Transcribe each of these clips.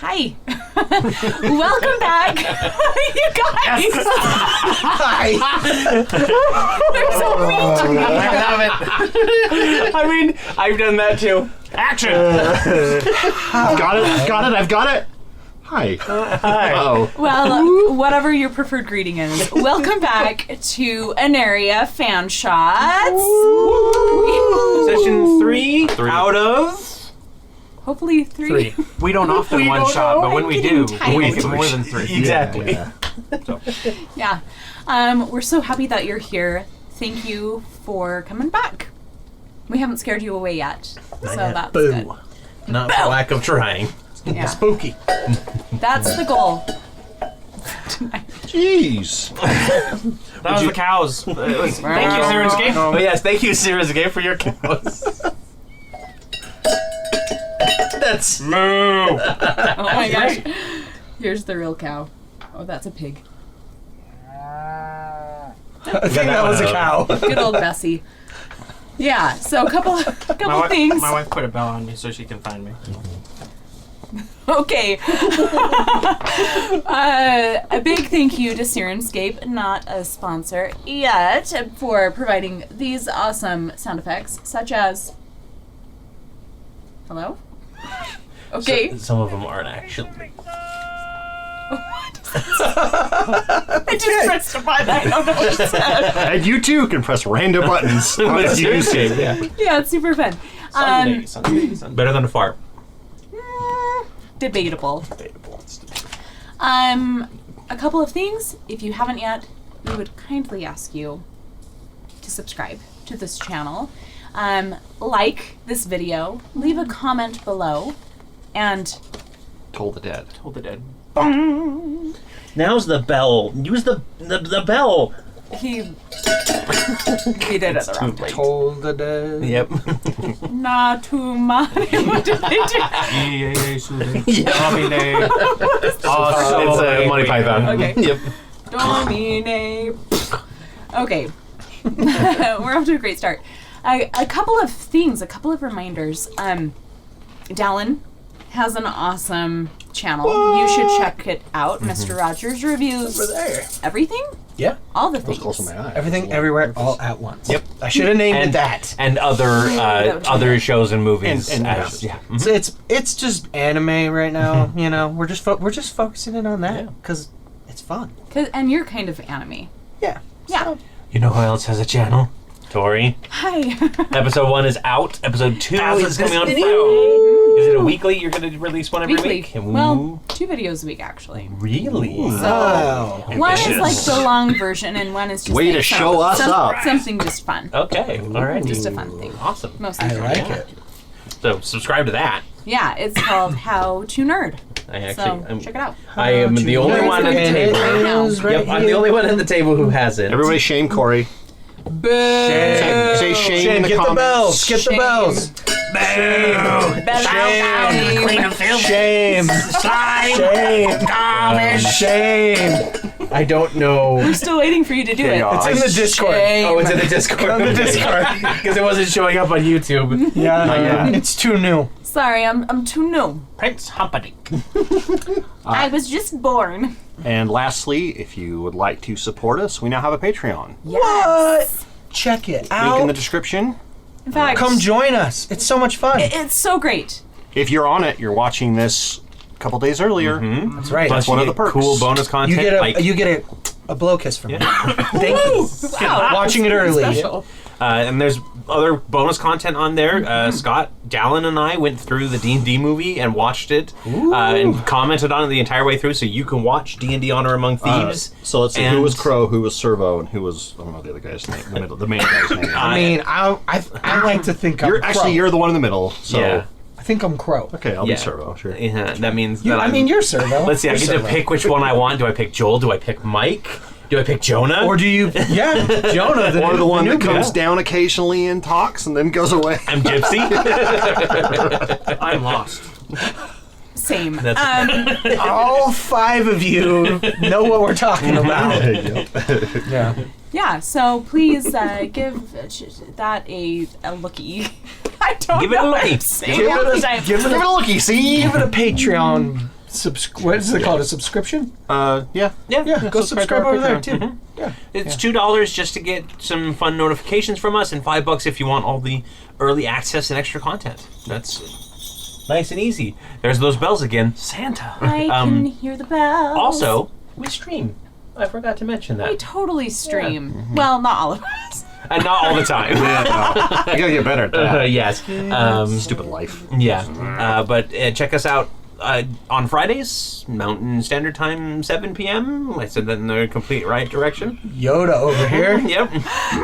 Hi. Welcome back. You guys. Hi. They're so mean to me. I mean, I've done that too. Action! Got it, I've got it. Hi. Hi. Oh. Well, whatever your preferred greeting is. Welcome back to Aneria Fanshots. Session 3 out of... Hopefully three. We don't often one shot, but when we do, tired. we get more than 3. Exactly. Yeah. Yeah. We're so happy that you're here. Thank you for coming back. We haven't scared you away yet. So that's good. Not for lack of trying. Yeah. Spooky. That's the goal. Jeez. That was the cows. Thank you, Syrinscape. Oh, yes, thank you, Syrinscape, for your cows. That's... Moo! Oh my gosh. Here's the real cow. Oh, that's a pig. I think that was a cow. Good old Bessie. Yeah, so a couple things. My wife put a bell on me so she can find me. Okay. A big thank you to Syrinscape, not a sponsor yet, for providing these awesome sound effects, such as... Hello? Okay. Some of them aren't actually. I just pressed a button. I don't know what it said. And you too can press random buttons on With Syrinscape. Syrinscape, yeah. Yeah, it's super fun. Sunday. Better than a fart. Debatable. A couple of things. If you haven't yet, we would kindly ask you to subscribe to this channel. Like this video, leave a comment below, and Toll the Dead. Toll the Dead. Now's the bell. Use the bell. he did it at the wrong place. Toll the Dead. Yep. Not too much. What did they do? It's a Monty Python. Okay. Yep. Domine. Okay. We're off to a great start. A couple of things, a couple of reminders. Dallin has an awesome channel. What? You should check it out. Mr. Rogers reviews Over there. everything? Yeah. All the That was things. close to my eye. Everything, everywhere, all at once. Yep. I should have named it that. And other shows and movies. And as, yeah. Mhm. It's just anime right now. You know, we're just focusing in on that because it's fun. And you're kind of anime. Yeah. Yeah. You know who else has a channel? Tori. Hi. Episode 1 is out. Episode 2 is coming on Friday. Is it a weekly? You're going to release one every Weekly. week? Well, 2 videos a week, actually. Really? Wow. One is Ambitious. like the long version, and one is just Way like to show us up. something just fun. Okay. All right. Just a fun thing. Awesome. Mostly I fun. like it. So subscribe to that. Yeah, it's called How to Nerd. I actually, So check it out. I am the only Nerd. one at the And table. right now. it is right Yep, I'm the here. only one at the table who has it. Everybody shame Cory. Boo! Say shame in the Get the comments. bells. Get the Shame. bells. Shame. Shame. I don't know. I'm still waiting for you to do it. It's in the Discord. Shame. Oh, it's in the Discord. On the Discord. Because it wasn't showing up on YouTube. Yeah. It's too new. Sorry, I'm too new. Prince Humperdinck. I was just born. And lastly, if you would like to support us, we now have a Patreon. Yes. Check it Link in the out. description. In fact, Come join us. It's so much fun. it's so great. If you're on it, you're watching this a couple days earlier. That's right. That's one of the perks. Cool bonus content. You get a blow kiss from me. Thank you. Wow. Watching it early. Special. And there's other bonus content on there. Scott, Dallin, and I went through the D&D movie and watched it and commented on it the entire way through, so you can watch D&D Honor Among Thieves. So let's see who was Crow, who was Servo, and who was, I don't know the other guy's name, the main guy's name. I mean, I like to think I'm Crow. You're the one in the middle, so. Yeah. I think I'm Crow. Okay, I'll be Servo, sure. Yeah, that means You, that I mean, you're Servo. Let's see, I You're get to Servo. pick which one I want. Do I pick Joel? Do I pick Mike? Do I pick Jonah? Or do you? Yeah, Jonah. Or the one that new comes guy. down occasionally and talks and then goes away. I'm Gypsy. I'm lost. Same. That's- All 5 of you know what we're talking about. Yeah. Yeah, so please give that a looky. I don't Give it know a what looky. I'm saying Give all it the a- time. give it Give it a looky, see? Give it a Patreon What is it called? A subscription? Yeah. Yeah, go subscribe to our over there Patreon. too. Yeah. It's $2 just to get some fun notifications from us, and $5 if you want all the early access and extra content. That's nice and easy. There's those bells again. Santa. I can hear the bells. Also, we stream. I forgot to mention that. We totally stream. Well, not all of us. And not all the time. Yeah, no. I gotta get better at that. Yes. Stupid life. Yeah. But check us out on Fridays, Mountain Standard Time, 7 p.m. I said that in the complete right direction. Yoda over here. Yep.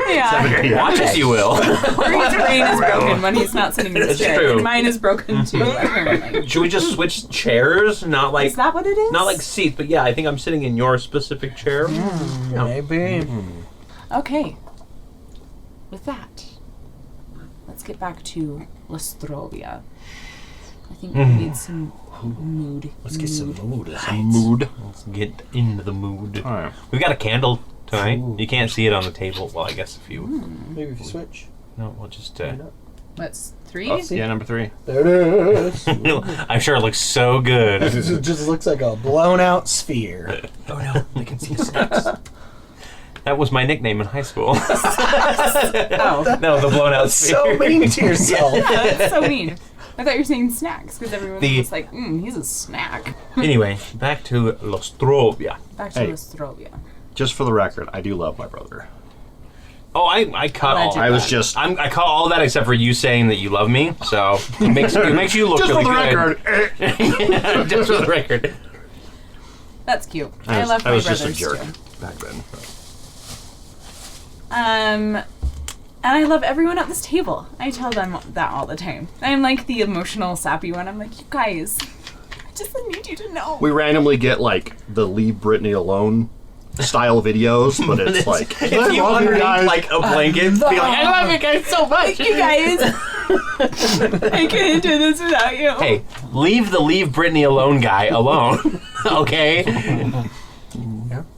Yeah. Watch as you will. Corey's brain is broken when he's not sitting in his It's chair. true. And mine is broken too, apparently. Should we just switch chairs? Not like Is that what it is? not like seats, but yeah, I think I'm sitting in your specific chair. Yeah. Maybe. Okay. With that, let's get back to Lastrovia. I think we need some mood. Let's get some mood. Let's get into the mood. All right. We've got a candle tonight. You can't see it on the table. Well, I guess if you. Maybe if you switch. No, we'll just. What's 3? Yeah, number 3. There it is. I'm sure it looks so good. It just looks like a blown out sphere. Oh no, they can see snacks. That was my nickname in high school. Oh. No, the blown out sphere. So mean to yourself. Yeah, that's so mean. I thought you were saying snacks because everyone The- was like, he's a snack. Anyway, back to Lostrovia. Back to Hey. Lastrovia. Just for the record, I do love my brother. Oh, I cut all. Allegedly. I was just. I caught all that except for you saying that you love me. So it makes you look Just really for the good. record. Just for the record. That's cute. I love my was just a brothers jerk too. back then. And I love everyone at this table. I tell them that all the time. I'm like the emotional, sappy one. I'm like, you guys, I just need you to know. We randomly get like the Leave Britney Alone style videos, but it's like, If I you love you underneath guys. like a blanket, be like, I love you guys so much. Thank you guys. I couldn't do this without you. Hey, leave Britney Alone guy alone, okay?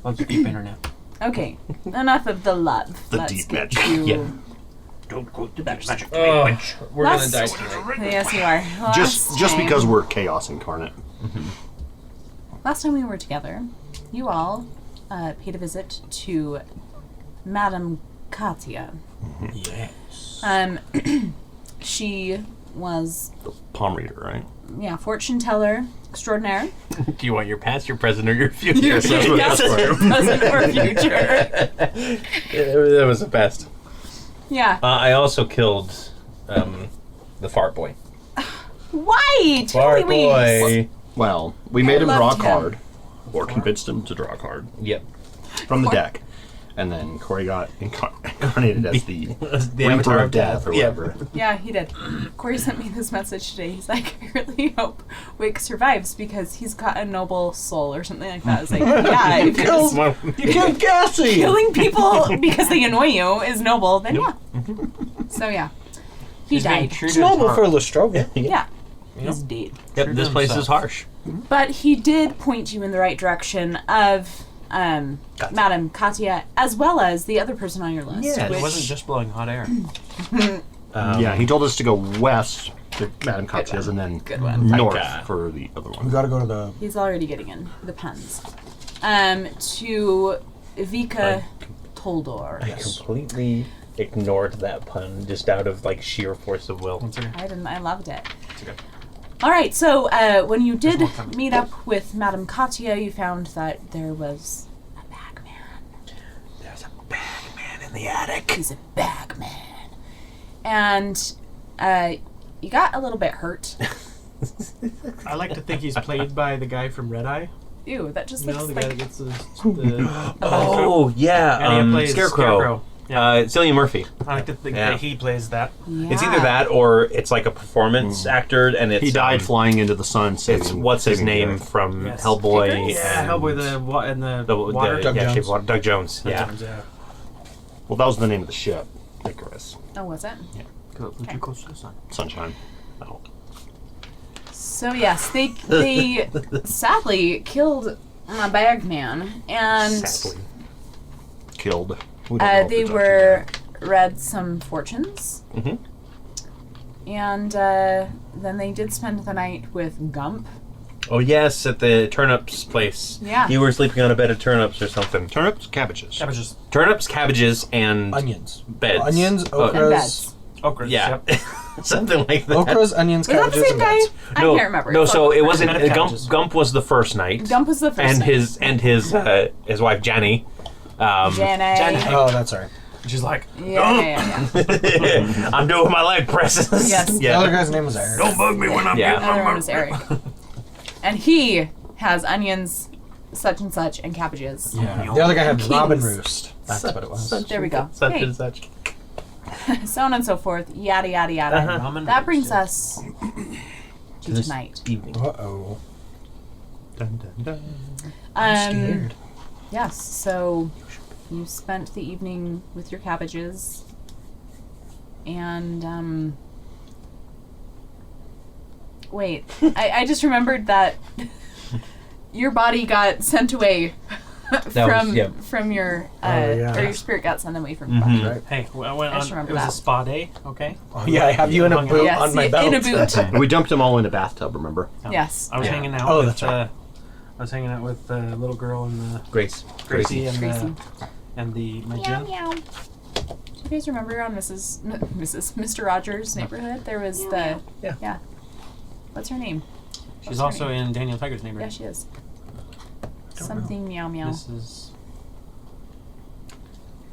Let's deep internet. Okay, enough of the love. The Let's deep get magic. to- Yeah. Don't quote the magic. We're Last- gonna die tonight. Yes, you are. Just time- because we're chaos incarnate. Last time we were together, you all paid a visit to Madame Katia. Yes. She was, Palm reader, right? fortune teller extraordinaire. Do you want your past, your present, or your future? Yes, present or future. That was the best. Yeah. I also killed the fart boy. Why? Fart boy. Well, we made him draw a loved him. card, or convinced him to draw a card Yep. from the deck, and then Corey got incarnated as the The Reaper Avatar of Death or Yeah. whatever. Yeah, he did. Corey sent me this message today. He's like, I really hope Wick survives because he's got a noble soul or something like that. I was like, yeah, if you're just You killed Cassie! killing people because they annoy you is noble, then yeah. So yeah. He died. It's noble for Lastrovia. Yeah. He's dead. Yep, this place is harsh. But he did point you in the right direction of Madame Katia, as well as the other person on your list. Yeah, it which, It wasn't just blowing hot air. Yeah, he told us to go west to Madame Katia's and then Good one. north Okay. for the other We one. gotta go to the. He's already getting in the puns. To Vika Toldor. I completely ignored that pun just out of like sheer force of will. I loved it. All right, so when you did meet up with Madame Katia, you found that there was a bagman. There's a bag man in the attic. He's a bagman. And you got a little bit hurt. I like to think he's played by the guy from Red Eye. Ew, that just You know, looks the guy like... that gets the Oh yeah, and he plays Scarecrow. Cillian Murphy. I like to think Yeah. that he plays that. It's either that or it's like a performance actor, and it's He died flying into the sun. It's what's his name from Yes. Hellboy? Pickers? Yeah, and Hellboy the the water. Doug Jones. Shape of Water. Doug Jones. Yeah. Well, that was the name of the ship. Icarus. Oh, was it? Too close to the sun. Sunshine. Oh. So yes, they sadly killed my bagman, and Sadly. Killed. We don't know if they it's were read some fortunes, Mhm. and then they did spend the night with Gump. Oh yes, at the turnips place. Yeah. You were sleeping on a bed of turnips or something. Turnips, cabbages. Cabbages. Turnips, cabbages, and Onions. beds. Onions, Oh, And okras. beds. Okras. yeah, Yep. something like that. Okras, onions, Was that the cabbages, same and day? beds. I No, can't remember. no. It's So all- it wasn't. Bed of Gump, cabbages. Gump was the first night. Gump was the first and night. his wife Janny. Jenny. Oh, that's right. She's like, Yeah. I'm doing my leg presses. Yes. The other guy's name was Eric. don't bug me when I'm Yeah. getting Another my one was Eric. And he has onions, such and such, and cabbages. Yeah. The other guy had Kings. Robin Roost. That's what it was. There we go. Such Hey. and such. So on and so forth. Yada, yada, yada. Ramen That brings roast, us to This tonight. evening. Uh-oh. Dun, dun, dun. I'm scared. Yes, so you spent the evening with your cabbages, and wait, I just remembered that your body got sent away from your yeah. or your spirit got sent away from your Mhm. body. Right. Hey, I went I just on. remember It was that. a spa day. Okay. Oh, yeah, I have you in a Hung boot out. Yes, on my belt. in a boot. And we dumped them all in a bathtub, remember? Yes. I was Yeah. hanging out. Oh, with, that's right. I was hanging out with the little girl and the Grace. Gracie and Gracie. my Meow gin. meow. Do you guys remember on Mr. Rogers' Neighborhood? There was the Yeah. What's her name? She's What's her also name? in Daniel Tiger's Yeah, neighborhood. she is. Don't Something meow meow. This is.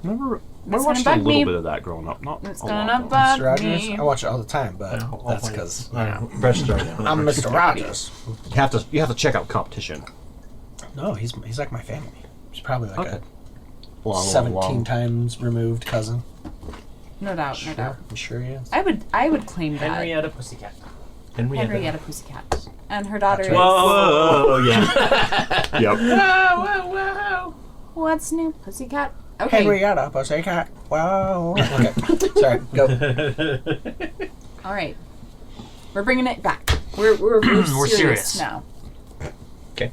Remember, I It's watched a gonna bug little me. bit of that growing up. Not It's a lot, gonna though. bug Mr. Rogers? me. I watch it all the time, but all that's points. because Breast I'm Mr. Rogers. You have to check out competition. No, he's like my family. He's probably like Okay. a Long, 17 times removed cousin. No doubt, no doubt. I'm sure he is. I would claim that. Henrietta Pussycat. Henrietta Pussycat. And her daughter is Whoa, yeah. Yep. What's new, Pussycat? Okay. Henrietta Pussycat. Wow. Okay. Sorry. Go. All right. We're bringing it back. We're We're serious serious. now. Okay.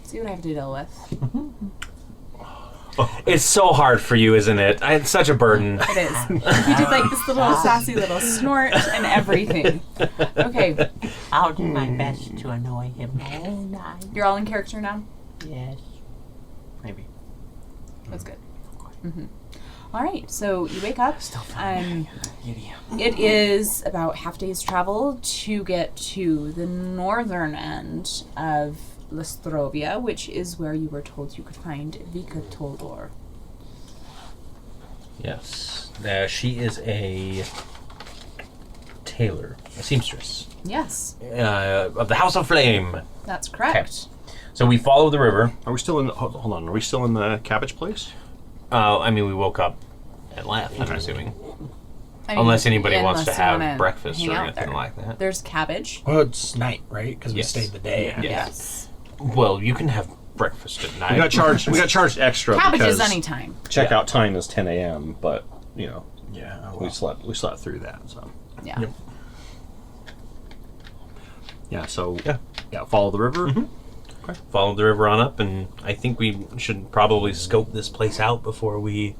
See what I have to deal with. It's so hard for you, isn't it? It's such a burden. It is. He did like this little sassy little snort and everything. Okay. I'll do my best to annoy him all night. You're all in character now? Yes. Maybe. That's good. All right, so you wake up. Giddy. It is about half day's travel to get to the northern end of Lestrovia, which is where you were told you could find Vika Toldor. Yes. She is a tailor, a seamstress, Yes, of the House of Flame. that's correct. So we follow the river. Are we still in? Hold on. Are we still in the cabbage place? I mean, we woke up and left, I'm assuming. I mean, Unless anybody wants to unless you have wanna breakfast hang or out anything there. like that. There's cabbage. Well, it's night, right? Because we Yes. stayed the day. Yeah. Yes. Well, you can have breakfast at night. We got charged. We got charged extra Cabbages because anytime. checkout time is 10 a.m. But Yeah. we slept through that. So Yeah. Yep. yeah. So Yeah. follow the river. Follow the river on up, and I think we should probably scope this place out before we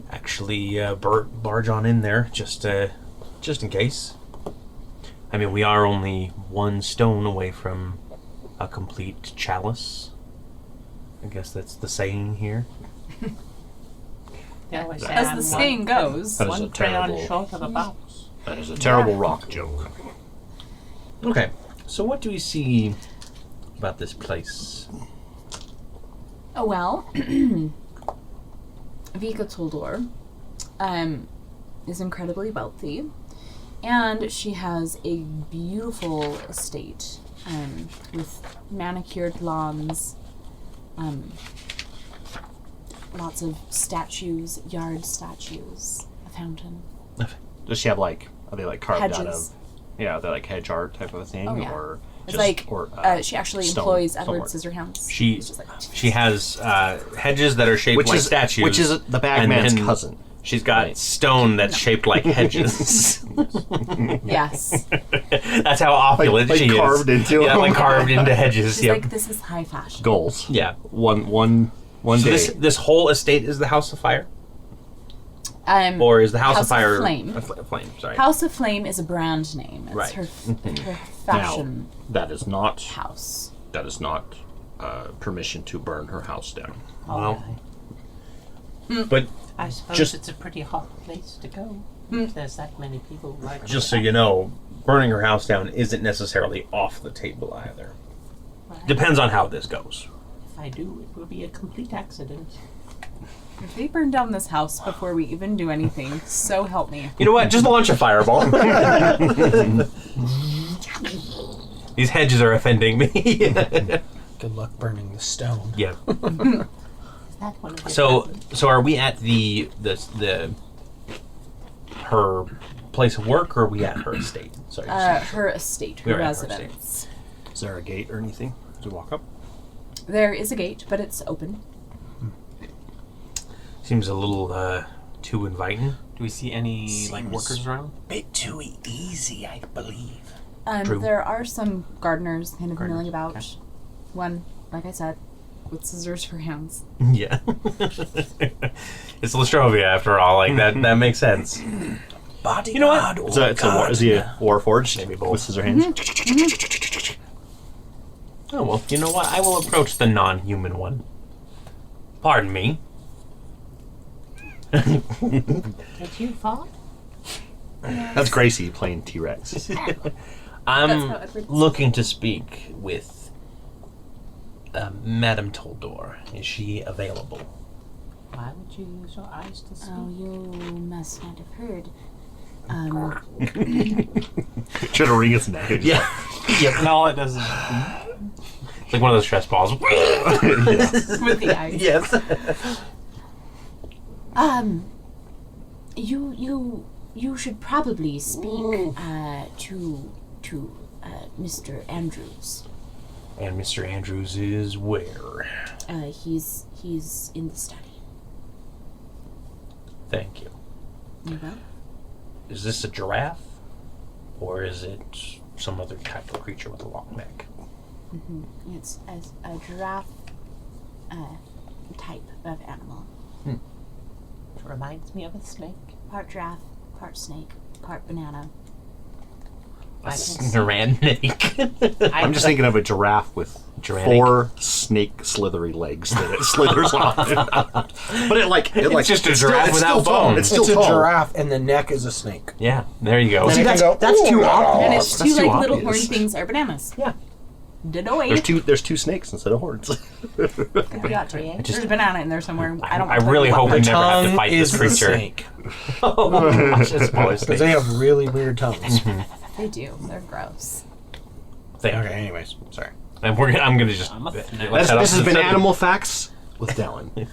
actually barge on in there, just in case. I mean, we are only one stone away from a complete chalice. I guess that's the saying here. They always say As I'm the saying goes. That is a one crayon terrible. short of a box. That is a terrible rock joke. Okay, so what do we see about this place? Oh, well, Vika Toldor is incredibly wealthy, and she has a beautiful estate with manicured lawns, lots of statues, yard statues, a fountain. Does she have are they like carved out of? Hedges. Yeah, they're like hedge art type of a thing, Oh, yeah. or It's just, like or, she actually stone employs Edward somewhere. Scissorhands. She He's just like, she has hedges that are shaped Which like is statues, which is the bagman's and cousin. She's got stone that's shaped like hedges. yes. That's how opulent Like she carved is. into yeah, them. like carved into hedges. She's Yep. like, this is high fashion. Goals. Yeah. One So day. this whole estate is the House of Fire. Or is the House House of Fire... Flame. Flame, sorry. House of Flame is a brand name. It's Right. her fashion That is not house. permission to burn her house down. Well, but I suppose Just- it's a pretty hot place to go. If there's that many people like just so you know, burning her house down isn't necessarily off the table either. Depends on how this goes. If I do, it will be a complete accident. If they burn down this house before we even do anything, so help me. You know what? Just launch a fireball. These hedges are offending me. Good luck burning the stone. Yeah. Is that one of the So are we at the her place of work, or are we at her estate? Sorry. Her estate, her We're at her estate. residence. Is there a gate or anything to walk up? There is a gate, but it's open. Seems a little too inviting. Do we see any like Seems- workers around? Bit too easy, I believe. True. There are some gardeners kind of milling about. okay. One, like I said, with scissors for hands. Yeah. It's Lastrovia after all. Like that makes sense. Body You know what? Is he a warforged? Maybe both. With scissor hands? Oh well, you know what? I will approach the non-human one. Pardon me. Did you fall? That's Gracie playing T-Rex. That's how I'm Edward- looking to speak with Madame Toldor. Is she available? Why would you use your eyes to see? Oh, you must not have heard. Trying to wring his neck. Yeah. Yep. No, it doesn't. It's like one of those stress balls. With the eyes. Yes. You should probably speak to Mr. Andrews. And Mr. Andrews is where? He's in the study. Thank you. You will? Is this a giraffe? Or is it some other type of creature with a long neck? It's a giraffe type of animal. It reminds me of a snake. Part giraffe, part snake, part banana. A I can see- snake. I'm just thinking of a giraffe with Giranic. 4 snake slithery legs that it slithers on. But it's just a it's still- giraffe it's without still tall. bones. It's still It's a tall. giraffe, and the neck is a snake. Yeah, there you go. See, Then it that's can go, too "Ooh, obvious. And its That's two too little obvious. horny things are bananas. Yeah. Denoid. There's two snakes instead of horns. There's a banana in there somewhere. I don't. I really hope we The never have to tongue fight is this the creature. snake. Oh gosh, it's probably a Because snake. they have really weird tongues. They do. They're gross. Thank you. Okay, anyways, sorry. And I'm gonna just. I'm a let's snake. head off This to has the been study. Animal Facts with Dallin.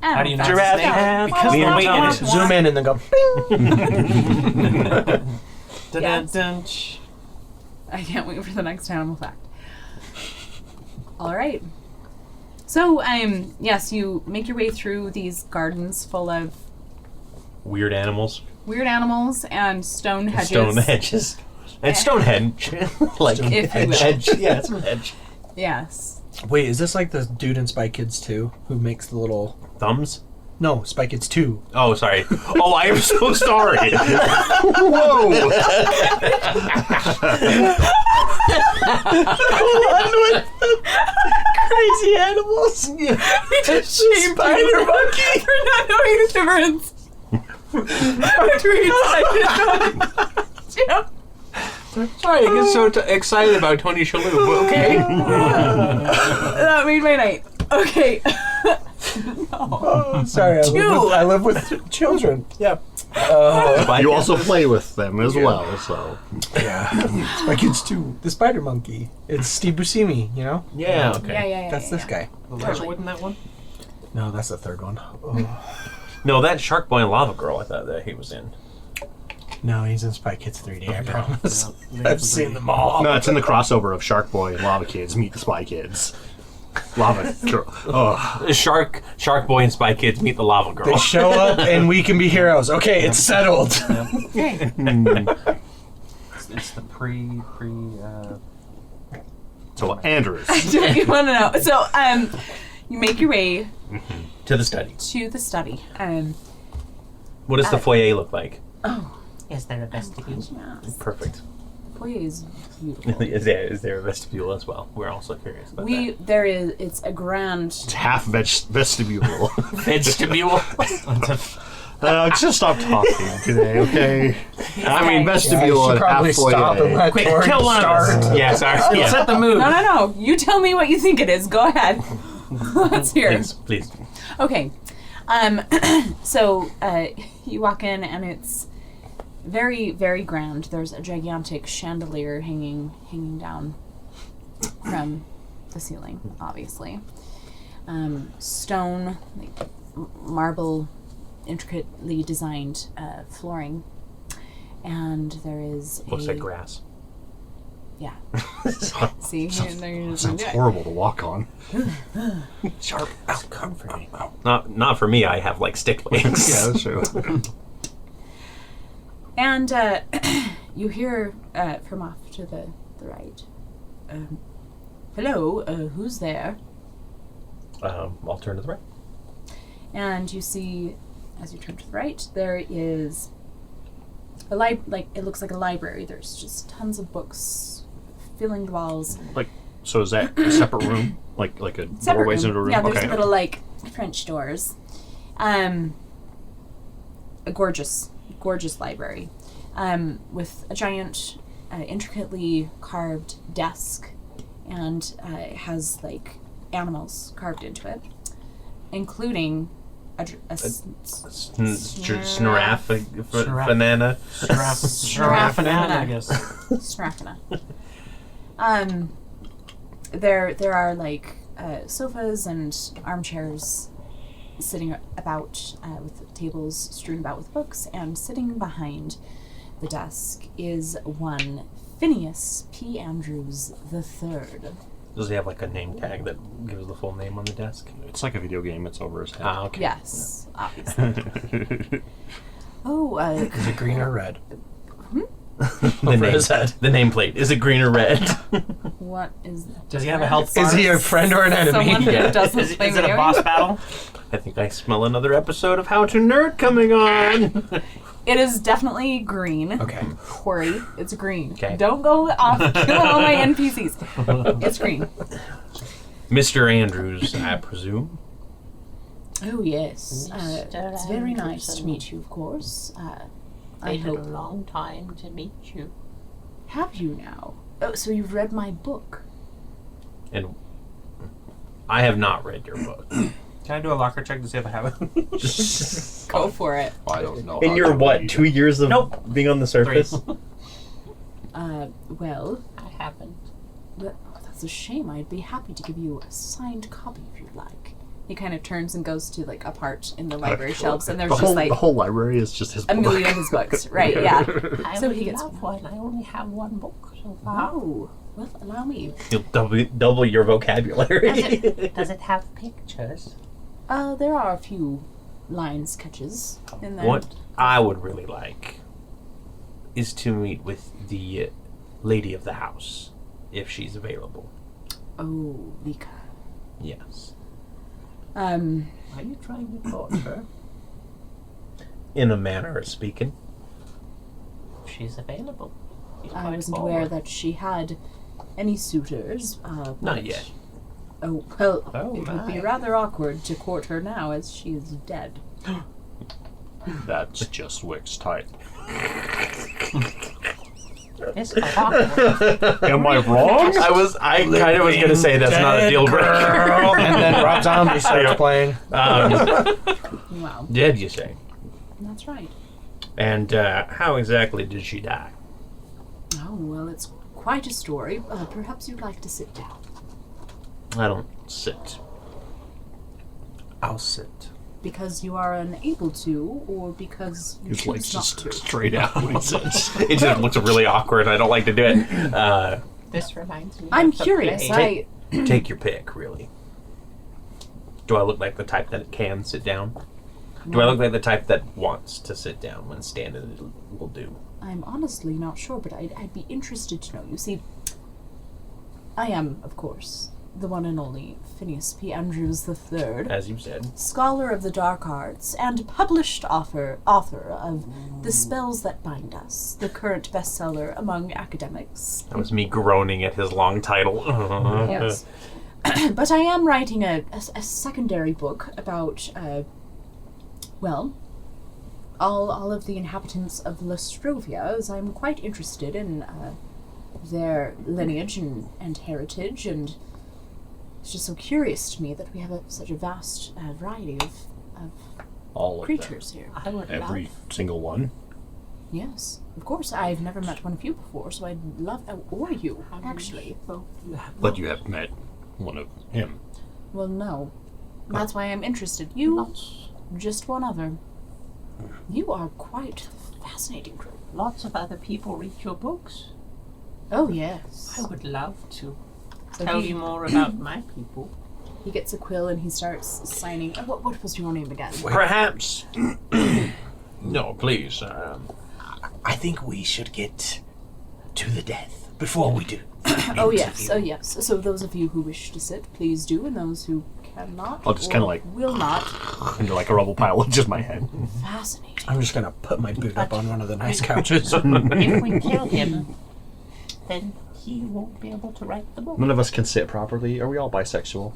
How do you know? Giraffe. Snake? Because we they're don't waiting. tell Just you. Zoom in and then go. Dun-dun-dun. I can't wait for the next animal fact. All right. So, yes, you make your way through these gardens full of Weird animals. weird animals and stone hedges. Stone hedges. And Stonehenge. Like, If you will. hedge. Yeah, it's a hedge. Yes. Wait, is this like the dude in Spy Kids 2 who makes the little... Thumbs? No, Spy Kids 2. Oh, sorry. Oh, I am so sorry. Whoa! Crazy animals. Spider monkey for not knowing the difference between Jim. Sorry, I get so excited about Tony Shalhoub. Okay. That made my night. Okay. Oh, sorry, Two. I live with children. Yeah. You also play with them as well, so. Yeah. Spy Kids 2. The spider monkey. It's Steve Buscemi, you know? Yeah, okay. Yeah. That's this guy. The larger wood in that one? No, that's the third one. Oh. No, that Shark Boy and Lava Girl I thought that he was in. No, he's in Spy Kids 3D, I promise. Yeah, I've seen them all. No, it's in the crossover of Shark Boy and Lava Kids meet the Spy Kids. Lava Girl. Oh. Shark Boy and Spy Kids meet the Lava Girl. They show up and we can be heroes. Okay, it's settled. Okay. It's the pre. So, Andrews. Don't you want to know? So, you make your way to the study. to the study. What does the foyer look like? Is there a vestibule? Yes. Perfect. The foyer is beautiful. Is there a vestibule as well? We're also curious about that. There is. It's a grand. It's half vestibule. Vestibule. Just stop talking today, okay? I mean, vestibule should and probably half stop and foyer. let Quick, Tori kill one start. of us. Yeah, sorry. Yeah. Set the mood. No. You tell me what you think it is. Go ahead. Let's hear it. Please. Okay. So you walk in and it's very, very grand. There's a gigantic chandelier hanging down from the ceiling, obviously. Stone, like marble, intricately designed flooring. And there is Looks like grass. Yeah. See? Sounds horrible to walk on. Sharp. Comforting. Not for me. I have like stick legs. Yeah, that's true. And you hear from off to the right. Hello, who's there? I'll turn to the right. And you see, as you turn to the right, there is a it looks like a library. There's just tons of books filling the walls. So is that a separate room? Like a doorways into a room? Yeah, there's Okay. little like French doors. A gorgeous library, with a giant, intricately carved desk, and it has like animals carved into it, including Banana. Banana, I guess. Sraffina. There are like sofas and armchairs sitting about with tables strewn about with books, and sitting behind the desk is one Phineas P. Andrews III. Does he have like a name tag that gives the full name on the desk? It's like a video game. It's over his head. Ah, okay. Yes, obviously. Oh, Is it green or red? The nameplate. Is it green or red? what is? Does he have a health Is bar? he a friend or an enemy? Someone who Yeah. doesn't Is play it a video boss games? battle? I think I smell another episode of How to Nerd coming on. It is definitely green. Okay. Cory, it's green. Okay. Don't go off killing all my NPCs. It's green. Mr. Andrews, I presume. Oh yes, Mr. it's very nice Anderson. to meet you. Of course. I Waited a hope. long time to meet you. Have you now? Oh, so you've read my book? And I have not read your book. Can I do a locker check to see if I have it? Go for it. I don't know. In how your to what? read. 2 years of Nope. being on the surface? Well, I haven't. that's a shame. I'd be happy to give you a signed copy if you'd like. He kind of turns and goes to like a part in the library shelves, and there's The just like whole library is just his a book. million of his books. Right? Yeah. I So would he gets love one. I only have one book so far. Oh, well, allow me. You'll double your vocabulary. Does it have pictures? There are a few line sketches in there. What I would really like is to meet with the lady of the house, if she's available. Oh, Vika. Yes. Are you trying to court her? In a manner of speaking. She's available. She's I quite wasn't forward. aware that she had any suitors. Not but- yet. Oh, well, Oh, it would be my. rather awkward to court her now as she is dead. That's just Wick's type. It's quite awkward. Am I wrong? I kind of was going to say that's not a deal breaker. And then Rob Zombie starts playing. Wow, Dead, you say? that's right. And how exactly did she die? Oh, well, it's quite a story. Perhaps you'd like to sit down. I don't sit. I'll sit. Because you are unable to, or because you His legs choose not just to. straight out when he sits. It just looks really awkward. I don't like to do it. This reminds me I'm of the curious. play. Take your pick, really. Do I look like the type that can sit down? Do I look like the type that wants to sit down when standing will do? I'm honestly not sure, but I'd be interested to know. You see, I am, of course, the one and only Phineas P. Andrews III, As you said. scholar of the dark arts and published author of The Spells That Bind Us, the current bestseller among academics. That was me groaning at his long title. Yes. But I am writing a secondary book about, all of the inhabitants of Lestrovia, as I'm quite interested in their lineage and heritage, and it's just so curious to me that we have such a vast variety of All of creatures here. I would Every love. single one. Yes, of course. I've never met one of you before, so I'd love, or you, actually. Well, you have But you have met one of him. Well, no. That's why I'm interested. You, lots, just one other. You are quite the fascinating group. lots of other people read your books. Oh, yes. I would love to So tell he- you more about my people. He gets a quill and he starts signing. What was your name again? Perhaps. No, please. I think we should get to the death before we do. Oh yes, oh yes. So those of you who wish to sit, please do, and those who cannot, I'll just or kinda like- will not. Into like a rubble pile of just my head. Fascinating. I'm just gonna put my boot up on one of the nice couches. If we kill him, then he won't be able to write the book. None of us can sit properly. Are we all bisexual?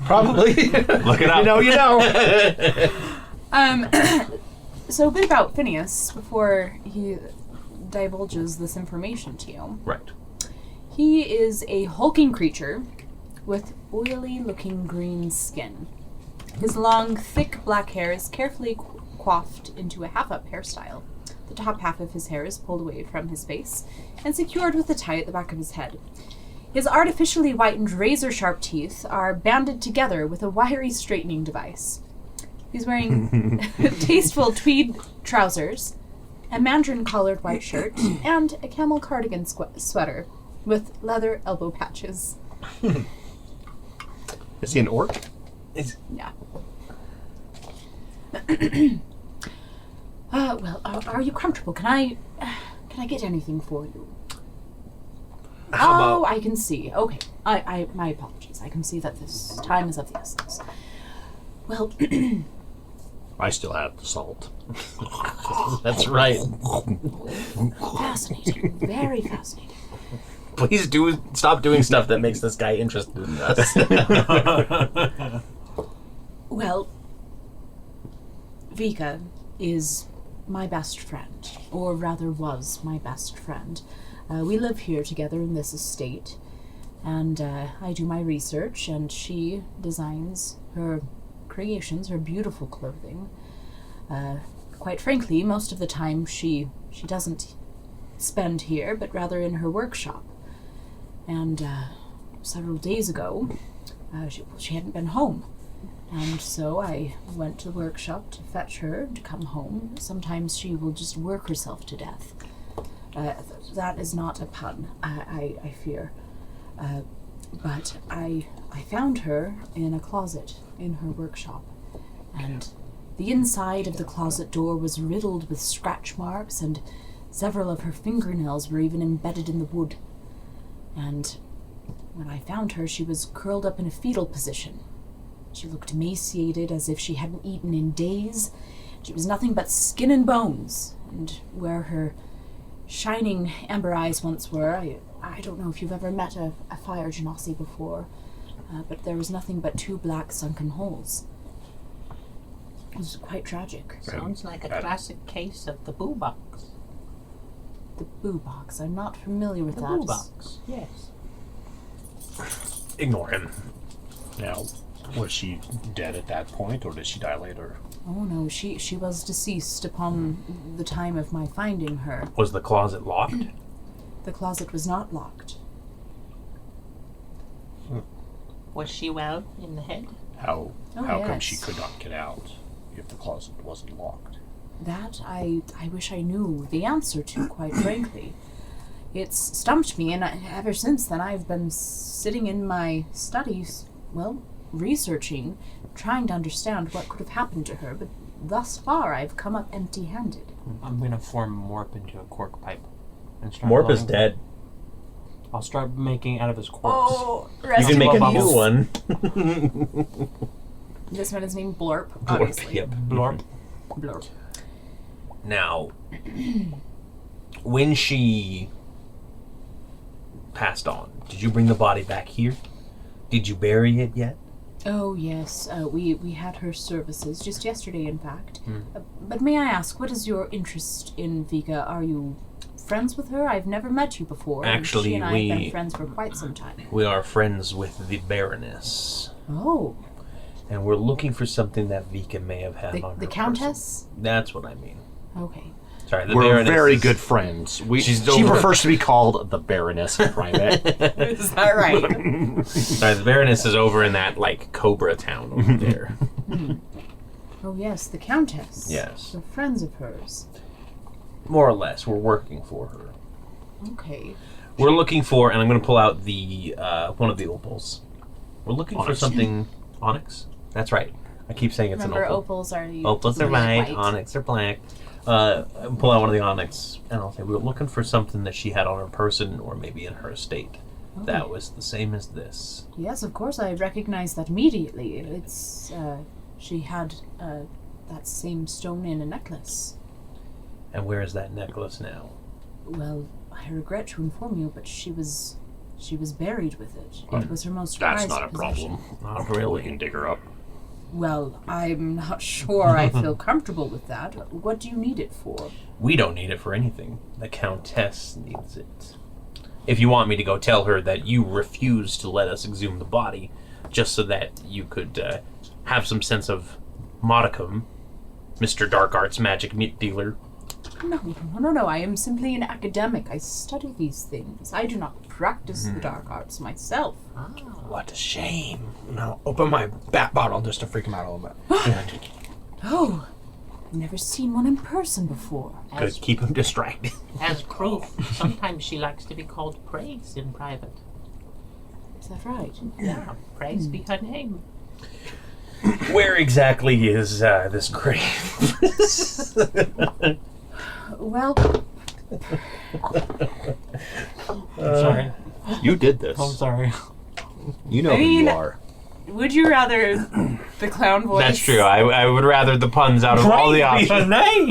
Probably. Look it up. You know. So a bit about Phineas before he divulges this information to you. Right. He is a hulking creature with oily-looking green skin. His long, thick black hair is carefully coiffed into a half-up hairstyle. The top half of his hair is pulled away from his face and secured with a tie at the back of his head. His artificially whitened razor-sharp teeth are banded together with a wiry straightening device. He's wearing tasteful tweed trousers, a mandarin-collared white shirt, and a camel cardigan sweater with leather elbow patches. Is he an orc? Yeah. Are you comfortable? Can I get anything for you? How about I can see. Okay. My apologies. I can see that this time is of the essence. Well, I still have the salt. That's right. fascinating. Very fascinating. Please stop doing stuff that makes this guy interested in us. Well, Vika is my best friend, or rather was my best friend. We live here together in this estate, and I do my research, and she designs her creations, her beautiful clothing. Quite frankly, most of the time she doesn't spend here, but rather in her workshop. And several days ago, she hadn't been home. And so I went to the workshop to fetch her to come home. Sometimes she will just work herself to death. That is not a pun, I fear. But I found her in a closet in her workshop. And the inside of the closet door was riddled with scratch marks, and several of her fingernails were even embedded in the wood. And when I found her, she was curled up in a fetal position. She looked emaciated, as if she hadn't eaten in days. She was nothing but skin and bones, and where her shining amber eyes once were, I don't know if you've ever met a fire genasi before, but there was nothing but two black sunken holes. It was quite tragic. Sounds like a classic case of the boo box. The boo box. I'm not familiar with The that. boo box, yes. Ignore him. Now, was she dead at that point, or did she die later? Oh no, she was deceased upon the time of my finding her. Was the closet locked? The closet was not locked. Was she well in the head? How Oh, come yes. she could not get out if the closet wasn't locked? That I wish I knew the answer to, quite frankly. It's stumped me, and ever since then I've been sitting in my studies, researching, trying to understand what could have happened to her, but thus far I've come up empty-handed. I'm gonna form Morp into a cork pipe and start Morp is blowing. dead. I'll start making out of his corpse. Oh, You rest can in make a peace. new one. This one is named Blorp, obviously. Yep. Blorp. Blorp. Now, when she passed on, did you bring the body back here? Did you bury it yet? Oh, yes. We had her services just yesterday, in fact. But may I ask, what is your interest in Vika? Are you friends with her? I've never met you before. and Actually, she and I have we- been friends for quite some time. We are friends with the Baroness, Oh, and we're looking for something that Vika may have had on her the person. Countess? That's what I mean. Okay. Sorry, the We're Baroness very is- good friends. She's She over- prefers to be called the Baroness in private. Is that right? Sorry, the Baroness is over in that, like, Cobra town over there. Oh, yes, the Countess. Yes. We're friends of hers. More or less, we're working for her. Okay. We're looking for, and I'm going to pull out the one of the opals. We're looking for Onyx. something. Onyx? That's right. I keep saying it's Remember, an opal. opals are Opals are usually white, white. onyx are black. Pull out one of the onyx, and I'll say we're looking for something that she had on her person or maybe in her estate. Oh. That was the same as this. Yes, of course, I recognize that immediately. It's, she had, that same stone in a necklace. And where is that necklace now? Well, I regret to inform you, but she was buried with it. It was her most That's prized not a possession. problem. Not We really. can dig her up. Well, I'm not sure I feel comfortable with that. What do you need it for? We don't need it for anything. The Countess needs it. If you want me to go tell her that you refuse to let us exhume the body, just so that you could have some sense of modicum, Mr. Dark Arts magic meat dealer. No. I am simply an academic. I study these things. I do not practice the dark arts myself. What a shame. No, open my bat bottle just to freak him out a little bit. Oh, never seen one in person before. Good, keep him distracted. As proof, sometimes she likes to be called Praise in private. Is that right? Yeah, Praise be her name. Where exactly is this grave? Well, I'm sorry. You did this. I'm sorry. You know I who mean- you are. would you rather the clown voice? That's true. I would rather the puns out of all the options. name.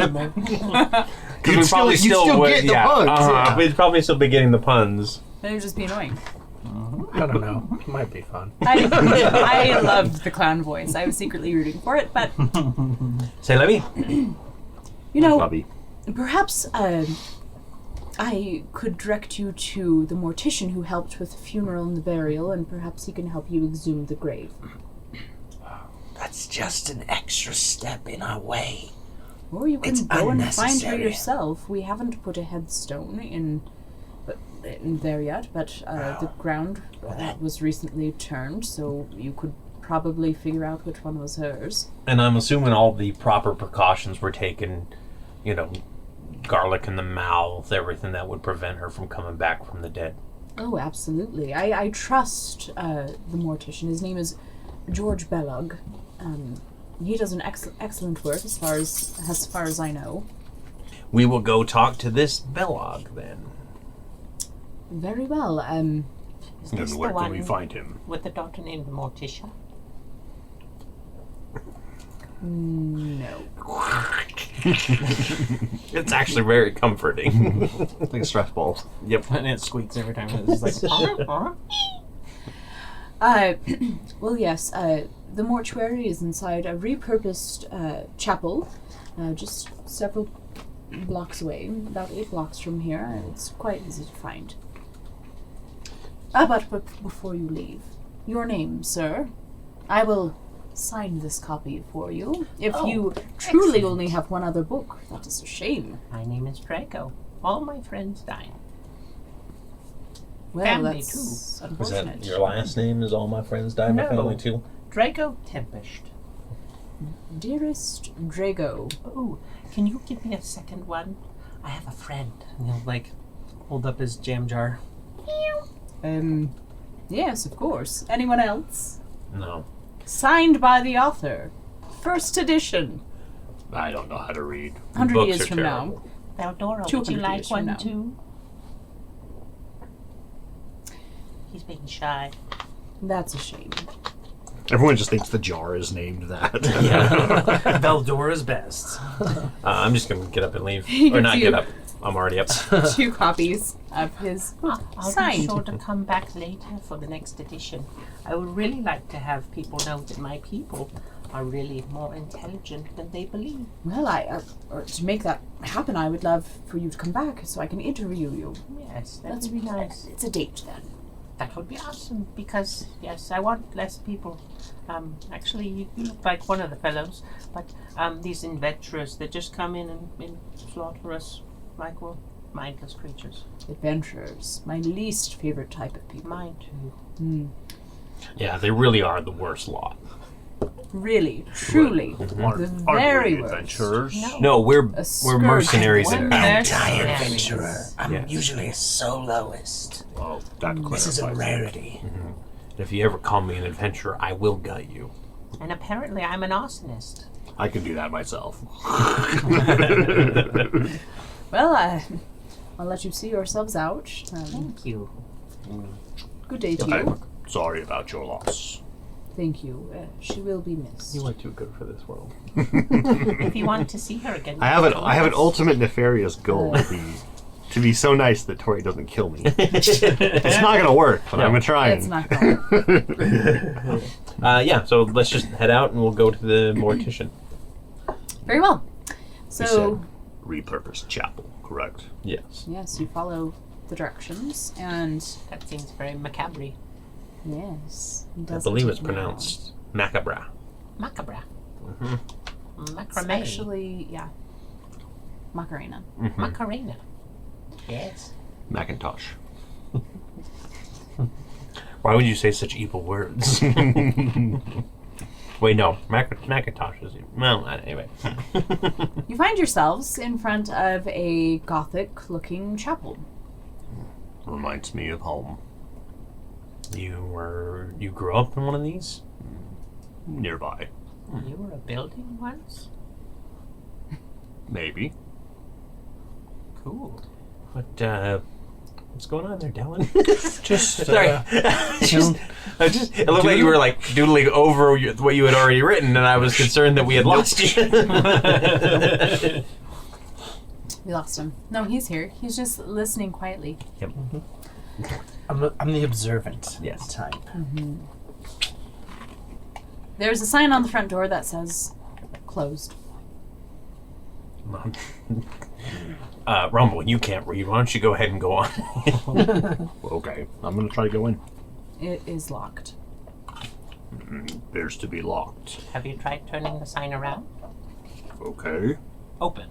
Because You'd we still- probably you'd still still would, get the yeah. puns, yeah. We'd probably still be getting the puns. That would just be annoying. I don't know. It might be fun. I loved the clown voice. I was secretly rooting for it, but Say, let me. you know, Bubby. perhaps I could direct you to the mortician who helped with the funeral and the burial, and perhaps he can help you exhume the grave. That's just an extra step in our way. Or you can It's go and find her unnecessary. yourself. We haven't put a headstone in there yet, but the ground was recently turned, so you could probably figure out which one was hers. And I'm assuming all the proper precautions were taken, you know, garlic in the mouth, everything that would prevent her from coming back from the dead. Oh, absolutely. I trust the mortician. His name is George Bellog. He does an excellent work as far as I know. We will go talk to this Bellog then. Very well. Is this And where the can one we find him? with the daughter named Morticia? No. It's actually very comforting. Like a stress ball. Yep. And it squeaks every time. It's just like, Well, yes. The mortuary is inside a repurposed chapel, just several blocks away, about 8 blocks from here. It's quite easy to find. But before you leave, your name, sir. I will sign this copy for you. If Oh, you truly excellent. only have one other book, that is a shame. My name is Draco. All my friends died. Well, Family, that's Was unfortunate. that your last name? Is all my friends die? My No. family too. Draco Tempest. Dearest Drago. Oh, can you give me a second one? I have a friend. and he'll like hold up his jam jar. Yes, of course. Anyone else? No. Signed by the author. First edition. I don't know how to read. 100 Books years are from terrible. now. Valdora, would 200 you like years from one now. too? He's being shy. That's a shame. Everyone just thinks the jar is named that. Veldora's best. I'm just gonna get up and leave, He or not gives get you- up. I'm already up. 2 copies of his I'll be signed. sure to come back later for the next edition. I would really like to have people know that my people are really more intelligent than they believe. Well, or to make that happen, I would love for you to come back so I can interview you. Yes, that would be nice. It's a date then. That would be awesome because, yes, I want less people. Actually, you look like one of the fellows, but these adventurers that just come in and slaughter us like we're mindless creatures. Adventurers, my least favorite type of people. Mine too. Yeah, they really are the worst lot. Really, truly, the very worst. adventurers. No, we're scourge. mercenaries. One And mercenary. I'm Yeah. usually a soloist. Well, that This is a clarifies it. rarity. if you ever call me an adventurer, I will gut you. And apparently I'm an arsonist. I can do that myself. Well, I'll let you see yourselves out. Thank you. Good day to you. I'm sorry about your loss. Thank you. She will be missed. You are too good for this world. If you want to see her again, I have an ultimate nefarious goal to be so nice that Tori doesn't kill me. It's not gonna work, but I'm trying. It's not going. Yeah, so let's just head out and we'll go to the mortician. Very well. You So, said repurposed chapel, correct? Yes. yes, you follow the directions, and That seems very macabre. yes, he I does believe it it's now. pronounced macabre. Macabre. It's Macrame. actually, yeah, Macarena. Macarena. Yes. Macintosh. Why would you say such evil words? Wait, no. Macintosh is... Well, anyway. You find yourselves in front of a Gothic-looking chapel. Reminds me of home. You grew up in one of these? Nearby. You were a building once? Maybe. Cool. What's going on there, Dallin? Just Sorry. It looked like you were like doodling over what you had already written, and I was concerned that we had lost you. We lost him. No, he's here. He's just listening quietly. Yep. I'm the observant. Yes. Type. There's a sign on the front door that says closed. Rumble, you can't read. Why don't you go ahead and go on? Okay, I'm gonna try to go in. It is locked. Appears to be locked. Have you tried turning the sign around? Okay. Open.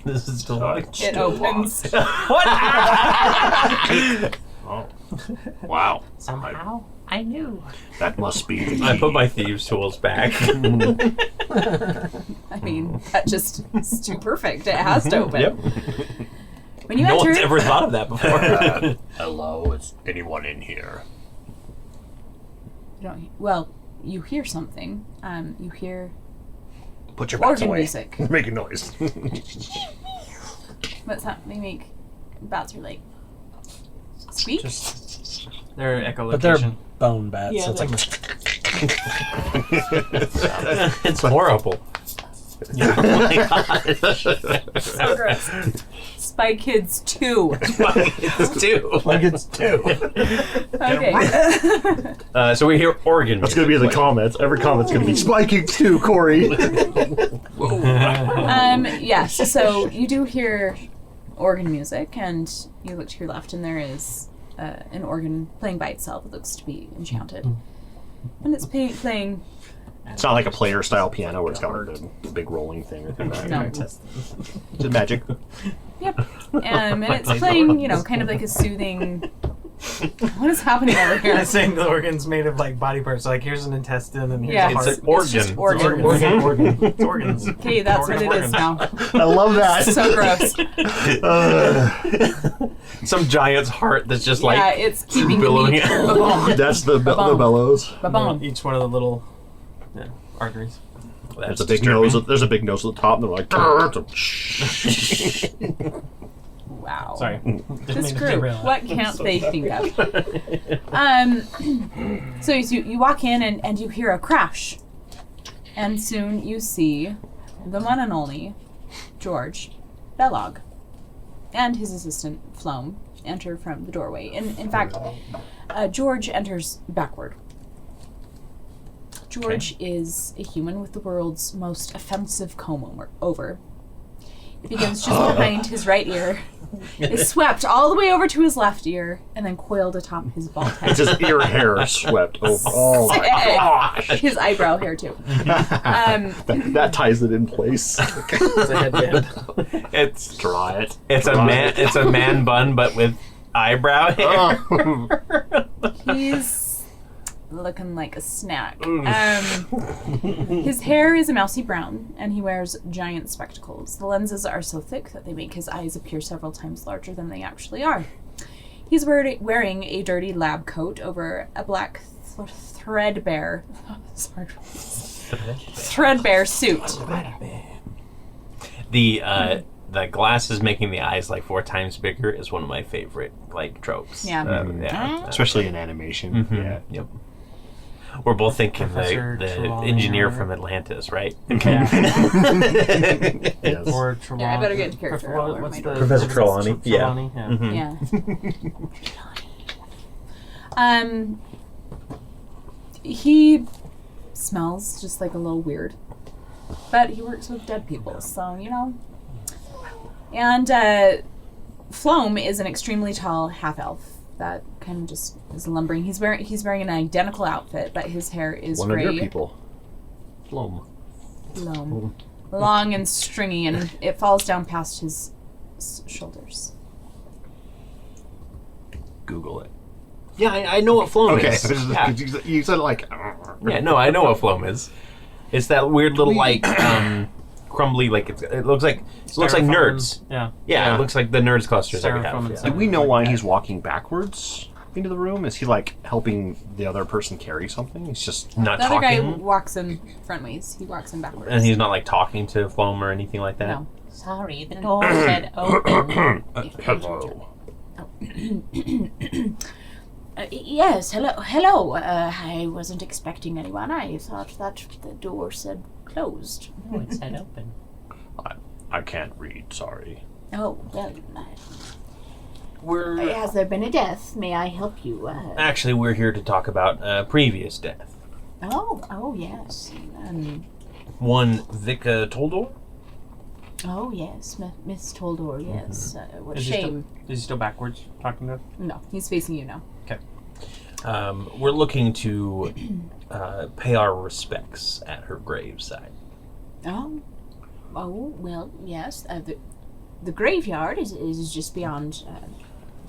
This is still locked. It opens. Oh. Wow. Somehow, I knew. That must be the key. I put my thieves' tools back. I mean, that just is too perfect. It has to open. Yep. When you No enter, one's ever thought of that before. Hello, is anyone in here? you hear something. You hear Put your bats organ away. music. Making noise. What's that? They make bats are like squeak. Their But they're echolocation. bone bats, Yeah, so it's like It's horrible. So gross. Spy Kids 2. It's two. like it's two. Okay. So we hear organ. That's gonna be in the comments. Every comment's gonna be spiking too, Corey. Yes, so you do hear organ music, and you look to your left, and there is an organ playing by itself. It looks to be enchanted. And it's playing. It's not like a player style piano where it's got the big rolling thing. No. It's magic. Yep. And it's playing, kind of like a soothing. What is happening over here? I'm saying the organ's made of like body parts. So, like here's an intestine and here's Yeah. a heart. It's an organ. just organ. Organ. It's organs. Okay, that's what it is now. I love that. So gross. Some giant's heart that's just Yeah, like it's keeping billowing the meat. it. Ba-boom. That's the bellows. Ba-boom. Each one of the little arteries. That's There's a big disturbing. nose. There's a big nose at the top, and they're like. Wow. Sorry. This group, what can't they think of? So you walk in and you hear a crash. And soon you see the one and only George Bellog and his assistant, Floam, enter from the doorway. In fact, George enters backward. George is a human with the world's most offensive comb over. It begins just behind his right ear, is swept all the way over to his left ear, and then coiled atop his bald head. It's his ear hair swept over. Oh my gosh. His eyebrow hair, too. That ties it in place. It's a headband. It's Try it. it's a man. It's a man bun, but with eyebrow hair. He's looking like a snack. His hair is a mousy brown, and he wears giant spectacles. The lenses are so thick that they make his eyes appear several times larger than they actually are. He's wearing a dirty lab coat over a black threadbare suit. The glasses making the eyes like 4 times bigger is one of my favorite like tropes. Yeah. Yeah. Especially in animation. Mhm. Yeah. Yep. We're both thinking Professor the Trelawney. engineer from Atlantis, right? Yes. Or Yeah, I better get into character. What's Or the Professor Trelawney. Yeah. Trelawney, yeah. Mhm. Yeah. He smells just like a little weird, but he works with dead people, so you know. And Floam is an extremely tall half elf that kind of just is lumbering. He's wearing an identical outfit, but his hair is One gray. of your people. Floam. Floam. Long and stringy, and it falls down past his shoulders. Google it. Yeah, I know what Floam Okay. is. Yeah. You said it like. Yeah, no, I know what Floam is. It's that weird little like crumbly, like it looks like Styrofoam. nerds. Yeah. Yeah, it looks like the nerds clusters that we Styrofoam have. and Yeah. stuff. Do we know why he's walking backwards into the room? Is he like helping the other person carry something? He's just. Not The other guy talking, walks in frontways. He walks in backwards. and he's not like talking to Floam or anything like that. No. Sorry, the door said open. Hello. Yes, hello. I wasn't expecting anyone. I thought that the door said closed. No, it said open. I can't read, sorry. Oh, well, We're has there been a death? May I help you? actually we're here to talk about previous death. Oh, yes. One Vika Toldor. Oh, yes, Miss Toldor, yes. What a Is he shame. Is he still backwards talking to us? No, he's facing you now. We're looking to pay our respects at her graveside. Oh, well, yes. The graveyard is just beyond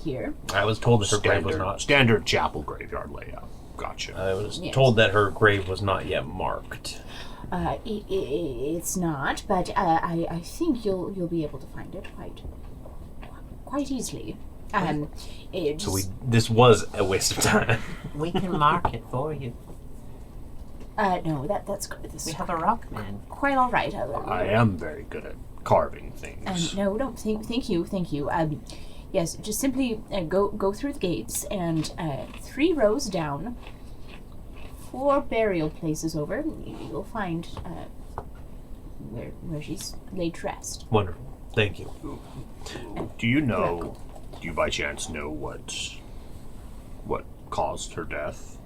here. I was told that her grave was not. Standard chapel graveyard layout. Gotcha. I was Yes. told that her grave was not yet marked. It's not, but I think you'll be able to find it quite easily. So this was a waste of time. We can mark it for you. No, that's We have a rock man. quite all right. I am very good at carving things. No, don't thank you. Yes, just simply go through the gates and 3 rows down, 4 burial places over. You'll find where she's laid to rest. Wonderful. Thank you. Do you by chance know what caused her death?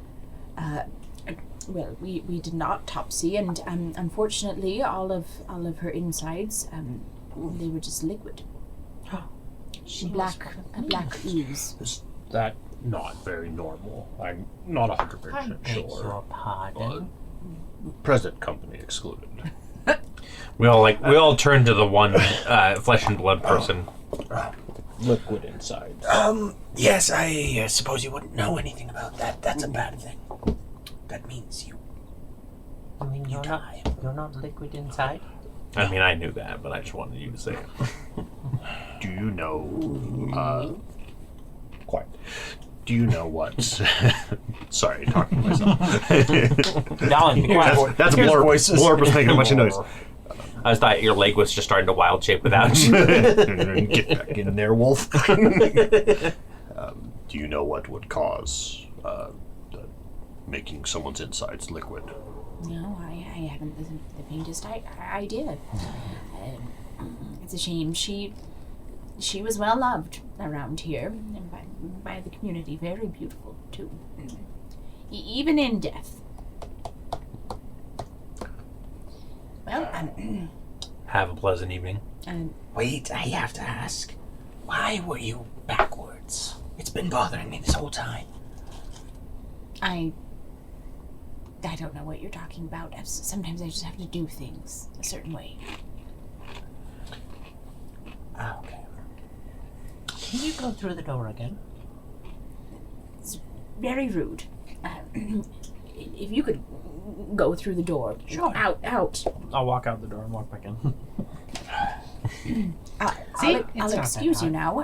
Well, we did an autopsy, and unfortunately, all of her insides they were just liquid. A black ooze. Is that not very normal? I'm not 100% Beg your pardon. Present company excluded. We all turned to the one flesh and blood person. Liquid inside. Yes, I suppose you wouldn't know anything about that. That's a bad thing. That means you I mean, you're die. not liquid inside. I mean, I knew that, but I just wanted you to say it. Do you know? Quiet. Do you know what? Sorry, talking to myself. Dallin, be quiet. That's Here's Blorp. voices. Blorp was making a bunch of noise. I thought your leg was just starting to wild shape without you. Get back in there, wolf. Do you know what would cause making someone's insides liquid? No, I haven't the faintest idea. It's a shame. She was well loved around here and by the community. Very beautiful too, even in death. Well, Have a pleasant evening. Wait, I have to ask. Why were you backwards? It's been bothering me this whole time. I don't know what you're talking about. Sometimes I just have to do things a certain way. Okay. Can you go through the door again? It's very rude. If you could go through the door. Sure. Out. I'll walk out the door and walk back in. I'll excuse you now.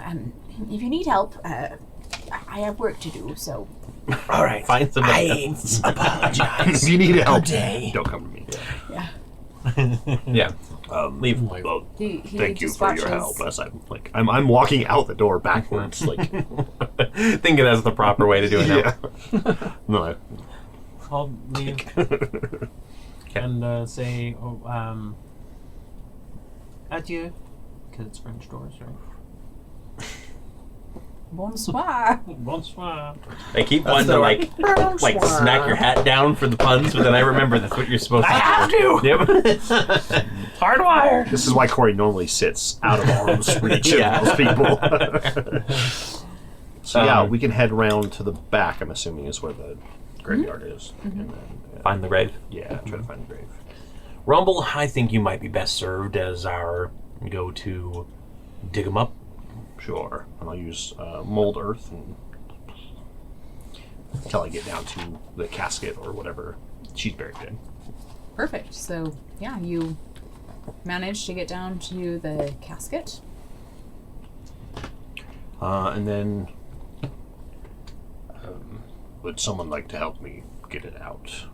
If you need help, I have work to do, so... All right. Find somebody I else. apologize. If you need help, Good day. don't come to me. Yeah. Yeah. Leave. Well, He thank you just for your watches- help. As I'm walking out the door backwards, like Thinking that's the proper way to do it now. yeah. No, I'll leave and say, adieu, because it's French doors, right? Bonsoir. Bonsoir. I keep wanting to like smack your hat down for the puns, but then I remember that's what you're supposed to do. I have to! Yep. Hardwire! this is why Cory normally sits out of arm's reach Yeah. of those people. So yeah, Um, we can head round to the back. I'm assuming is where the graveyard is. And then, Find the grave. yeah, try to find the grave. Rumble, I think you might be best served as our go-to dig 'em up. Sure, and I'll use mold earth until I get down to the casket or whatever she's buried in. Perfect. So, yeah, you managed to get down to the casket. And then, would someone like to help me get it out?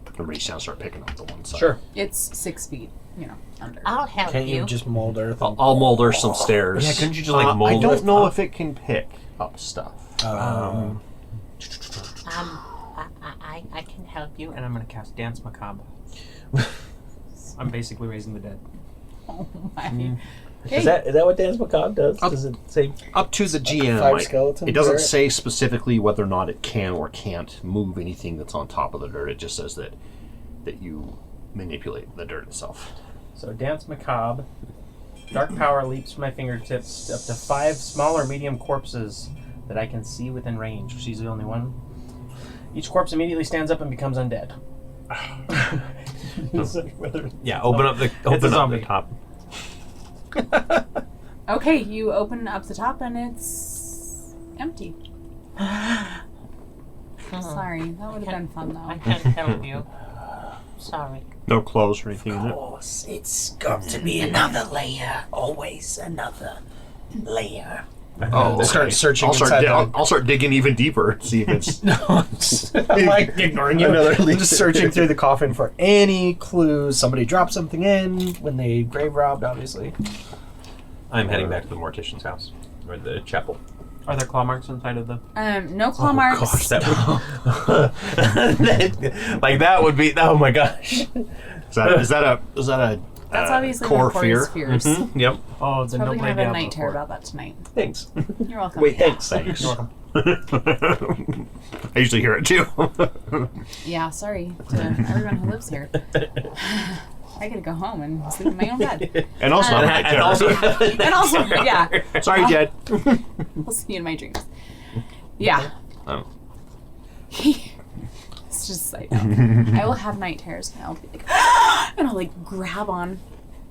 Everybody's down, start picking up the one side. Sure. It's 6 feet, under. I'll help Can't you. you just mold earth? I'll mold earth some stairs. Yeah, couldn't you just, like, I mold don't earth know up? if it can pick up stuff. I can help you. And I'm going to cast Dance Macabre. I'm basically raising the dead. Oh my. Is that what Dance Macabre does? Does it say? Up to the GM. Five skeletons, It doesn't right? say specifically whether or not it can or can't move anything that's on top of the dirt. It just says that you manipulate the dirt itself. So Dance Macabre. Dark power leaps from my fingertips up to 5 small or medium corpses that I can see within range. She's the only one. Each corpse immediately stands up and becomes undead. Yeah, open up the zombie. top. Okay, you open up the top and it's empty. Sorry, that would have been fun I though. can't help you. Sorry. No clothes or anything in it. Of course, it's got to be another layer. Always another layer. Oh, Start searching I'll start, inside I'll start digging even deeper. See if it's I'm like ignoring you. I'm just searching through the coffin for any clues. Somebody dropped something in when they grave robbed, obviously. I'm heading back to the mortician's house or the chapel. Are there claw marks inside of the... No claw marks. Gosh, that would like that would be. Oh my gosh. is that a That's obviously core one of fear. Cory's fears. Yep. Oh, then Probably don't gonna lay me have a out night terror before. about that tonight. Thanks. You're welcome. Wait, thanks. I usually hear it too. Yeah, sorry to everyone who lives here. I gotta go home and sleep in my own bed. And also, I'm night And terror. also, And also, yeah, Sorry, Jed. I'll see you in my dreams. Yeah. Oh. It's just like, I will have night terrors and I'll be like, and I'll like grab on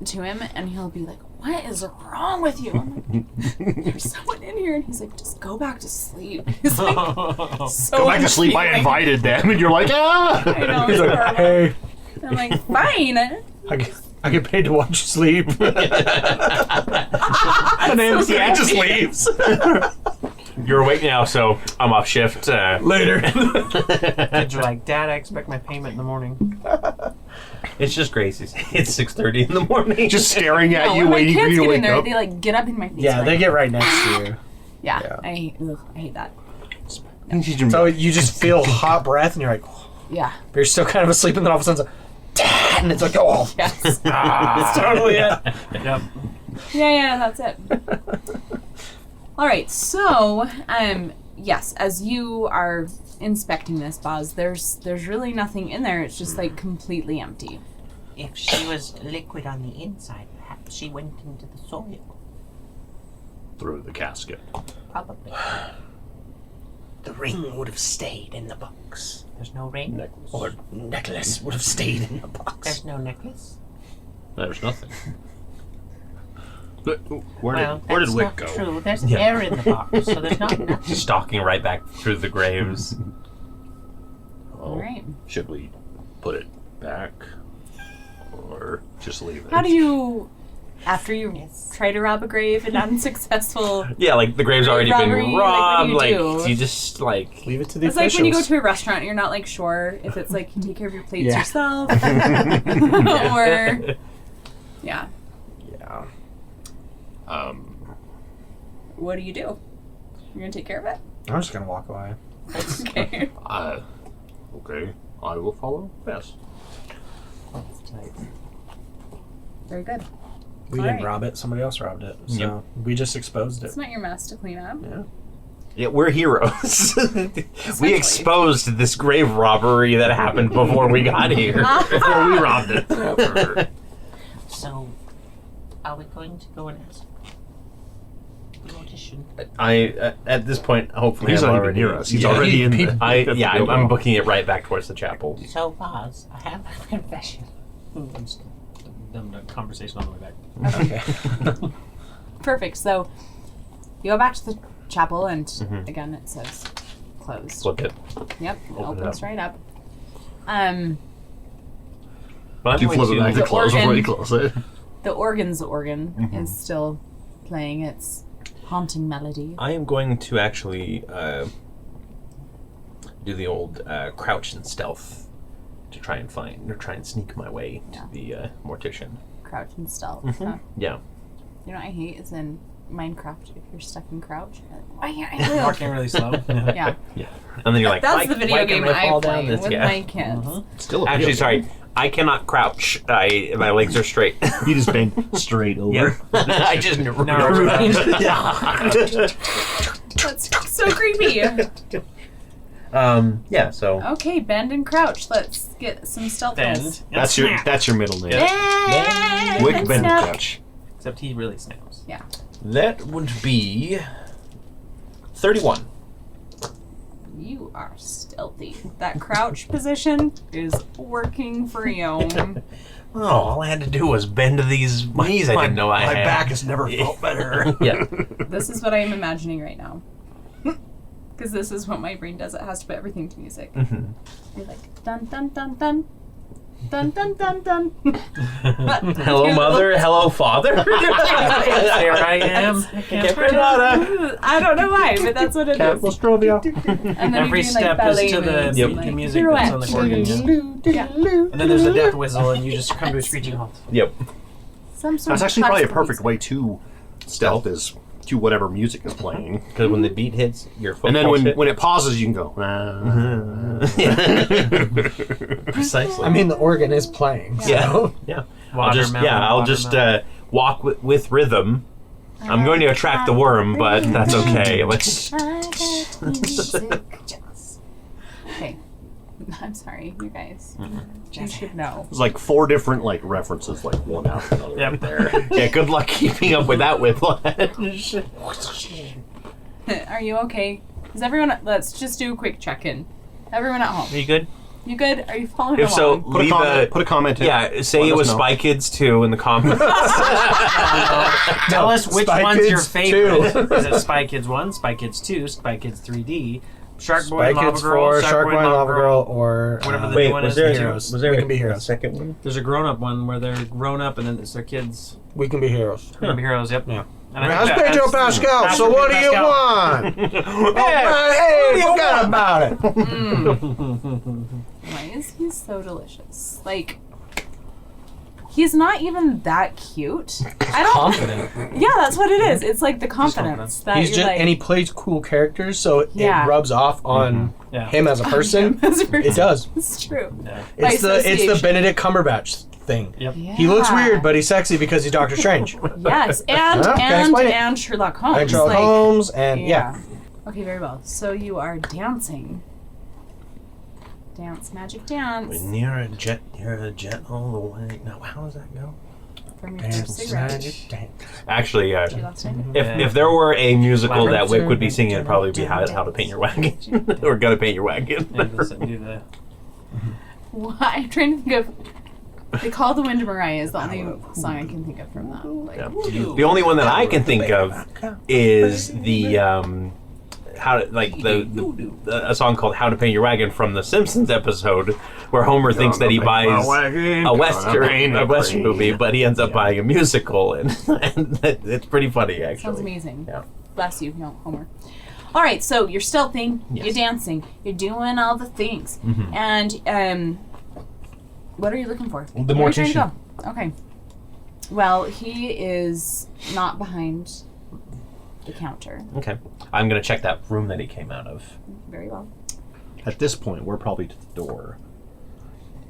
to him and he'll be like, what is wrong with you? I'm like, there's someone in here. And he's like, just go back to sleep. He's like, so Go back to sleep. I unfeeling. invited them, and you're like, ah. I know, it's He's like, horrible. hey, I'm like, fine. I get paid to watch you sleep. and then he just leaves. You're awake now, so I'm off shift. Later. Kids are like, Dad, I expect my payment in the morning. It's just Gracie's. It's 6:30 in the morning. Just staring at No, you, when my waiting for kids you to get in wake there, up. they like get up in my face. Yeah, right? they get right next to you. Yeah, Yeah. I hate that. So you just feel hot breath, and you're like, Yeah. but you're still kind of asleep, and then all of a sudden, it's like, and it's like, oh, Yes. that's totally it. Yep. Yeah, that's it. All right, so yes, as you are inspecting this, Boz, there's really nothing in there. It's just like completely empty. If she was liquid on the inside, perhaps she went into the soil. Through the casket. Probably. The ring would have stayed in the box. There's no ring. Necklace. Or necklace would have stayed in the box. There's no necklace. There's nothing. But where Well, did that's Wick not go? true. There's Yeah. air in the box, so there's not nothing. Stalking right back through the graves. Oh, All right. should we put it back? Or just leave it? How do you, after you Yes. try to rob a grave and unsuccessful? Yeah, like the grave's already Robbery, been like, robbed. what do you Like do? you just like Leave it to the It's like officials. when you go to a restaurant and you're not like sure if it's like you take care of your plates Yeah. yourself or yeah. Yeah. What do? You're gonna take care of it? I'm just gonna walk away. Okay. Okay, I will follow. Yes. Very good. We All didn't right. rob it. Somebody else robbed it. So Yep. we just exposed it. It's not your mess to clean up. Yeah. yeah, we're heroes. We exposed this grave robbery that happened before we got here. Before we robbed it. So, are we going to go and ask the audition? I at this point, hopefully, He's I'm not even already near us. He's yeah, already in the. I'm booking it right back towards the chapel. So, Boz, I have a confession. I'm just them the conversation on the way back. Okay. Perfect. So you go back to the chapel and Mhm. again it says closed. Flip it. Yep. It Open it opens up. right up. But I'm You going flip it back to to close before you organ. close it. The organ's organ Mhm. is still playing its haunting melody. I am going to actually do the old crouch and stealth to try and sneak my way to the mortician. Crouch and stealth. Mhm. Huh? Yeah. You know what I hate is in Minecraft if you're stuck in crouch. Walking really slow. Yeah. And then you're like, That's why, the video why game can I fall I down play this? with Yeah. my kids. Still a Actually, video sorry, I cannot crouch. My legs are straight. You just bend straight over. Yep. I just That's so creepy. Yeah. So Okay, bend and crouch. Let's get some stealth Bend. rolls. and That's your snap. that's your middle name. Bend Wick and bend snap. crouch. Except he really snaps. that would be 31. You are stealthy. That crouch position is working for you. Oh, all I had to do was bend these knees. I didn't know I My had. back has never felt better. Yeah. This is what I am imagining right now. Because this is what my brain does. It has to put everything to music. Mhm. You're like, dun dun dun dun. Dun dun dun dun. Hello, mother. Hello, father. There I am. I don't know why, but that's what it is. Claustrophilia. And then Every you're doing, like, step is ballet to the, moves Yep. and, the like, music that's on the organ. Yeah. Yeah. And then there's a death whistle, and you just come to a screeching halt. Yep. Some sort That's of actually probably a classical perfect way to stealth is to whatever music is playing. Because when the beat hits, your foot And then falls when it pauses, you can go. Precisely. I mean, the organ is playing. yeah. So. Yeah. I'll just watermelon. walk with rhythm. I'm going to attract the worm, but that's okay. Let's. Okay. I'm sorry, you guys. You should know. There's like 4 different like references, like one after another. Yep. Right there. Yeah. Good luck keeping up with that whiplash. Are you okay? Is everyone? Let's just do a quick check-in. Everyone at home. Are you good? You good? Are you following If so, along? Put a comment in. Yeah, say Let it us was know. Spy Kids 2 in the comments. Tell us which Spy one's Kids your favorite. Is it Spy Kids 1, Spy Kids 2, Spy Kids 3D, Shark Boy Spy and Lava Kids Girl, 4, Shark Boy and Lava Girl, or Whatever the Wait, new one was is. there Heroes. was there We a, can be a heroes. second one? There's a grown-up one where they're grown up and then it's their kids. We Can Be Heroes. Gonna be heroes, yep. Yeah. And I That's think that- Pedro that's- Pascal, that's so what do Pedro you Pascal. want? Hey, forget about it. Why is he so delicious? Like, He's not even that cute. I don't. Confident. Yeah, that's what it is. It's like the confidence that He's you're just, like. and he plays cool characters, so Yeah. it rubs off on Yeah. him as a person. As a person. It does. It's true. Yeah. By It's the association. Benedict Cumberbatch thing. Yep. Yeah. He looks weird, but he's sexy because he's Doctor Strange. Yes, and Huh? Can I and explain it? and Sherlock Holmes. And Sherlock like, Holmes, and yeah. Okay, very well. So you are dancing. Dance, magic dance. When you're a jet all the way. Now, how does that go? From your Dance, first cigarette. magic, dance. Actually, Did you last night? if there were a musical that Labyrinth. Wick would be singing, it'd probably be How to Paint Your Wagon. Or Gotta Paint Your Wagon. And listen, do the. What? I'm trying to think of. They Call the Wind Mariah is the only song I can think of from that. Like, Yeah. The only one that I can think of is the a song called "How to Paint Your Wagon" from the Simpsons episode, where Homer thinks that he buys a western movie, but he ends up buying a musical, and it's pretty funny actually. sounds amazing. Yeah. Bless you, no, Homer. All right, so you're stealthing, Yes. you're dancing, you're doing all the things, Mhm. and what are you looking for? The Where are you trying to mortician. go? Okay. Well, he is not behind the counter. Okay, I'm gonna check that room that he came out of. Very well. At this point, we're probably to the door.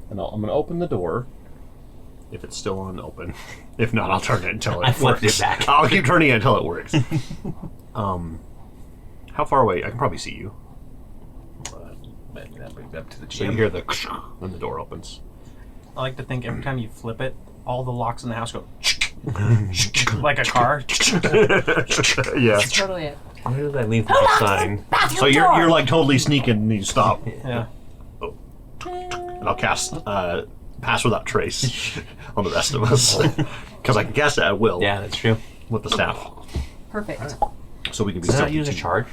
And I'm going to open the door. If it's still unopen. If not, I'll turn it until it I flipped works. it back. I'll keep turning it until it works. How far away? I can probably see you. Maybe that brings up to the So you hear the when the door opens. I like to think every time you flip it, all the locks in the house go like a car. Yeah. That's totally it. Where did I leave the sign? So you're like totally sneaking and you stop. Yeah. And I'll cast Pass Without Trace on the rest of us. Because I can cast it at will Yeah, that's true. with the staff. Perfect. So we can be Does that stealthy use a too. charge?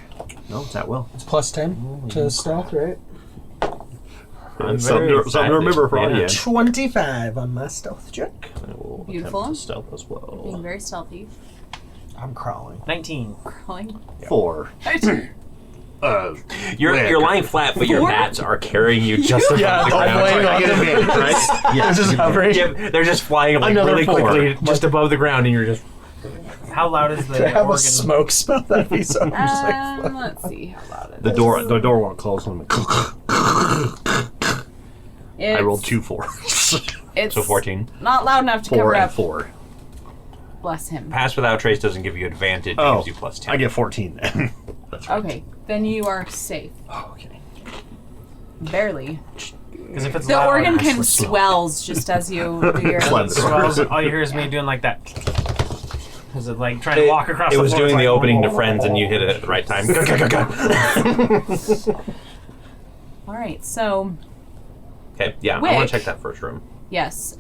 No, it's at will. It's plus 10 to stealth, right? I'm Something very to remember for excited. audience. 25 on my stealth check. I will Beautiful. attempt to stealth as Being well. very stealthy. I'm crawling. 19. Crawling. 4. You're lying flat, but your bats are carrying you just above Yeah, the don't ground. blame I get advantage, right? Yes. Just hovering. Yeah, they're just flying like Another really 4. quickly, just above the ground, and you're just. How loud is the Could I have organ? a smoke spell? That'd be so just like... Let's see how loud it The is. door won't close when I rolled 2 4s. It's So 14. not loud enough to 4 cover and up. 4. Bless him. Pass Without Trace doesn't give you advantage, it Oh, gives you plus 10. I get 14 then. That's right. Okay, then you are safe. Oh, okay. Barely. Because if it's The loud, organ we're can slow. swells just as you do your. Cleanse. swells, all you hear is me doing like that. Is it like trying to walk across It the was floor? doing It's the like, opening to Friends, and you hit it at the right time. All right, so Okay, yeah, I Wick. want to check that first room. yes,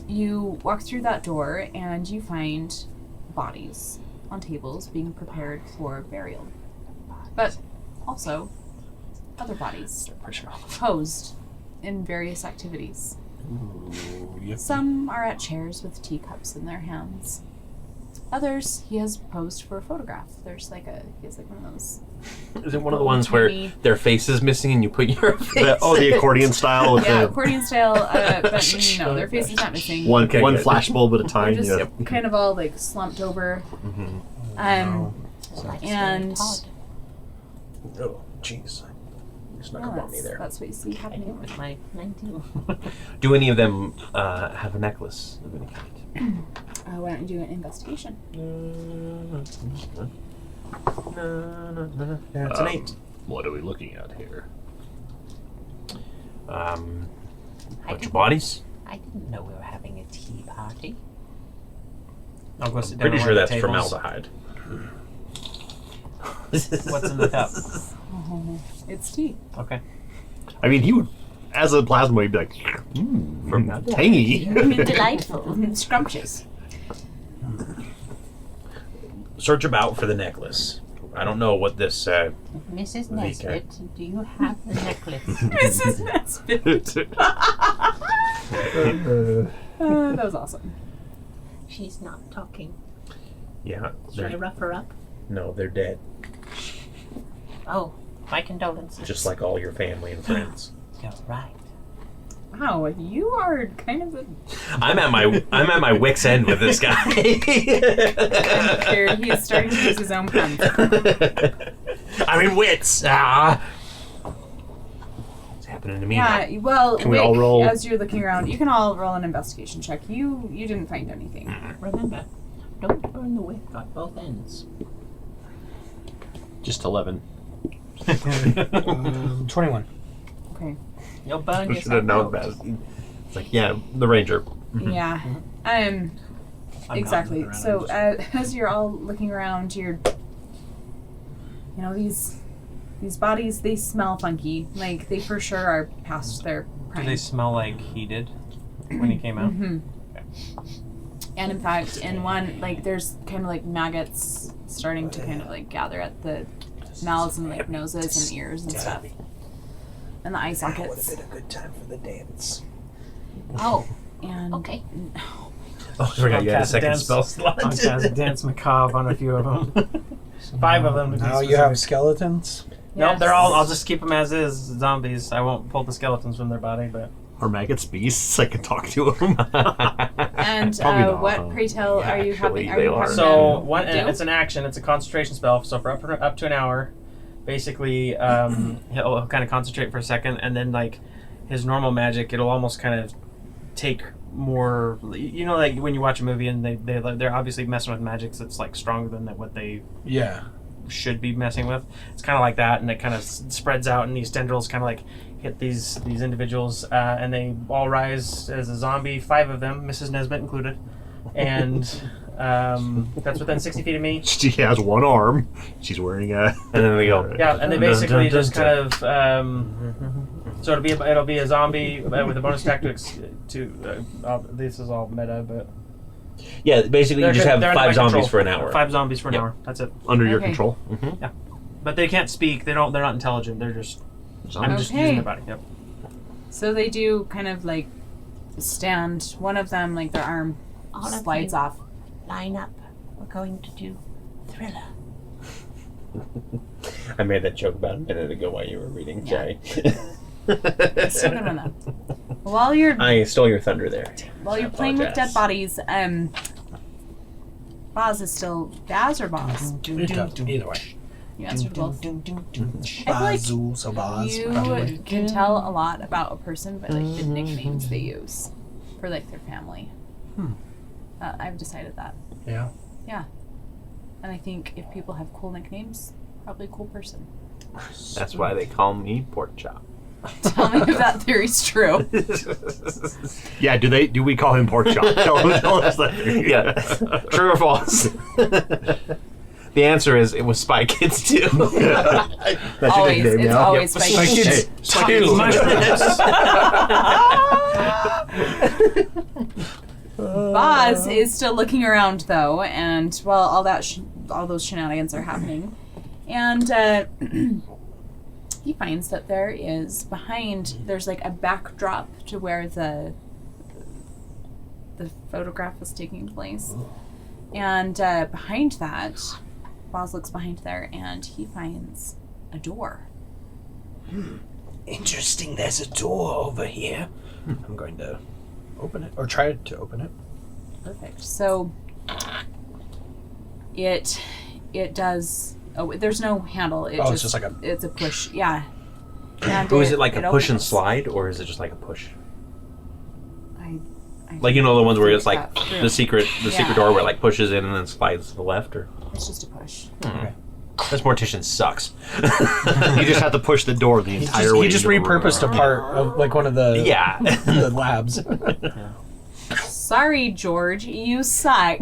you walk through that door and you find bodies on tables being prepared for burial, but also other bodies posed in various activities. Some are at chairs with teacups in their hands. Others, he has posed for a photograph. He has like one of those. Is it one of the ones where Tiny- their face is missing and you put your face? The accordion style with Yeah, the accordion style, but no, their face is not missing. one Okay, good. flashbulb at a They're time. just Yeah. kind of all like slumped over. And Oh, jeez. You snuck up on me there. that's what you see I happening. did with my 19. Do any of them have a necklace of any kind? Why don't you do an investigation? Yeah, it's an 8. What are we looking at here? Bunch of bodies. I didn't know we were having a tea party. I'll go sit down Pretty at sure one of that's the tables. formaldehyde. What's in the cup? Oh, it's tea. Okay. I mean, he would, as a plasma, he'd be like, tangy. Delightful. Scrumptious. Search about for the necklace. I don't know what this. Mrs. Nesbit, do you have the necklace? Mrs. Nesbit. That was awesome. She's not talking. Yeah. Should I rough her up? No, they're dead. Oh, my condolences. Just like all your family and friends. You're right. Wow, you are kind of a... I'm at my wit's end with this guy. I'm scared he is starting to use his own puns. I'm in wits. Ah. What's happening to me now? Yeah, well, Can we all roll? as you're looking around, you can all roll an investigation check. You didn't find anything. Remember, don't burn the wick at both ends. Just 11. 21. Okay. You'll burn We should have known that. It's like, yeah, the ranger. Yeah. I'm Exactly. not looking So around, as you're all looking around, these bodies, they smell funky. Like they for sure are past their Do prime. they smell like he did when he came out? Mm-hmm. And in fact, in one, like there's kind of like maggots starting to kind of like gather at the mouths and like noses and ears and stuff, and the eye sockets. been a good time for the dance. Oh, And okay. Oh, I forgot you had a Cast second dance- spell slot. I'll cast Dance Macabre on a few of them. 5 of them. to be Now you have specific. skeletons. Nope, they're all. Yes. I'll just keep them as is zombies. I won't pull the skeletons from their body, but Are maggots beasts? I can talk to them. And Probably not. what, pray tell, Yeah, are you actually, having? they Are you are. having so them one. do? It's an action. It's a concentration spell. So for up to an hour, basically, he'll kind of concentrate for a second, and then like his normal magic, it'll almost kind of take more. You know, like when you watch a movie and they're obviously messing with magics that's like stronger than what they Yeah. should be messing with. It's kind of like that, and it kind of spreads out, and these tendrils kind of like hit these individuals, and they all rise as a zombie. 5 of them, Mrs. Nesbitt included, and that's within 60 feet of me. She has one arm. She's wearing a. And then they go. Yeah, and they basically just kind of. So it'll be a zombie with a bonus attack this is all meta, but Yeah, basically you just have they're under my 5 zombies control. for an hour. 5 zombies for an Yep. hour. That's it. Under your Okay. control. But they can't speak. They're not intelligent. They're just. I'm just Okay. using their body. Yep. So they do kind of like stand. One of them, like their arm All of slides you off. line up. We're going to do Thriller. I made that joke about a minute ago while you were reading, Yeah. Jay. Still good one though. While you're I stole your thunder there. While you're playing with dead bodies, Boz is still Baz or Boz? Either way. You answered both. I feel like Bazoo, so Baz. you probably. can tell a lot about a person by like the nicknames they use for like their family. I've decided that. Yeah. Yeah. And I think if people have cool nicknames, probably a cool person. That's why they call me Pork Chop. Tell me if that theory's true. Yeah. Do we call him pork chop? Tell us that. Yeah. True or false? The answer is it was Spy Kids too. That's your Always. nickname It's now. always Yep. Spike Kids. Talking mushrooms. Boz is still looking around though, and while all those shenanigans are happening, and he finds that there's like a backdrop to where the photograph was taking place, and behind that, Boz looks behind there and he finds a door. Interesting, there's a door over here. I'm going to open it, or try to open it. Perfect. So it does. Oh, there's no handle. It's just like a. It's a push. Yeah. And Or is it like a push and opens. slide, or is it just like a push? I Like, you know, the ones where it's think like that through. the secret Yeah. door where it like pushes in and then slides to the left, or It's just a push. this mortician sucks. You just have to push the door the entire way. He just into the room. repurposed a part of like one of the Yeah. the labs. Sorry, George, you suck.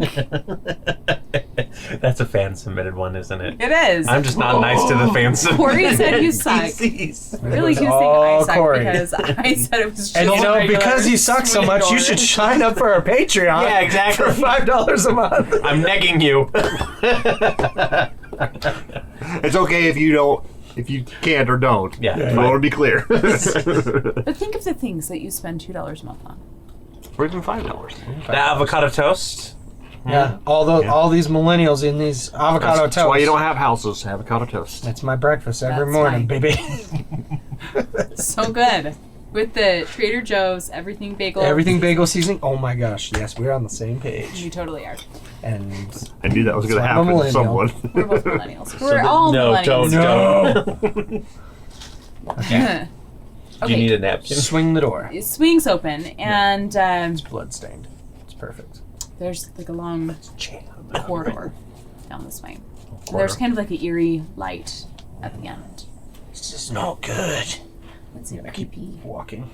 That's a fan submitted one, isn't it? It is. I'm just not nice to the fan submitted. Corey said you suck. PCs. Really, he was saying Oh, I suck Corey. because I said it was just And you know, regular because you suck so sweet much, you George. should sign up for our Patreon. Yeah, exactly. For $5 a month. I'm negging you. It's okay if you can't or don't. Yeah. I want to be clear. But think of the things that you spend $2 a month on. Or even $5. The avocado toast. Yeah, all these millennials in these avocado That's toast. why you don't have houses. Avocado toast. That's my breakfast every That's morning, fine. baby. So good. With the Trader Joe's everything bagel. Everything bagel seasoning. Oh my gosh! Yes, we're on the same page. You totally are. And I knew that was going to So I'm a happen to someone. We're both millennials. We're all No, millennials. don't. Do you need a napkin? swing the door. It swings open, and It's bloodstained. It's perfect. there's like a long corridor down this way. And there's kind of like an eerie light at the end. This is not good. Let's see. Keep walking.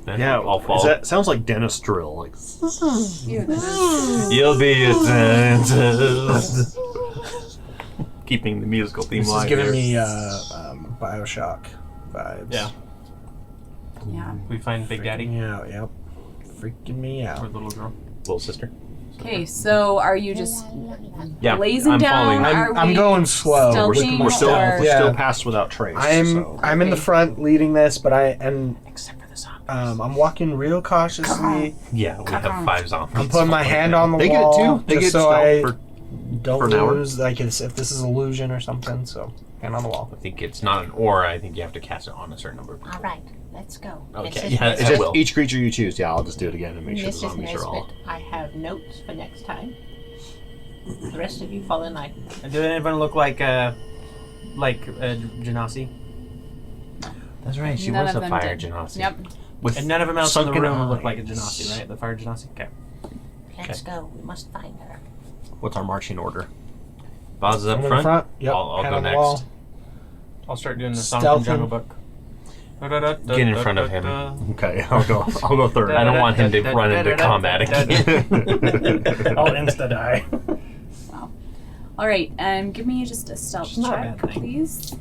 Yeah, I'll fall. sounds like dentist drill. Like, You'll be a dentist. Keeping the musical theme This is line giving there. me Bioshock vibes. Yeah. Yeah. We find Big Daddy Freaking me out. Yep. Freaking me or out. little girl. Little sister. Okay, so are you just Yeah, blazing I'm down? following. Are I'm we going slow. stealthing we're still or- Yeah. still passed without trace. I'm in the Okay. front leading this, but Except for the zombies. I'm walking real cautiously. Yeah, we have 5 zombies. I'm putting my hand on the They get it wall too. They just get so stealth I for don't for an hour. lose like if this is illusion or something. So hand on the wall. I think it's not an aura. I think you have to cast it on a certain number of people. All right, let's go. Okay, Mrs. yeah, It's I just will. each creature you choose. Yeah, I'll just do it again and make sure the Mrs. zombies are all. Nesbit, I have notes for next time. The rest of you fall in line. And did anyone look like Genasi? That's right. She None was of a them fire did. genasi. Yep. With And none of them else in the sunken room looked like a eyes. Genasi, right? The fire Genasi? Okay. Let's go. We must find her. What's our marching order? Boz is up I'm in front. the front. Yep. I'll hand go on the next. wall. I'll start doing the song Stealthing. from Jungle Book. Get in front of him. Okay, I'll go third. I don't want him to run into combat again. I'll insta die. Wow. All right, give me just a stealth It's not a check, bad thing. please.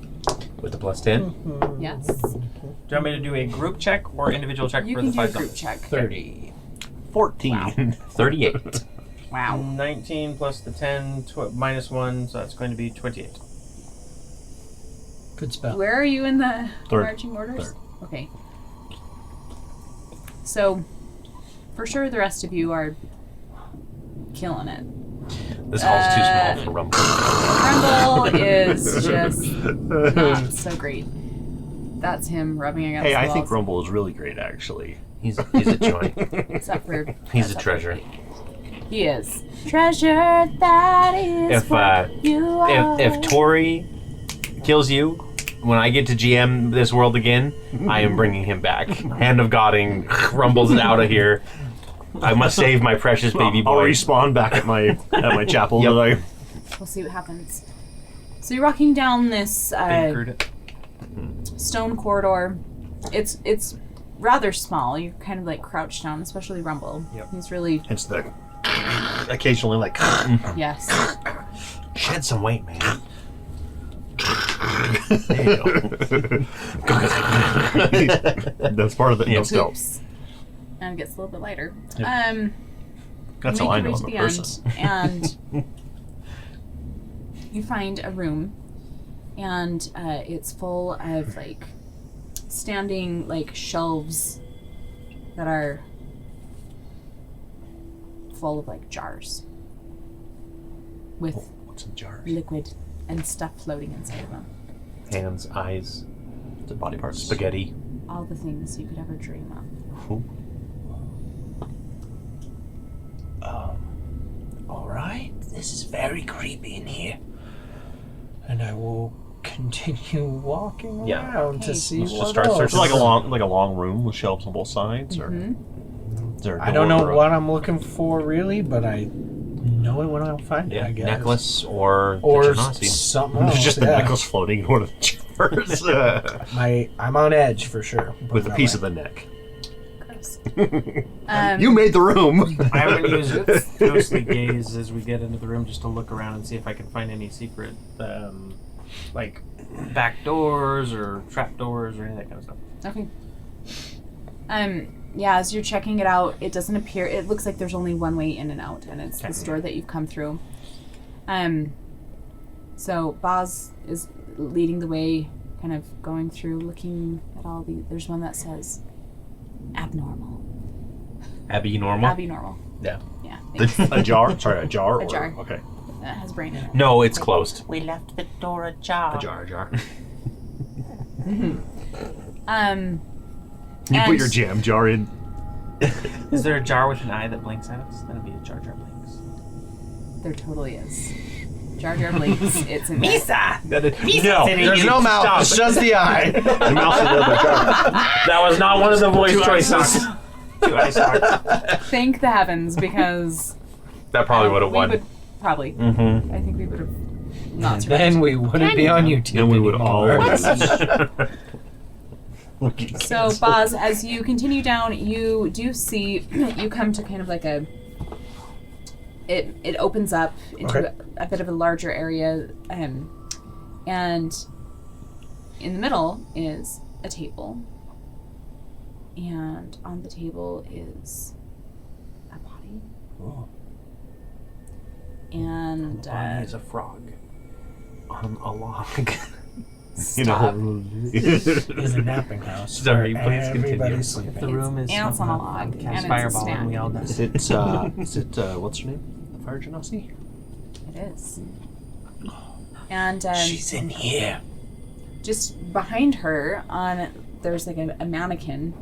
With the +10. Yes. Do you want me to do a group check or individual check You for can the do a 5 group zombies? check. 30. 14. 38. Wow. 19 plus the 10, minus 1, so that's going to be 28. Good spell. Where are you in the Third. marching orders? Third. Okay. So, for sure, the rest of you are killing it. This hall's too small for Rumble. Rumble is just not so great. That's him rubbing against Hey, the I walls. think Rumble is really great, actually. He's a joy. Except for He's a except treasure. for- He is treasure. That is If what you are. if Tori kills you, when I get to GM this world again, I am bringing him back. Hand of Godding rumbles out of here. I must save my precious baby I'll boy. respawn back at my chapel. Yep. that I- We'll see what happens. So you're walking down this Anchored it. stone corridor. It's rather small. You're kind of like crouched down, especially Rumble. Yep. He's really It's the occasionally like. yes. Shed some weight, man. That's part of the Yeah. stealth. Oops. And it gets a little bit lighter. That's You how I make know your I'm way a to person. the end, and you find a room, and it's full of like standing like shelves that are full of like jars with What's in jars? liquid and stuff floating inside of them. Hands, eyes, The body parts. spaghetti. All the things you could ever dream of. All right. This is very creepy in here. And I will continue walking Yeah. around Okay. to see Let's just what start else. It's like a long room with shelves on both sides, or Mhm. is there a I don't door know or a- what I'm looking for really, but I know it when I find it. Yeah, I guess. necklace or or the Genasi. something else. There's just a yeah. necklace floating in one of the jars I'm on edge for sure. with a piece of the neck. Gross. You made the room. I'm going to use ghostly gaze as we get into the room just to look around and see if I can find any secret, like back doors or trap doors or any of that kind of stuff. Okay. Yeah, as you're checking it out, it doesn't appear. It looks like there's only one way in and out, and it's Okay. this door that you've come through. So Boz is leading the way, kind of going through, looking at all the. There's one that says, "Abnormal." Abby normal? Abnormal. Yeah. Yeah. thanks. A jar? Sorry, a jar? A or- jar. Okay. That has brain in it. No, it's closed. We left the door ajar. A jar. You put And- your jam jar in. Is there a jar with an eye that blinks at us? That'd be a Jar Jar Blinks. There totally is. Jar Jar Blinks. It's in there. No, There's no mouth. It's just the eye. The mouse in the other jar. that was not one of the voice choices. 2 ice socks. Thank the heavens, because That probably would have we won. would probably. Mm-hmm. I think we would have not survived. Then we wouldn't be on YouTube. Then we would all anymore. lose. So, Boz, as you continue down, you do see, you come to kind of like a, it opens up into a bit of a larger area, and in the middle is a table, and on the table is a body. Oh. And Is a frog on a log. You know. Is a napping house. Sorry, where please continue. everybody's sleeping. The room is ants on a smoking hot. log, Cast and it's a fireball snack. and we all die. Is it, what's her name? The Fire Genasi? it is. And She's in here. just behind her there's like a mannequin,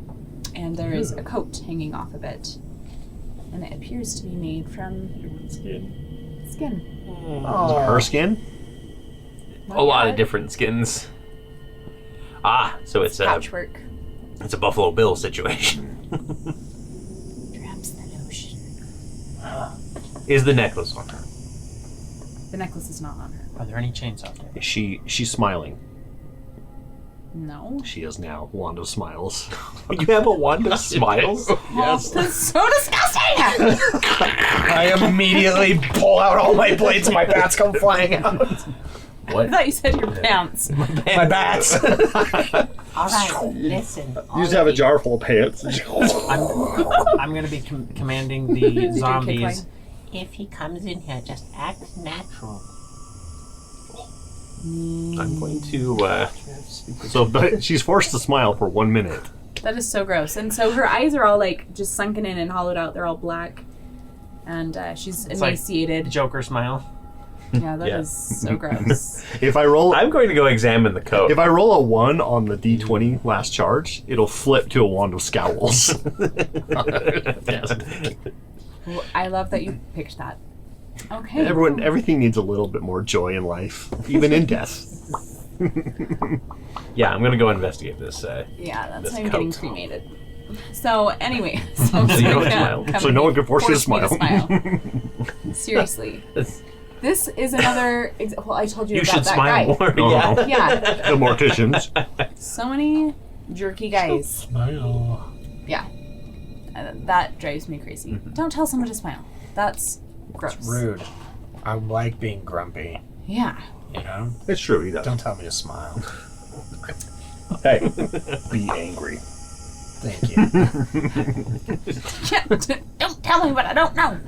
and there is a coat hanging off of it, and it appears to be made from skin. Her skin? A lot of different skins. Ah, so it's a Patchwork. Buffalo Bill situation. Traps the notion. Is the necklace on her? The necklace is not on her. Are there any chains out there? She's smiling. No. She is now Wanda Smiles. You have a wand of smiles? Yes. That's so disgusting! I immediately pull out all my blades and my bats come flying out. I thought you said your pants. My bats. All right, listen. You just have a jar full of pants. I'm going to be commanding the zombies. If he comes in here, just act natural. I'm going to, But she's forced to smile for 1 minute. That is so gross. And so her eyes are all like just sunken in and hollowed out. They're all black. And she's It's like emaciated. Joker smile. Yeah, that is so gross. If I roll I'm going to go examine the coat. If I roll a 1 on the D20 last charge, it'll flip to a wand of scowls. Well, I love that you picked that. Okay. Everything needs a little bit more joy in life, even in death. Yeah, I'm going to go investigate this. Yeah, that's This how I'm getting coat. cremated. So anyway, So you don't smile. So no one can force you to me smile. Seriously. This is another. Well, I told you, You about should that smile guy. more. Yeah. Yeah, The morticians. so many jerky guys. Smile. Yeah, that drives me crazy. Don't tell someone to smile. That's gross. It's rude. I like being grumpy. Yeah. You know? It's true, he does. Don't tell me to smile. Hey, be angry. Thank you. Don't tell me what I don't know.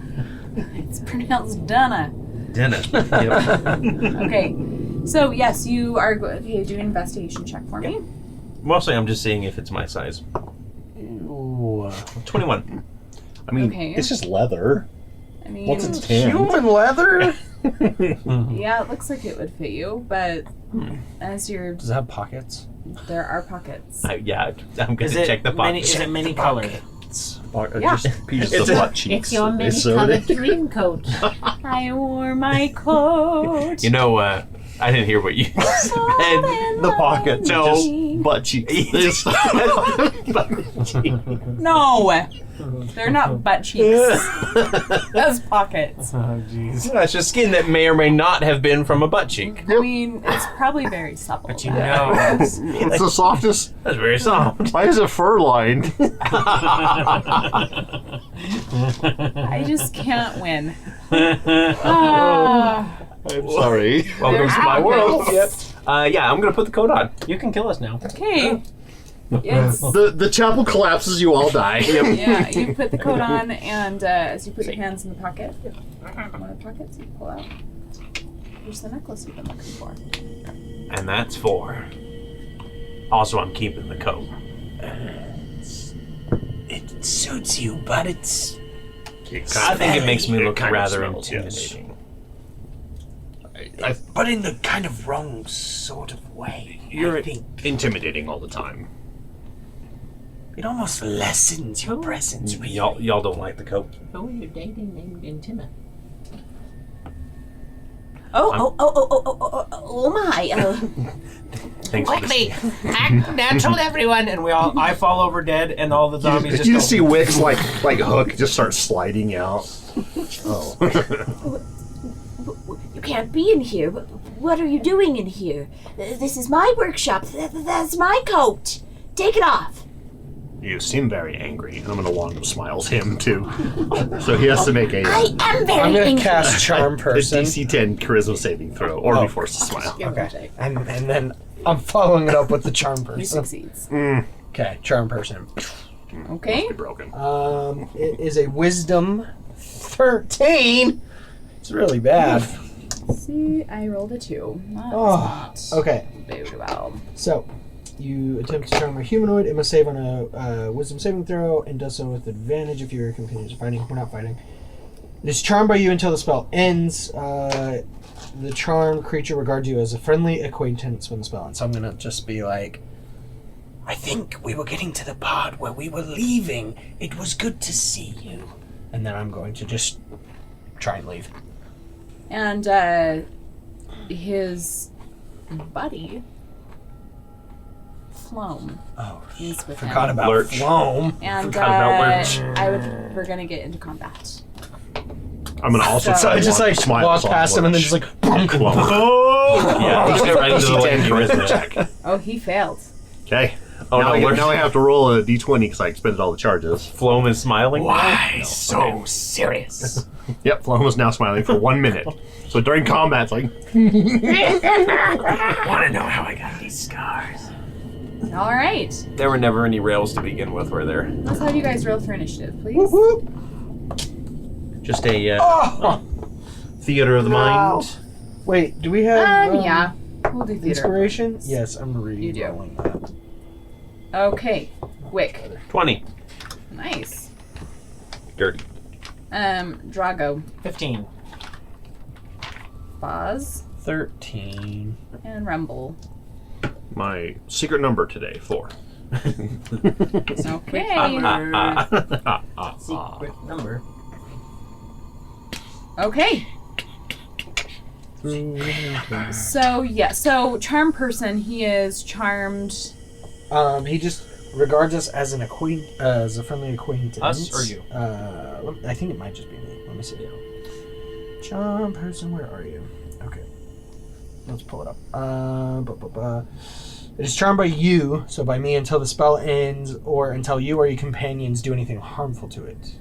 It's pronounced Donna. Dennis. Yep. Okay. So yes, you are okay. Do an investigation check for me. Mostly I'm just seeing if it's my size. Ooh. 21. I mean, Okay. it's just leather. I mean, What's its hand? Human leather? yeah, it looks like it would fit you, but as you're, Does it have pockets? there are pockets. Yeah, I'm going Is to it check the many? pockets. Is it many colored? Yeah. Just pieces It's of a- butt cheeks. It's your many-colored dream coat. I wore my coat. You know, I didn't hear what you said. The pockets. No. Just butt cheeks. This- No, they're not butt cheeks. Those pockets. Oh, jeez. That's just skin that may or may not have been from a butt cheek. I mean, it's probably very supple. But you know, It's the softest. That's very soft. Why is it fur lined? I just can't win. Ah. I'm sorry. Welcome to my world. Yep. Yeah, I'm going to put the coat on. you can kill us now. Okay. It's The chapel collapses, you all die. yeah. You put the coat on, and as you put your hands in the pocket, one of the pockets, you pull out. Here's the necklace you've been looking for. And that's 4. Also, I'm keeping the coat. It suits you, but it's... I think it makes me look kind of rather smells, yes. intimidating. But in the kind of wrong sort of way. You're I think. intimidating all the time. It almost lessens your presence. Y'all don't like the coat. Who are you dating named Intima? Oh my. Thanks for Quickly, act natural, everyone. And I fall over dead, and all the zombies You just just see Wick's like hook just start sliding out. Oh. You can't be in here. What are you doing in here? This is my workshop. That's my coat. Take it off. You seem very angry, and I'm gonna wand of smiles him too. So he has to make a I am very I'm gonna angry. cast Charm a Person. DC 10 charisma saving throw, or be forced to smile. Okay. And then I'm following it up with the Charm He Person. succeeds. Okay, Charm Person. Okay. Must be broken. It is a Wisdom 13. It's really bad. See, I rolled a 2. That's Oh, okay. not very well. So, you attempt to charm a humanoid. It must save on a Wisdom saving throw and does so with advantage if your companions are fighting. We're not fighting. It is charmed by you until the spell ends. The charmed creature regards you as a friendly acquaintance when the spell ends. So I'm going to just be like, I think we were getting to the part where we were leaving. It was good to see you. And then I'm going to just try and leave. And his buddy, Floam, Oh, is with forgot him. about Lurch. Floam. And Forgot about Lurch. we're gonna get into combat. I'm gonna also So So I try just wand like of smiles walk on past him and then Lurch. just like bonk. Yeah, let's get right into the DC 10 lane. charisma check. Oh, he failed. Okay. Oh, now, no, now I have to roll a d20 because I expended all the charges. Floam is smiling. Why so serious? Yep, Floam is now smiling for 1 minute. So during combat, it's like, Want to know how I got these scars? All right. There were never any rails to begin with, were there? Let's have you guys roll for initiative, please. Just a Oh, theater of the mind. wait, do we have Yeah. We'll do theater. inspiration? Yes, I'm You do. re-rolling that. Okay. Wick. 20. Nice. Dirty. Drago. 15. Boz. 13. And Rumble. my secret number today, 4. Okay. Secret number. Okay. So charm person, he is charmed. He just regards us as an as a friendly acquaintance. Us or you? I think it might just be me. Let me see. Charm person, where are you? Okay. Let's pull it up. It is charmed by you, so by me until the spell ends, or until you or your companions do anything harmful to it.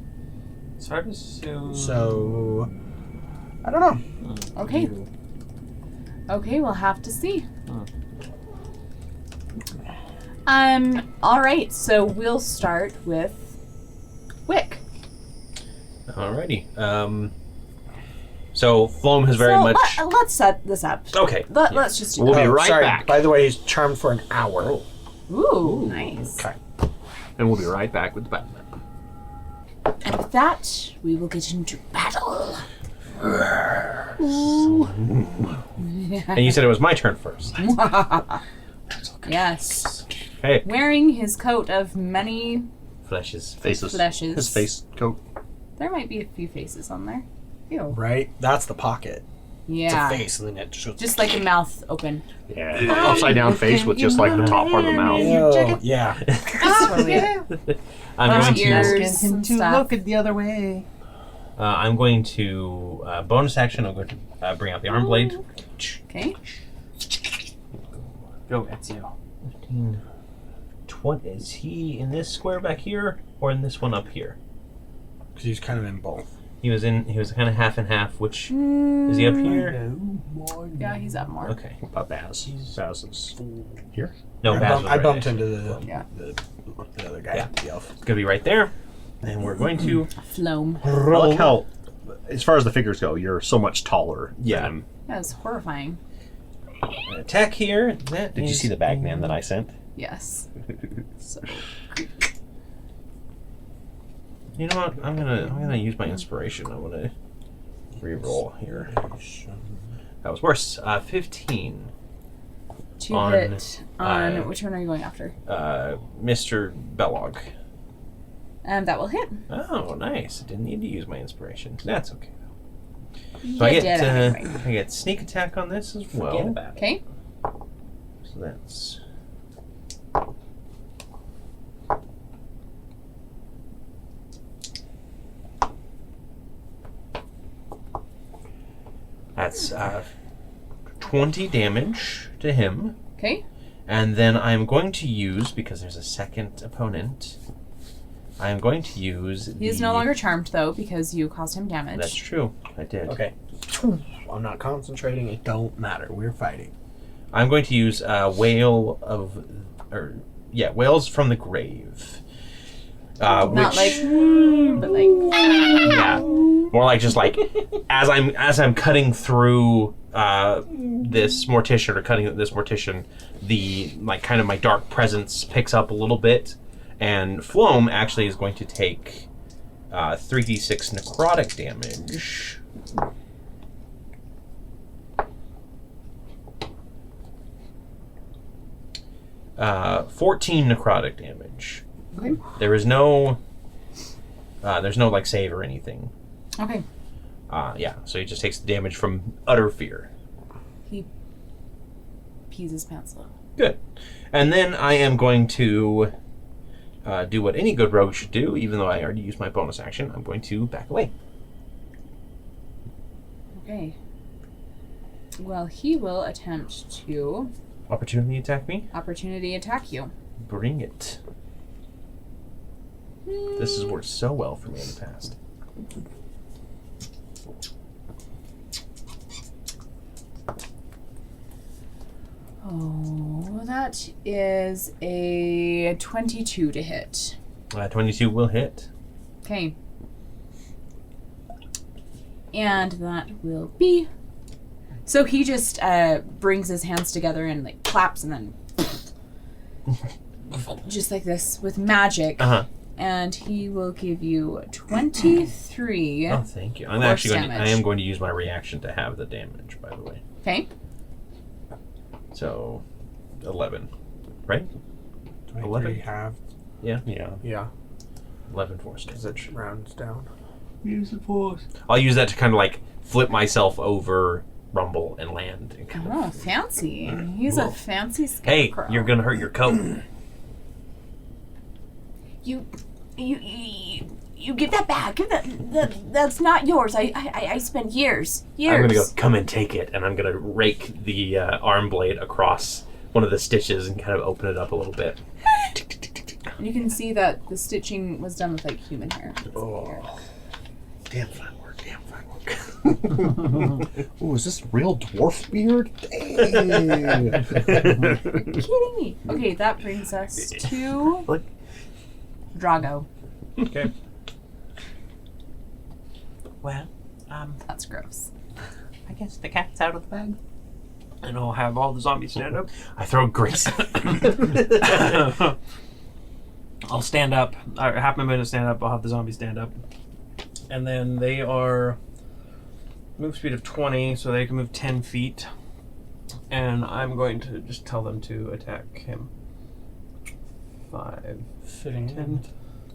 It's hard to assume. So, I don't know. Okay. Okay, we'll have to see. All right. So we'll start with Wick. Alrighty. So Floam has very much. Let's set this up. Okay. Let's just do We'll that. be right sorry. back. By the way, he's charmed for an hour. Ooh, nice. Okay. And we'll be right back with the battle map. And with that, we will get into battle. And you said it was my turn first. Yes. Okay. Wearing his coat of many Fleshes. Faces. Fleshes. His face coat. There might be a few faces on there. Ew. Right? That's the pocket. Yeah. It's a face, and then it just goes. Just like a mouth open. Yeah. Upside down face with just like the top part of the mouth. Ew, yeah. Totally. I'm going to. Ears and stuff. the other way. I'm going to bonus action. I'm going to bring out the arm blade. Okay. Go, Ezio. 15, 20. Is he in this square back here or in this one up here? Because he's kind of in both. He was kind of half and half. Which is he up here? Yeah, he's up more. Okay. What about Baz? Baz is here. No, I, Baz bumped, was I right bumped next. into the, Yeah. the other guy, Yeah. the elf. It's gonna be right there, and we're going to Floam. I like how, as far as the figures go, you're so much taller. Yeah. Than him. That is horrifying. attack here. That Did you is- see the Bagman that I sent? Yes. So You know what? I'm gonna use my inspiration. I'm gonna re-roll here. That was worse. 15. To hit on which one are you going after? Mr. Bellog. And that will hit. Oh, nice. I didn't need to use my inspiration. That's okay. You So I did get anyway. I get sneak attack on this as well. Forget about it. Okay. So that's that's 20 damage to him. Okay. And then I'm going to use, because there's a second opponent, I am going to use He is no longer charmed, though, because you caused him damage. That's true. I did. Okay. I'm not concentrating. It don't matter. We're fighting. I'm going to use Whales from the Grave. Not which, like, but like. yeah, more like just like as I'm cutting through this mortician or cutting this mortician, the like kind of my dark presence picks up a little bit, and Floam actually is going to take 3d6 necrotic damage. Uh, 14 necrotic damage. Okay. There's no like save or anything. Okay. Yeah, so he just takes the damage from utter fear. He pees his pants a little. Good. And then I am going to do what any good rogue should do, even though I already used my bonus action. I'm going to back away. Okay. Well, he will attempt to Opportunity attack me? opportunity attack you. Bring it. This has worked so well for me in the past. Oh, that is a 22 to hit. 22 will hit. Okay. And that will be... So he just brings his hands together and like claps and then... just like this with magic. Uh-huh. And he will give you 23. Oh, thank you. Force I damage. am going to use my reaction to have the damage, by the way. Okay. So, 11. Right? 23 11? halved. Yeah. Yeah. 11 force Because damage. it rounds down. Use the force. I'll use that to kind of like flip myself over, rumble, and land. And kind Oh, of, fancy. He's a fancy hey, scarecrow. you're going to hurt your coat. You give that back. That's not yours. I spent years. I'm going to go, come and take it, and I'm going to rake the arm blade across one of the stitches and kind of open it up a little bit. You can see that the stitching was done with like human hair. Oh. Damn fine work. Ooh, is this real dwarf beard? Dang. You're kidding me. Okay, that brings us to Look. Drago. Okay. Well, That's gross. I guess the cat's out of the bag. And I'll have all the zombies stand up. I throw grace. I'll stand up. Half my movement to stand up. I'll have the zombies stand up. And then they are move speed of 20, so they can move 10 feet. And I'm going to just tell them to attack him. 5, Fitting 10,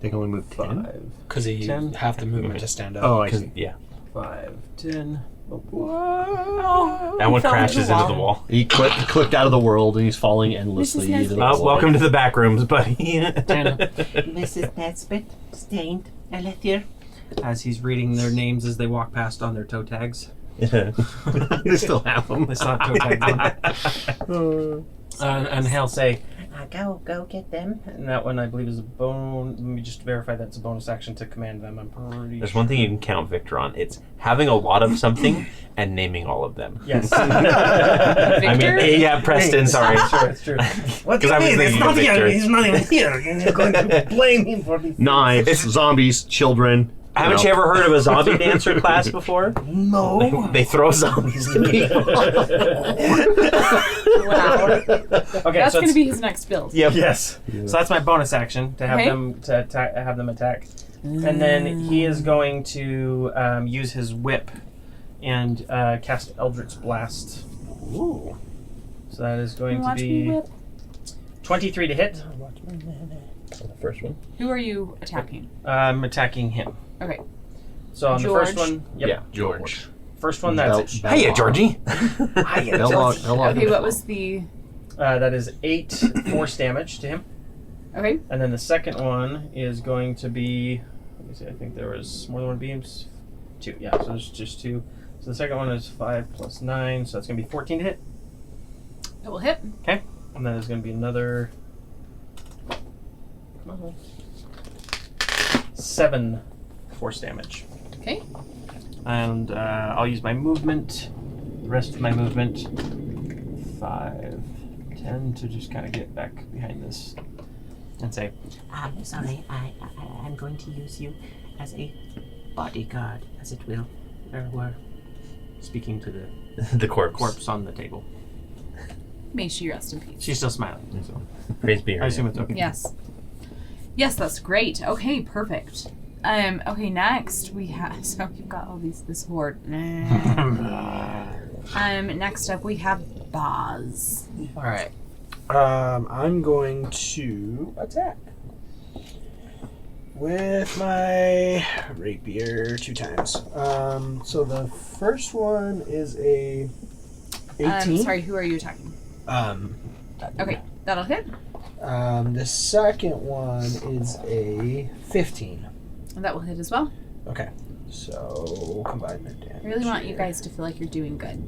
They can only move 10? 5, Because he 10. have the movement to stand up. Oh, I see. Yeah. 5, 10. That one fell crashes into into the the wall. He clicked out of the world and he's falling endlessly. Mrs. into the Nesbitt. void. Welcome to the back rooms, buddy. 10. Mrs. Nesbitt, Stained, Alethir. As he's reading their names as they walk past on their toe tags. They still have them. They still have toe tags on. And he'll say, Go get them. and that one I believe is a bone. Let me just verify that's a bonus action to command them. I'm pretty There's one thing you can count Victor on. It's having a lot of something and naming all of them. Yes. I mean, yeah, Preston, sorry. It's true. What Because I was thinking of Victor. He's not even here. You're going to blame him for these. Knives, zombies, children. Haven't you ever heard of a zombie dancer class before? No. They throw zombies at people. Wow. Okay, That's so going to be his next build. Yep. yes. So that's my bonus action to have Okay. them to have them attack, and then he is going to use his whip and cast Eldritch Blast. Ooh. So that is going to Watch me be whip. 23 to hit. The first one. Who are you attacking? I'm attacking him. Okay. So on George. the first one, yep. Yeah, George. First one, that's it. Hiya, Georgie. Okay, what was the... That is 8 force damage to him. Okay. And then the second one is going to be, let me see, I think there was more than one beams. 2, yeah, so there's just 2. So the second one is 5 plus 9, so that's going to be 14 to hit. That will hit. Okay. And then there's going to be another 7 force damage. Okay. And I'll use my movement, the rest of my movement, 5, 10, to just kind of get back behind this and say, I'm sorry, I'm going to use you as a bodyguard, as it will. We're speaking to the The corpse. corpse on the table. May she rest in peace. She's still smiling, so Praise be her I assume name. it's okay. Yes. Yes, that's great. Okay, perfect. Okay, next we have so you've got all this horde. Next up we have Boz. All right. I'm going to attack with my rapier 2 times. So the first one is a 18. Sorry, who are you attacking? Okay, that'll hit. The second one is a 15. And that will hit as well. Okay. So combine the damage. I really want you guys to feel like you're doing good.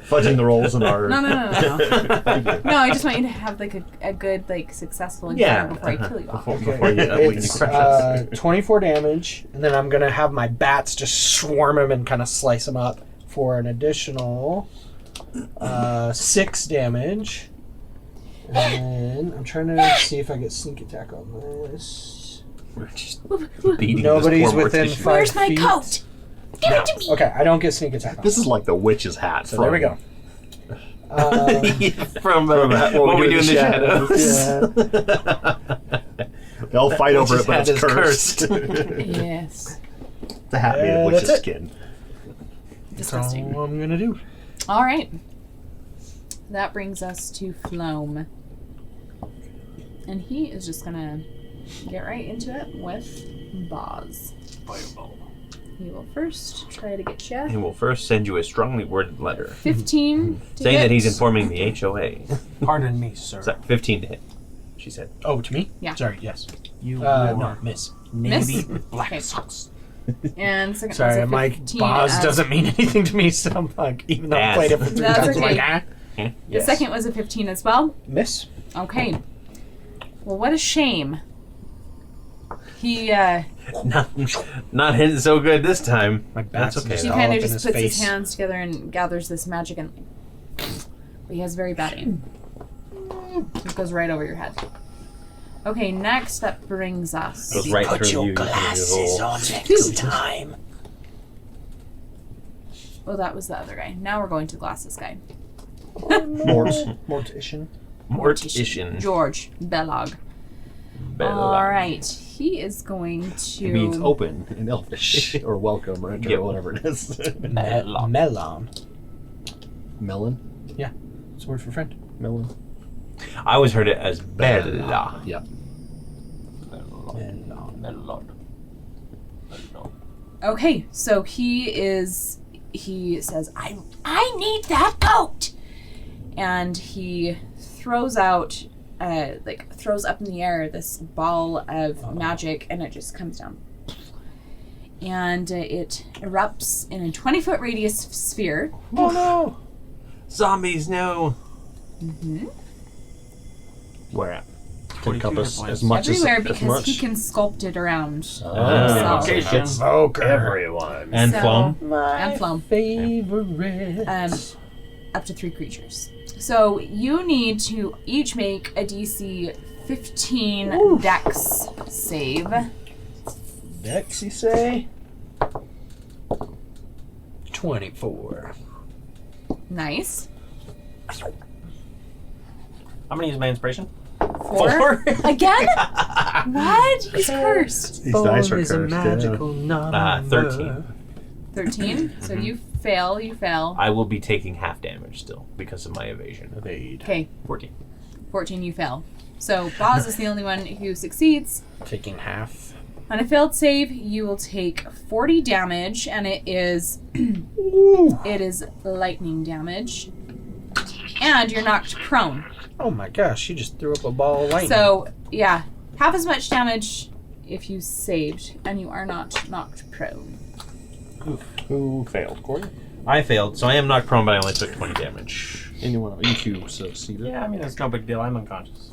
Fudging the rolls in our. No. No, I just want you to have like a good, like successful encounter before I kill you off. Before you It's crush us. 24 damage, and then I'm gonna have my bats just swarm him and kind of slice him up for an additional 6 damage. And then I'm trying to see if I get sneak attack on this. We're just beating Nobody's this poor within mortician. 5 Where's my feet. coat? Give it to me. Okay, I don't get sneak attack on This is like the witch's hat. So there we go. From what we do in the shadows. They'll fight over it, but Witch's it's hat is cursed. Yes. The hat made of That's witch's it. skin. That's all Disgusting. I'm gonna do. All right. That brings us to Floam. And he is just gonna get right into it with Boz. Fireball. He will first try to get you. He will first send you a strongly worded letter 15 to saying hit. that he's informing the HOA. Pardon me, sir. So, 15 to hit, she said. Oh, to me? Yeah. Sorry, yes. You No, are miss. navy Miss? black Okay. socks. And second Sorry, one's a my 15 Boz as- doesn't mean anything to me, so I'm like, even though I played it for 3 That's times, I'm okay. like, The Yes. second was a 15 as well. Miss. Okay. Well, what a shame. He Not hitting so good this time. My That's bat's okay. he all kind up of in just his puts face. his hands together and gathers this magic and but he has very bad aim. It goes right over your head. Okay, next that brings us. Goes right through you. next time. Oh, that was the other guy. Now we're going to the glasses guy. Mortician. Mortician. George Bellog. All right, he is going to. It means open in Elvish, or welcome, or enter, Yep. or whatever it is. Melon. Melon? It's a word for friend. Melon? I always heard it as Bella. Yeah. Okay, so he says, I need that coat, and he throws out, throws up in the air this ball of magic, and it just comes down. And it erupts in a 20-foot radius sphere. Oh no! Zombies, no. Where at? 42 Encompass hit as points. much Everywhere as because much. he can sculpt it around. Ah, So- okay. Evoker. Everyone. And So- Flom. And Floam. Favorite. Up to 3 creatures. So you need to each make a DC 15 Dex save. Dex, you say? 24. Nice. I'm gonna use my inspiration. 4. Again? What? He's cursed. These dice are is a cursed, magical number. 13. 13. So you fail, you fail. I will be taking half damage still because of my evasion. Evade. Okay, 14. 14, you fail. So Boz is the only one who succeeds. Taking half. On a failed save, you will take 40 damage, and it is it is lightning damage, and you're knocked prone. Oh my gosh, she just threw up a ball of lightning. So yeah, half as much damage if you saved, and you are not knocked prone. Who failed? Cory? I failed, so I am knocked prone, but I only took 20 damage. Anyone? You two succeeded. Yeah, I mean, it's no big deal. I'm unconscious.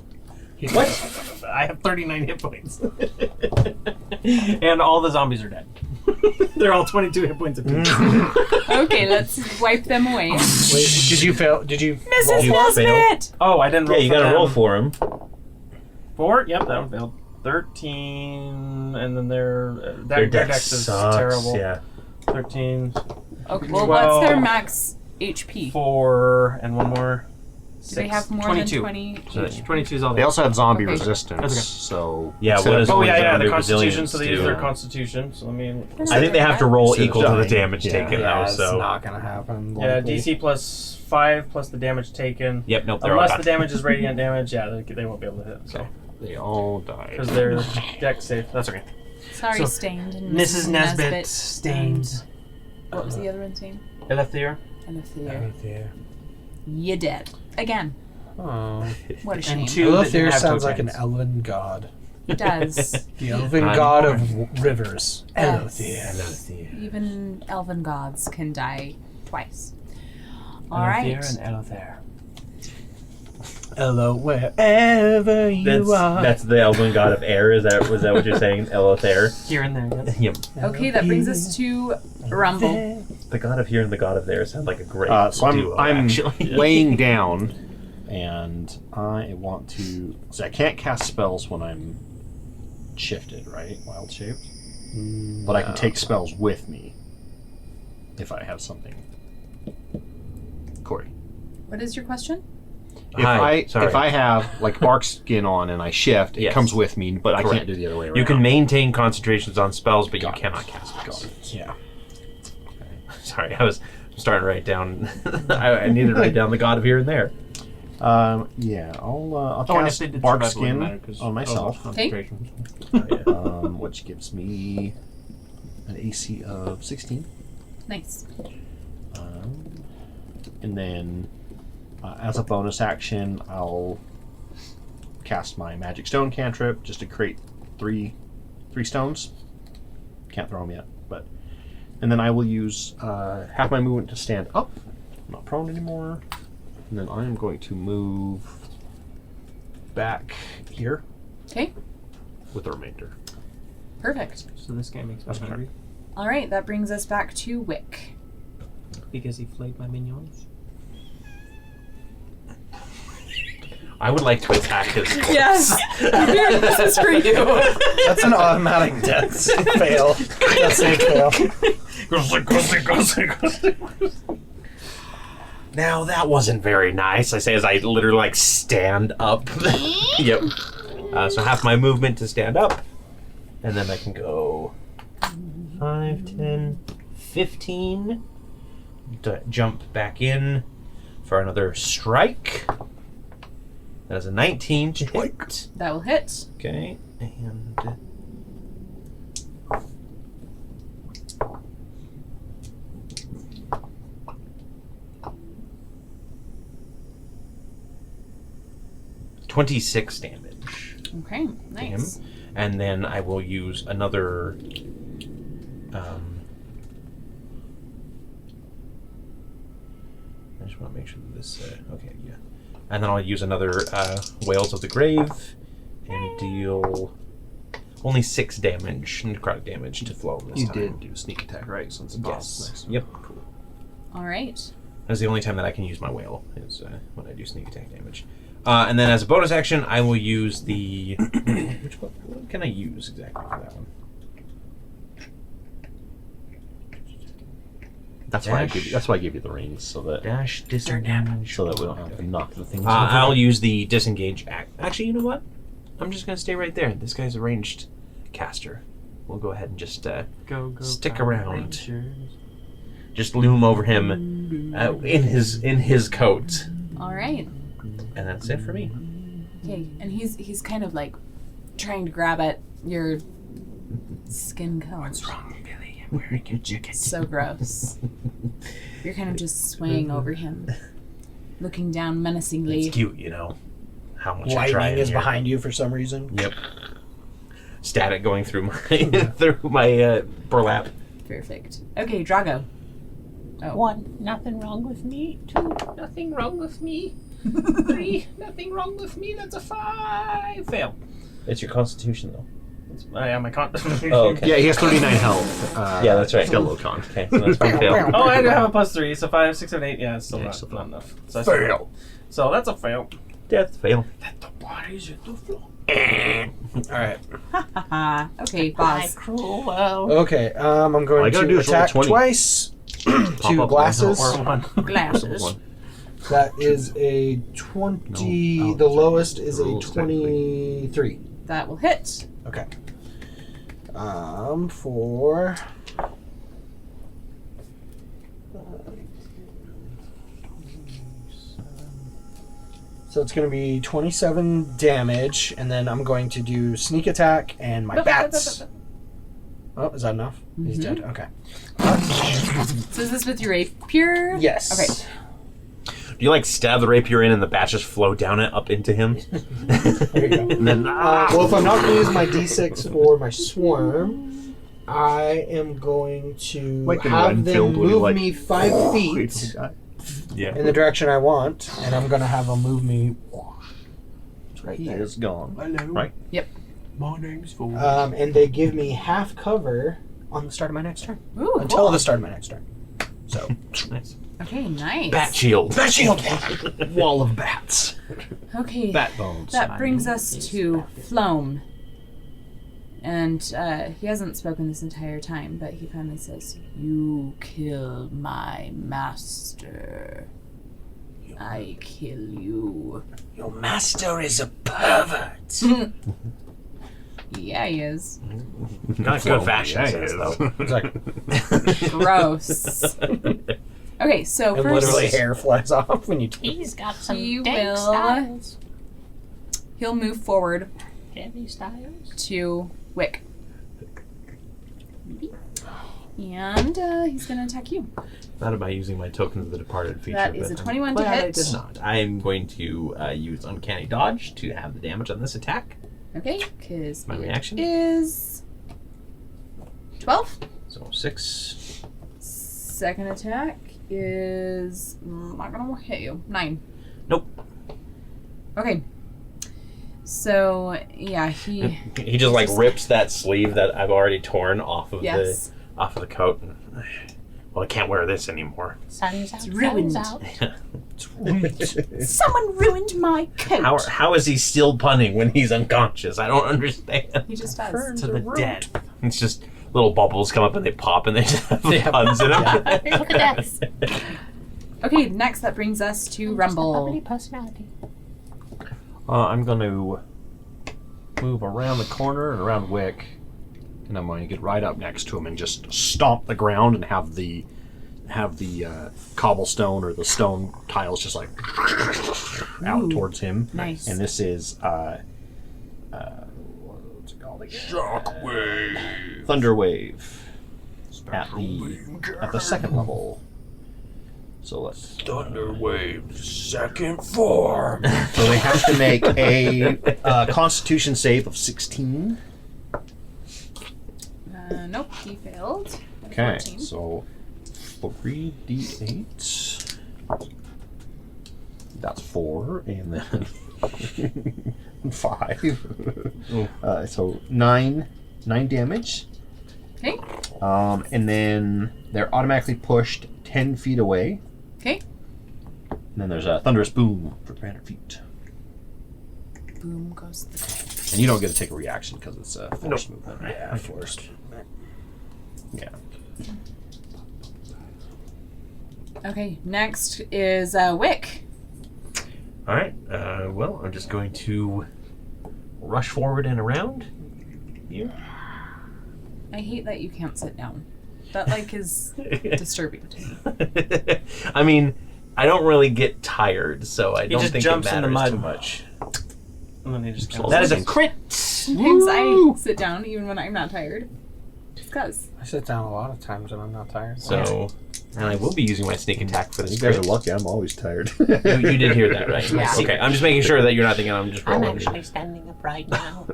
What? I have 39 hit points. And all the zombies are dead. They're all 22 hit points apiece. Okay, let's wipe them away. Wait, did you fail? Did you? Mrs. You Nesbit! Oh, I didn't roll Yeah, you for gotta them. roll for him. 4? Yep, that one failed. 13, and then their Their dex is sucks, terrible. Yeah. 13, Okay, well, what's their 12. max HP? 4, and one more. Do they have more 22. than 20? So that's 22 is all They also have zombie Okay. resistance, That's okay. so... Yeah, instead what of- is- Oh, yeah, Zombie the Constitution, resilience so they use too. their Constitution. So let me... I think they have to roll Instead of equal to the dying. damage Yeah. taken, Yeah, though, it's so... not gonna happen. Yeah, likely. DC plus 5 plus the damage taken. Yep, nope, they're all Unless gone. the damage is radiant damage, yeah, they won't be able to hit. So They all died. because they're dex safe. That's okay. Sorry, So, Stained and Mrs. Nesbit, and- Stained. What was the other one's name? Elethir. And if they're Oh dear. you dead again. Oh. What a shame. And two that Elithir didn't have sounds like an tokens. elven god. It does. The elven Not god anymore. of rivers. Yes. Elithir. Even elven gods can die twice. All Elethir right. and Elethir. Hello, wherever you are. That's the elven god of air. Was that what you're saying? Elothair? Here and there. Yes. Yep. Okay, that brings us to Rumble. The god of here and the god of there sound like a great So duo, I'm actually. laying down, and I want to... So I can't cast spells when I'm shifted, right? Wild shaped? But I can take spells with me if I have something. Cory. What is your question? If I have like bark skin on and I shift, it Yes. comes with me, but I Correct. can't do the other way around. You can maintain concentrations on spells, but Got you it. cannot cast spells. Got it. Yeah. Sorry, I was starting to write down. I needed to write down the god of here and there. Yeah, I'll Oh, and if cast they did bark survival, it wouldn't skin matter 'cause- on myself, Okay. which gives me an AC of 16. Nice. And then, as a bonus action, I'll cast my magic stone cantrip just to create three stones. Can't throw them yet, and then I will use half my movement to stand up. I'm not prone anymore. And then I am going to move back here Okay, with the remainder. perfect. So this guy makes me That's hungry All right, that brings us back to Wick. because he flayed my minions. I would like to attack his corpse. Yes, this is for you. That's an automatic death fail. That's a fail. Now that wasn't very nice. I say as I literally like stand up. Yep. So half my movement to stand up, and then I can go 5, 10, 15. Jump back in for another strike. That is a 19 to hit. That will hit. Okay, and $26 damage. Okay, nice. And then I will use another. I just want to make sure that this. Okay, yeah. And then I'll use another Whales of the Grave and deal only 6 damage, necrotic damage to Flow this You time. did do sneak attack, right? Since it's Yes. Yep. Cool. All right. That's the only time that I can use my whale, is when I do sneak attack damage. And then as a bonus action, I will use the... what can I use exactly for that one? That's why I gave you the rings, so that Dash disengage. so that we don't have to knock the things. I'll use the disengage act. Actually, you know what? I'm just going to stay right there. This guy's a ranged caster. We'll go ahead and just Go, stick Power around. Rangers. just loom over him in his coat. All right. And that's it for me. Okay, and he's kind of like trying to grab at your skin coat. What's wrong, Billy? I'm wearing your jacket. So gross. You're kind of just swaying over him, looking down menacingly. It's cute, you know. How much I try Lightning in is here. behind you for some reason. Yep. Static going through my burlap. Perfect. Okay, Drago. Oh. 1, nothing wrong with me. 2, nothing wrong with me. 3, nothing wrong with me. That's a 5. Fail. It's your constitution, though. I am my con. Oh, okay. Yeah, he has 39 health. Yeah, that's right. Still low con. Okay, so that's one fail. Oh, I do have a +3, so 5, 6, 7, 8. Yeah, it's still Yeah, not, still not enough. So, fail. So that's a fail. Death fail. Let the bodies hit the floor. Alright. Okay, My boss. cruel. Okay, I'm All going I gotta to do is roll attack 20. twice. Pop Two up glasses. Or 1. Glasses. One. That is a 20. No, the lowest is a rules technically. 23. That will hit. Okay. For. So it's going to be 27 damage, and then I'm going to do sneak attack and my bats. Oh, is that enough? He's dead. Okay. So is this with your rapier? Yes. Okay. Do you like stab the rapier in and the bats just flow down it up into him? There you go. And then Well, if I'm not going to use my d6 for my swarm, I am going to Like in have them Renfield when you, move like, me 5 feet yeah. in the direction I want, and I'm going to have them move me right He there. is gone. Hello. Right? My name's Fool. And they give me half cover on the start of my next turn. Ooh, Until cool. the start of my next turn. So, Nice. Okay, nice. Bat shield. bat shield. Wall of bats. Okay. Bat bones. That brings us to Floam. And he hasn't spoken this entire time, but he finally says, "You kill my master. I kill you." Your master is a pervert. Yeah, he is. Not good fashion Yeah, sense, it though. is. Exactly. Gross. Okay, so And first literally hair flies off when you He's got some He dank will- styles. he'll move forward Heavy styles. to Wick. And he's going to attack you. Thought about using my token of the departed feature. That is a but 21 to glad I hit. did not. I am going to use Uncanny Dodge to have the damage on this attack. Okay, because My reaction? is 12. So 6. Second attack is not gonna hit you. 9. Nope. Okay. So yeah, he He just like rips that sleeve that I've already torn off of yes. the coat. Well, I can't wear this anymore. Sun's out. ruined. Sun's out. Someone ruined my coat. How is he still punning when he's unconscious? I don't understand. He just does. To the dead. It's just little bubbles come up and they pop and they just have Yeah. puns in them. Look at that. Okay, next that brings us to Rumble. Bubbly personality. I'm going to move around the corner and around Wick, and I'm going to get right up next to him and just stomp the ground and have the cobblestone or the stone tiles just like out Ooh, towards him. nice. And this is what's it called again? Shockwave. Thunderwave at the second level. So let's. Thunderwave second form. So they have to make a Constitution save of 16. Nope, he failed. Okay, 14. so 3d8. That's 4, and then 5. So 9 damage. Okay. And then they're automatically pushed 10 feet away. Okay. And then there's a thunderous boom for 300 feet. Boom goes the kite. And you don't get to take a reaction because it's a forced movement. Right? Yeah, forced. Yeah. Okay, next is Wick. All right. Well, I'm just going to rush forward and around here. I hate that you can't sit down. That like is disturbing to me. I mean, I don't really get tired, so I don't just think jumps it in the matters mud. too much. And then they just That is a crit. Sometimes I sit down even when I'm not tired. Because I sit down a lot of times when I'm not tired. So, and I will be using my sneak attack for You this guys are crit. lucky. I'm always tired. You did hear that, right? Yeah. Okay, I'm just making sure that you're not thinking I'm just I'm rolling. actually standing up right now.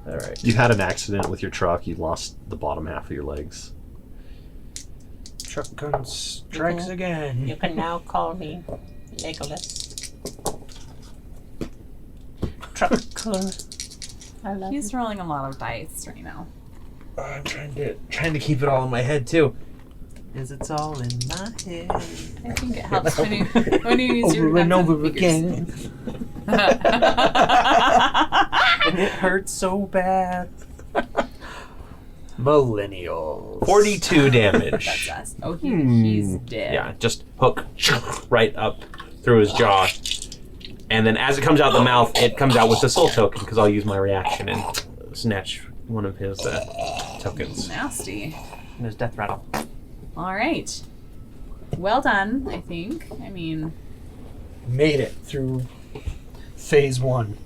All right. You've had an accident with your truck. You lost the bottom half of your legs. Truck gun strikes Mhm. again. You can now call me Legolas. Truckle. I love he's you. rolling a lot of dice right now. I'm trying to keep it all in my head too. Is it's all in my head. I think it helps when you use your Over and hands over figures. again. And it hurts so bad. Millennials. 42 damage. That's us. Oh, he's dead. Yeah, just hook right up through his jaw. And then as it comes out the mouth, it comes out with the soul token, because I'll use my reaction and snatch one of his tokens. Nasty. And there's death rattle. All right. Well done, I think. I mean, Made it through phase 1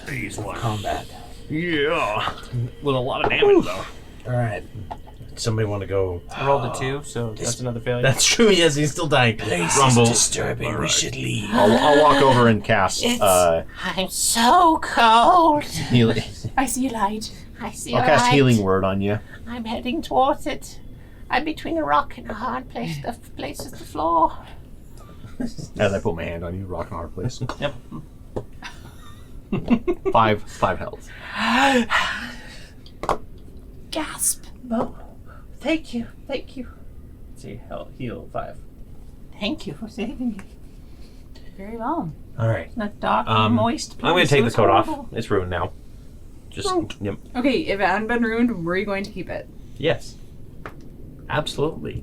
Phase 1. combat. Yeah. With a lot of damage, though. Alright. Somebody want to go? I rolled a 2, so that's another failure. That's true, yes, he's still dying. Rumble. Disturbing. We should leave. I'll walk over and cast I'm so cold. healing. I see light. I see I'll a cast light. healing word on you. I'm heading towards it. I'm between a rock and a hard place. The place is the floor. As I put my hand on you, rock and hard place. Yep. 5 health. Gasp. Oh, thank you. Thank you. See, heal 5. Thank you for saving me. Very well. All right. Not dark and moist. I'm going to please. take It the was coat off. horrible. It's ruined now. Just, yep. Okay, if it hadn't been ruined, were you going to keep it? Yes. Absolutely.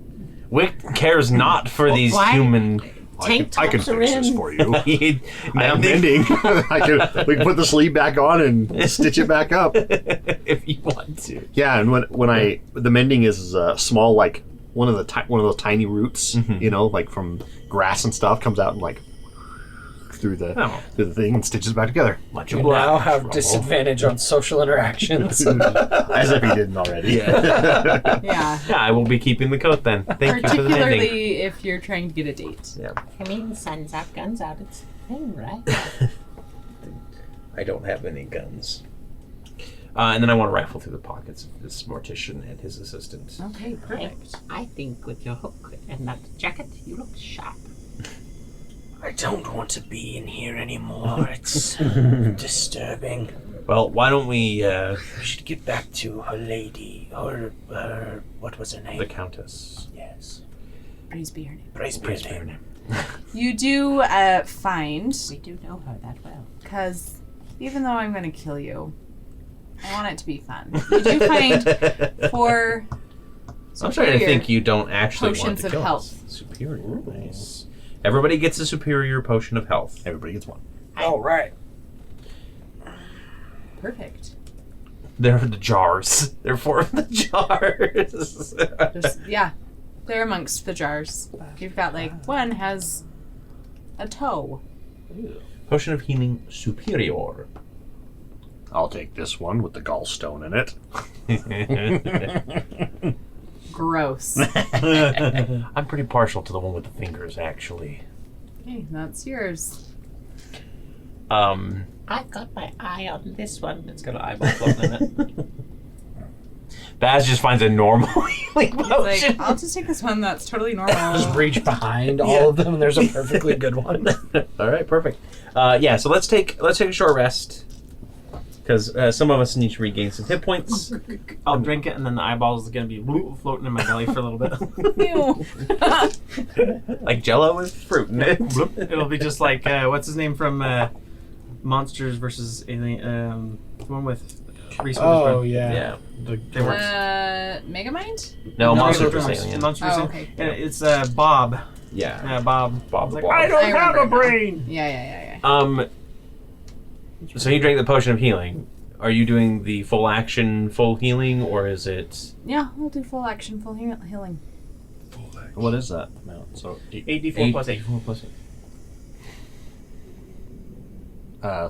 Wick cares not for these Why? human... Tank I can tops are fix this in. for you. I I'm mending. We can put the sleeve back on and stitch it back up. if you want to. Yeah, and when the mending is small, like one of those tiny roots, you know, like from grass and stuff, comes out and like through the thing and stitches back together. Much You obliged. now have disadvantage on social interactions. As if he didn't already. Yeah. Yeah. Yeah, I will be keeping the coat then. Thank you for the mending. Particularly if you're trying to get a date. Yeah. I mean, sun's out, guns out. It's a thing, right? I don't have any guns. And then I want to rifle through the pockets of this mortician and his assistant. Okay, perfect. I think with your hook and that jacket, you look sharp. I don't want to be in here anymore. It's disturbing. Well, why don't we, We should get back to her lady. Her what was her name? the Countess. Yes. Praise be her name. Praise be her name. You do find, We do know her that well. because even though I'm going to kill you, I want it to be fun. You do find 4 I'm starting to think you don't actually want potions to of kill health. us. Superior. Nice. Everybody gets a superior potion of health. Everybody gets one. Alright. Perfect. They're the jars. They're 4 of the jars. Yeah, they're amongst the jars. You've got like one has a toe. Potion of healing superior. I'll take this one with the gallstone in it. Gross. I'm pretty partial to the one with the fingers, actually. Okay, that's yours. I've got my eye on this one. It's got an eyeball floating in it. Baz just finds a normal healing Like, potion. I'll just take this one that's totally normal. Just reach behind all of them and there's a perfectly good one. All right, perfect. Yeah, so let's take a short rest because some of us need to regain some hit points. I'll drink it, and then the eyeballs is going to be floating in my belly for a little bit. Ew. Like Jello with fruit in it. It'll be just like, what's his name from Monsters vs. Alien, the one with Reese Oh, Witherspoon. yeah. Yeah. They work. Megamind? No, Monster Monsters vs. Alien. Monsters Oh, vs. okay. And it's Bob. Yeah. Bob. Bob the Like, Blob. I don't I have a remember now. brain. Yeah. So he drank the potion of healing. are you doing the full action, full healing, or is it? Yeah, we'll do full action, full healing. What is that amount? So 8d4 plus 8.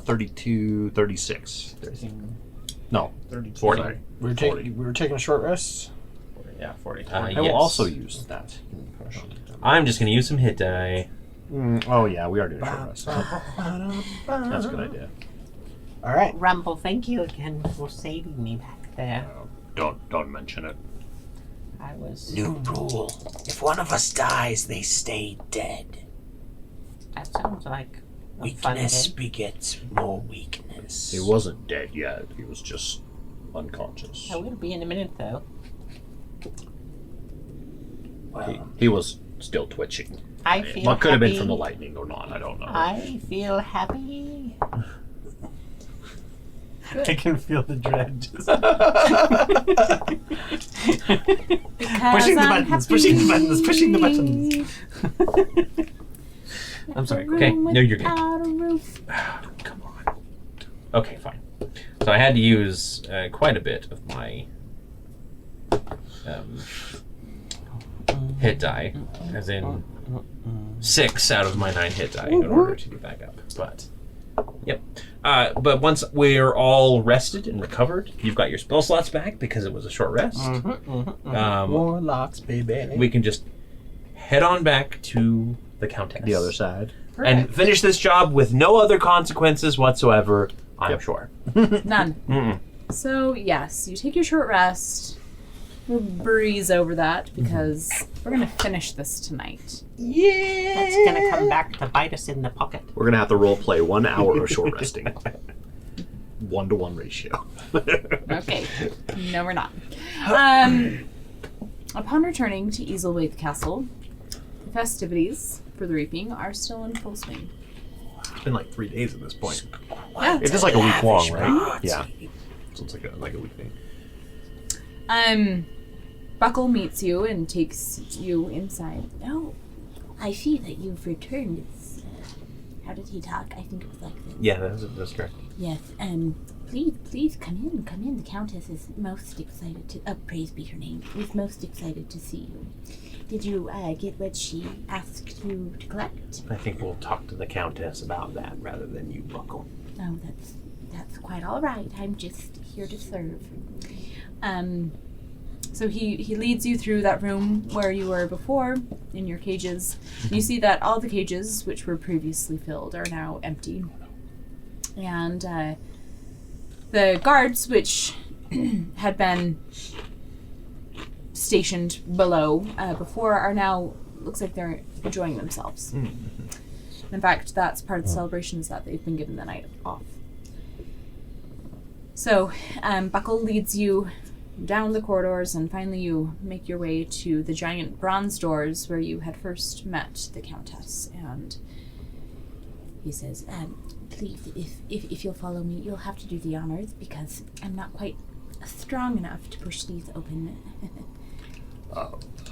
32, 36. No, 32. 40. Sorry. We were taking a short rest. Yeah, 40. I will Yes. also use that. I'm just going to use some hit die. Oh yeah, we are doing a short rest. That's a good idea. All right. Rumble, thank you again for saving me back there. Don't mention it. I was. New rule. If one of us dies, they stay dead. That sounds like a fun Weakness game. begets more weakness. He wasn't dead yet. He was just unconscious. I will be in a minute, though. Well, He was still twitching. I feel What could have been happy. from the lightning or not, I don't know. I feel happy. I can feel the dread. Just Pushing pushing the buttons. I'm sorry. Okay, no, you're good. Come on. Okay, fine. So I had to use quite a bit of my hit die, as in 6 out of my 9 hit die in order to get back up. But, yep. But once we're all rested and recovered, you've got your spell slots back because it was a short rest. Warlocks, baby. We can just head on back to the Countess. The other side. And finish this job with no other consequences whatsoever, I'm sure. None. Mm-mm. So, yes, you take your short rest. We'll breeze over that because we're going to finish this tonight. That's gonna come back to bite us in the pocket. We're gonna have to role play 1 hour of short resting. 1-to-1 ratio. Okay. No, we're not. Upon returning to Easelwaith Castle, the festivities for the reaping are still in full swing. It's been like 3 days at this point. Yeah. It is like a week long, right? party. Yeah. So it's like a week thing. Buckle meets you and takes you inside. Oh, I see that you've returned. It's, how did he talk? I think it was like this. Yeah, that's correct. Yes, please come in. The Countess is most excited to, praise be her name, is most excited to see you. Did you get what she asked you to collect? I think we'll talk to the Countess about that rather than you, Buckle. Oh, that's quite all right. I'm just here to serve. So he leads you through that room where you were before in your cages. You see that all the cages, which were previously filled, are now empty. And the guards, which had been stationed below before, are now, looks like they're enjoying themselves. In fact, that's part of the celebration, is that they've been given the night off. So Buckle leads you down the corridors, and finally you make your way to the giant bronze doors where you had first met the Countess. And He says, please, if you'll follow me, you'll have to do the honors because I'm not quite strong enough to push these open.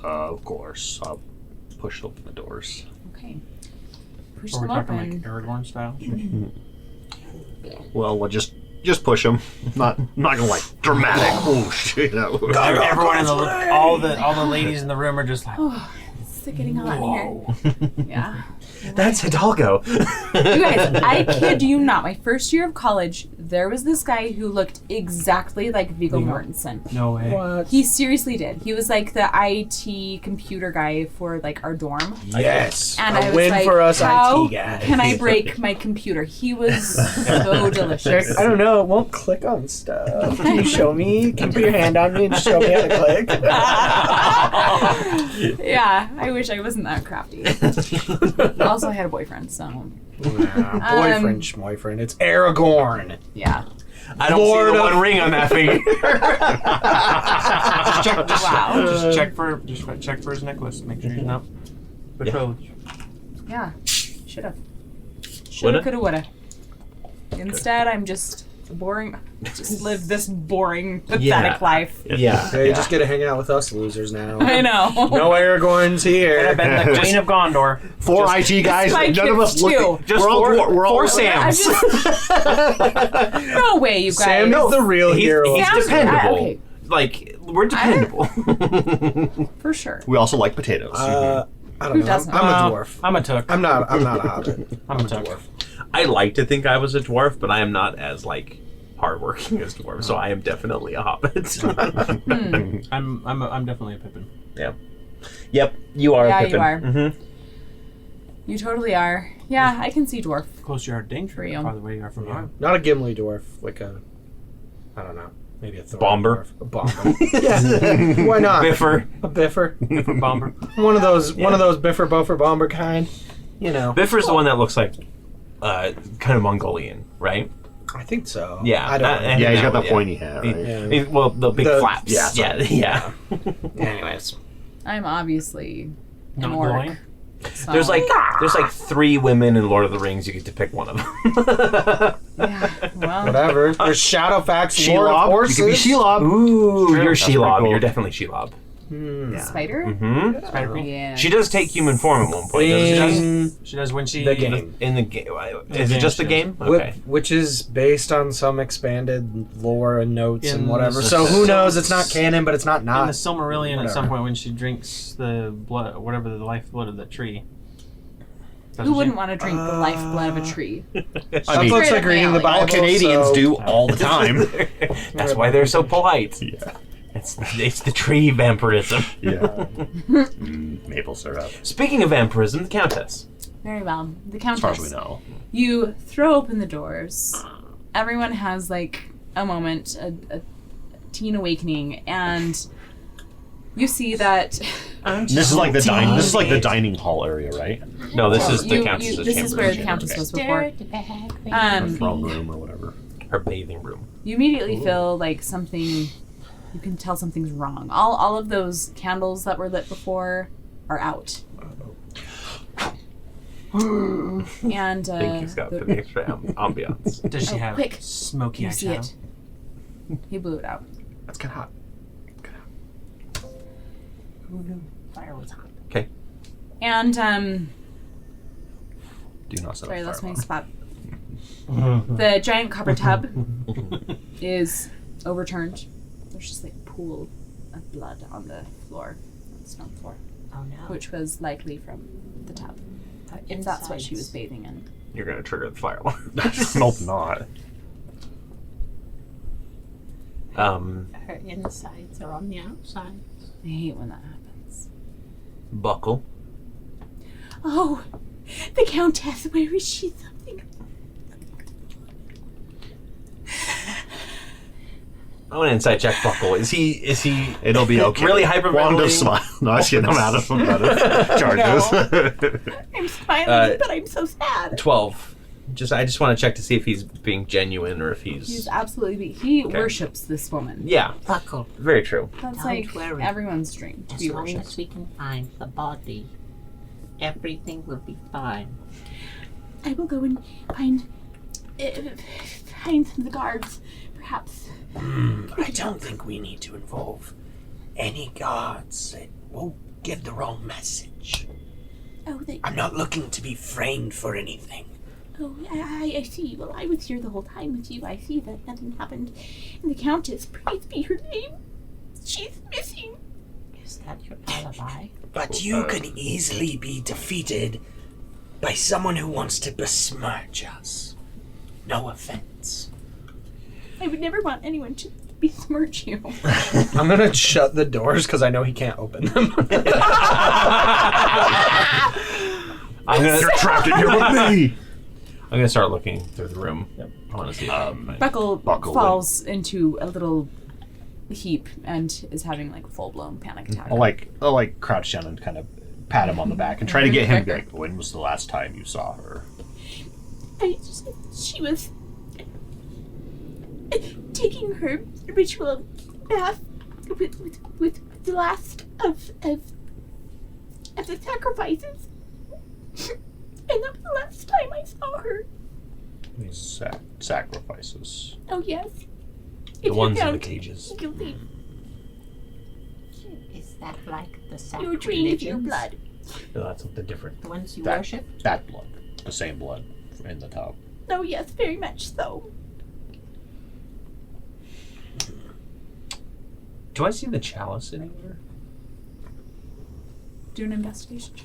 Of course. I'll push open the doors. okay, push Are we them talking open. like Aragorn style? Well, we'll just push them. Not gonna like dramatic. Oh shit! Everyone in all the ladies in the room are just like, Oh, it's getting hot in here. Yeah. That's Hidalgo. You guys, I kid you not. My first year of college, there was this guy who looked exactly like Viggo Mortensen. no way. What? He seriously did. He was like the IT computer guy for like our dorm. Yes. And a I was win like, for us how IT guys. can I break my computer? He was so delicious. I don't know. It won't click on stuff. Can you show me? Can you put your hand on me and show me how to click? Yeah, I wish I wasn't that crafty. Also, I had a boyfriend, so Boyfriend, schmoyfriend. It's Aragorn. yeah. I don't Lord see the of- one ring on that finger. Wow. Just check for his necklace. Make sure he's not betrothed. Yeah. Should have. Woulda? Shoulda, coulda, woulda. Instead, I'm just boring. Just live this boring, pathetic life. Yeah, they just get to hang out with us losers now. I know. No Aragorn's here. I've been the Queen of Gondor. 4 IT guys. my None of us kids, look. too. Just We're all four I'm Sams. just... No way, you guys. Sam is the real hero. He's Sam's- dependable. okay. Like, we're dependable. For sure. We also like potatoes. I don't Who know. doesn't? I'm a dwarf. I'm a Took. I'm not a hobbit. I'm a Took. I like to think I was a dwarf, but I am not as, like, hardworking as dwarves, so I am definitely a hobbit. I'm definitely a Pippin. Yeah. Yep, you are Yeah, a Pippin. you are. Mm-hmm. You totally are. Yeah, I can see dwarf. Close you are to Danger, For you. the farther away you are from harm. Not a Gimli dwarf, like a, I don't know, maybe a Thorin Bomber. dwarf. A bomber. Yeah, why not? Biffer. A Biffer. Biffer Bomber. One of those Biffer, Bofer, Bomber kind. You know. Biffer's the one that looks like kind of Mongolian, right? I think so. Yeah. I don't know. and yeah, he's got that the one, pointy hat. He- Right? Yeah. well, the big The- flaps. yeah, Yeah. Anyways. I'm obviously an Not orc. glowing. So. There's like 3 women in Lord of the Rings. You get to pick one of them. Yeah, well, Whatever. There's Shadowfax, Lord of Shelob. You Horses. could be Shelob. Ooh, you're That's pretty Shelob. cool. You're definitely Shelob. spider? Mm-hmm. Spider Queen. Yeah. She does take human form at one point, doesn't she? In She does when she... the game. In the game. Is the it just the game, game? Okay. Which is based on some expanded lore and notes and In whatever. the- So who knows? It's not canon, but it's not In not. the Silmarillion, at some Whatever. point when she drinks the blood, whatever the lifeblood of the tree. Who wouldn't want to drink the lifeblood of a tree? That I mean, looks Straight like up reading the alley. Bible. all Canadians so- do all the time. That's why they're so polite. Yeah. It's the tree vampirism. Yeah. Maple syrup. Speaking of vampirism, the Countess. Very well. The As far as we Countess. know. You throw open the doors. Everyone has like a moment, a teen awakening, and you see that. This is like the This is like the dining hall area, right? No, this is the You- Countess's This is where the chamber. Countess Okay. was before. Dirty bag, The throne room or whatever. Her bathing room. You immediately feel like something. You can tell something's wrong. All of those candles that were lit before are out. And I think he's got for the extra ambiance. Does she Oh, have quick. smoky you see eyeshadow? it. He blew it out. That's kind of hot. Who knew fire was hot? And Do not set sorry, up that's fire my alarm. spot. The giant copper tub is overturned. There's just like a pool of blood on the floor, on the stone floor, Oh no. which was likely from the tub. If that's what she was bathing in. You're gonna trigger the fire alarm. Nope, not. Her insides are on the outside. I hate when that happens. Buckle. Oh, the Countess, where is she? Something. I want to insight check Buckle. Is he It'll be okay. really hyperventilating? Wanda smile. No, I should come out of some charges. I'm smiling, but I'm so sad. 12. I just want to check to see if he's being genuine or if He's absolutely. He Okay. worships this woman. Yeah, Buckle. very true. That's Don't like worry. everyone's dream to As be long worshipped. as we can find the body, everything will be fine. I will go and find some of the guards, perhaps. I don't think we need to involve any guards. It will give the wrong message. Oh, I'm not looking to be framed for anything. Oh, I see. Well, I was here the whole time with you. I see that nothing happened. And the Countess, praise be her name, she's missing. Is that your alibi? But you can easily be defeated by someone who wants to besmirch us. No offense. I would never want anyone to besmirch you. I'm gonna shut the doors because I know he can't open them. You're Trapped in here with me. I'm gonna start looking through the room. I want to see if I can find- Buckle falls into a little heap and is having like a full blown panic attack. I'll like crouch down and kind of pat him on the back and try to get him to be like, when was the last time you saw her? She was taking her ritual bath with the last of the sacrifices. And that was the last time I saw her. Sacrifices. Oh, yes. The ones in the cages. Guilty. Is that like the You were trained of your sacrilegions? blood. No, that's something different. The ones you That- worship? That blood. The same blood in the tub. Oh, yes, very much so. Do I see the chalice anywhere? Do an investigation.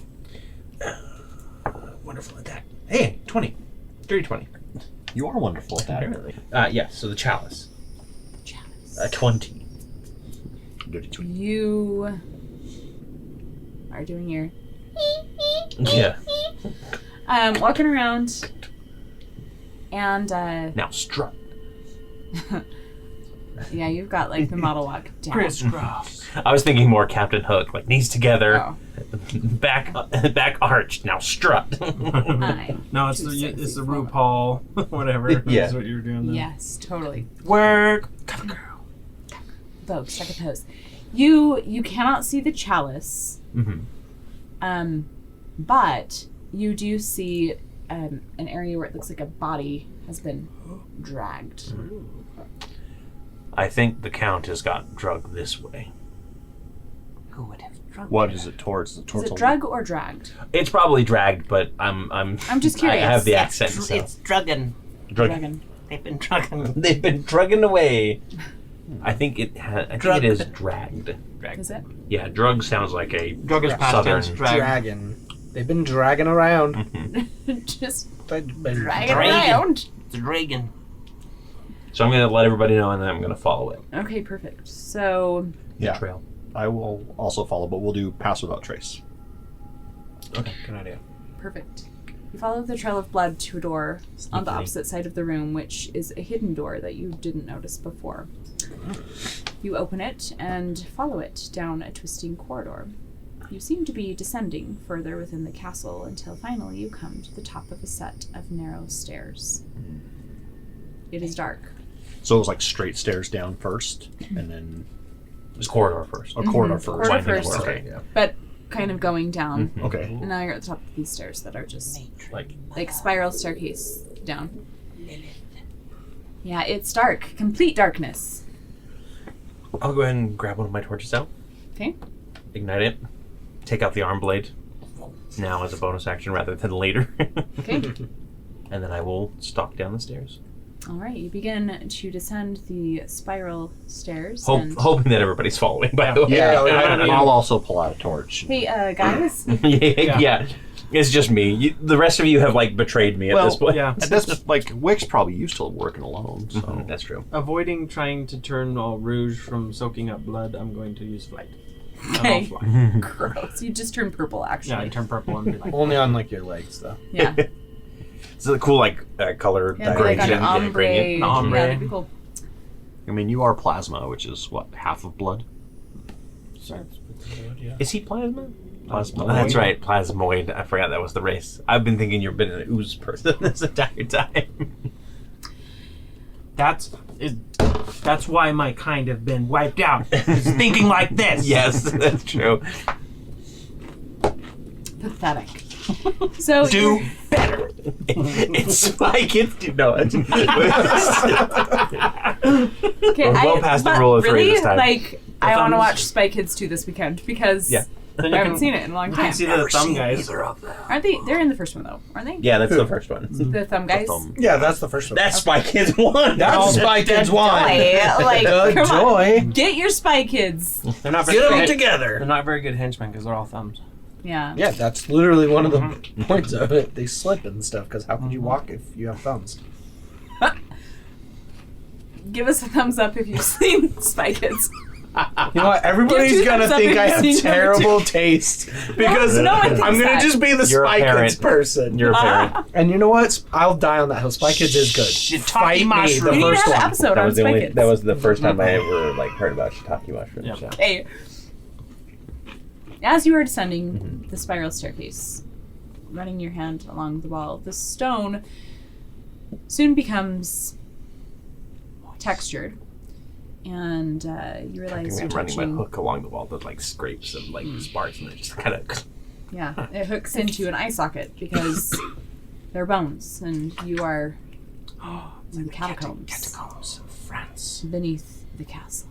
Wonderful at that. Hey, 20. Dirty 20. You are wonderful at that. Apparently. Yeah, so the chalice. Chalice. 20. Dirty 20. You are doing your Yeah. walking around, and Now strut. yeah, you've got like the model walk down. Crisscross. I was thinking more Captain Hook, like knees together, Oh, back arched. Now strut. I'm No, it's too the sexy it's the for it. RuPaul, whatever. Yeah. That's what you were doing. Then. Yes, totally. Work. Cover girl. Vogue, second pose. You cannot see the chalice, Mm-hmm. but you do see an area where it looks like a body has been dragged. I think the Count has got drugged this way. Who would have drunk What it? is it towards? Is Towards it drug or dragged? It's probably dragged, but I'm just curious. I have the It's accent. so. It's drugging. Dragon. They've been drugging. They've been drugging away. I think it is dragged. Is it? Yeah, drug sounds like a Drug is past southern. tense. Drag. Dragon. They've been dragging around. Just They've been drag it Dragon. around. It's dragging. So I'm gonna let everybody know, and then I'm gonna follow it. Okay, perfect. So Yeah. Trail. I will also follow, but we'll do pass without trace. Okay, good idea. perfect. You follow the trail of blood to a door on the Sneakily. opposite side of the room, which is a hidden door that you didn't notice before. You open it and follow it down a twisting corridor. You seem to be descending further within the castle until finally you come to the top of a set of narrow stairs. It is dark. So it was like straight stairs down first, and then Just corridor first. a corridor Mhm. first. Corridor Winding first. corridor. Okay. Yeah. But kind of going down. Mhm. Okay. And now you're at the top of these stairs that are just Like spiral staircase down. Yeah, it's dark. Complete darkness. I'll go ahead and grab one of my torches out. Okay. Ignite it. Take out the arm blade. Now as a bonus action rather than later. Okay. And then I will stalk down the stairs. All right, you begin to descend the spiral stairs. and Hoping that everybody's following, by the way. Yeah, Yeah. I'll also pull out a torch. Hey, guys. yeah. It's just me. The rest of you have like betrayed me at this point. Yeah. At this, like, Wick's probably used to working alone, so. Mhm, that's true. Avoiding trying to turn all rouge from soaking up blood, I'm going to use flight. Okay. I'll fly. Gross. You just turned purple, Yeah, I actually. turn purple and be like, Only on like your legs though. Yeah. It's a cool like color Yeah, like on gradient. an ombre. gradient. Ombre. Yeah, that'd be cool. I mean, you are plasma, which is, what, half of blood? Is he plasma? Plasmoid. That's right, plasmoid. I forgot that was the race. I've been thinking you've been an ooze person this entire time. that's why my kind have been wiped out. It's thinking like this. Yes, that's true. Pathetic. So Do better. It's Spy Kids do no. okay, We're well past the rule of three really, this time. like, I want to thumbs. watch Spy Kids 2 this weekend because Yeah. Then I you haven't can seen it in a long time. see the thumb guys. Aren't they? They're in the first one though, aren't they? Yeah, that's the first one. The thumb guys. Yeah, that's the first one. That's Spy Kids 1. That's Spy Kids 1. Joy. Like, Good come on. joy. Get your Spy Kids. They're not very Get them good. together. They're not very good henchmen because they're all thumbs. Yeah. Yeah, that's literally one of the points of it. They slip and stuff, because how could you walk if you have thumbs? Give us a thumbs up if you've seen Spy Kids. You know what? Everybody's Give two gonna thumbs up think if I you've have seen number terrible taste because no one thinks I'm gonna that. just be the You're a Spy Kids parent. person. You're a parent. And you know what? I'll die on that hill. Spy Kids is good. Shiitake Fight me, mushroom. the We need to first have an one. episode on Spy Kids. That was the first time I ever like heard about shiitake mushrooms. Yeah. So. Okay. As you are descending the spiral staircase, running your hand along the wall, the stone soon becomes textured, and you realize I'm you're running my touching. hook along the wall that like scrapes and like sparks and it just kind of. Yeah, it hooks into an eye socket because they're bones, and you are in the catacombs Catacombs of France. beneath the castle.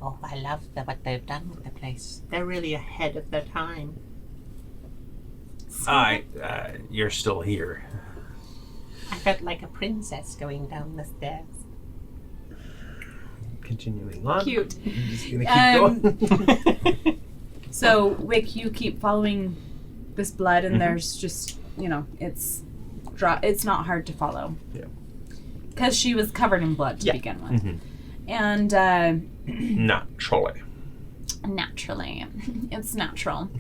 Oh, I love what they've done with the place. They're really ahead of their time. You're still here. I felt like a princess going down the stairs. Continuing on. Cute. I'm just gonna keep going. So, Wick, you keep following this blood, and there's just, it's not hard to follow. Yeah. Because she was covered in blood to begin with. Mhm. And Naturally. naturally, it's natural.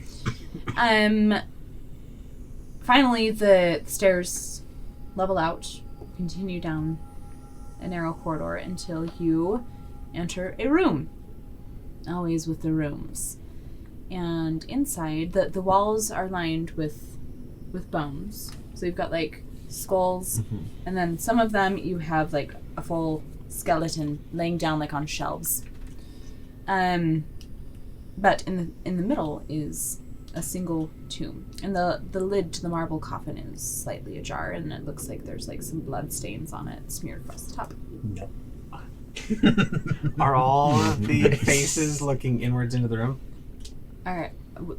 Finally, the stairs level out, continue down a narrow corridor until you enter a room. Always with the rooms. And inside, the walls are lined with bones. So you've got like skulls, and then some of them you have like a full skeleton laying down like on shelves. But in the middle is a single tomb, and the lid to the marble coffin is slightly ajar, and it looks like there's like some blood stains on it smeared across the top. Are all of the faces looking inwards into the room? All right,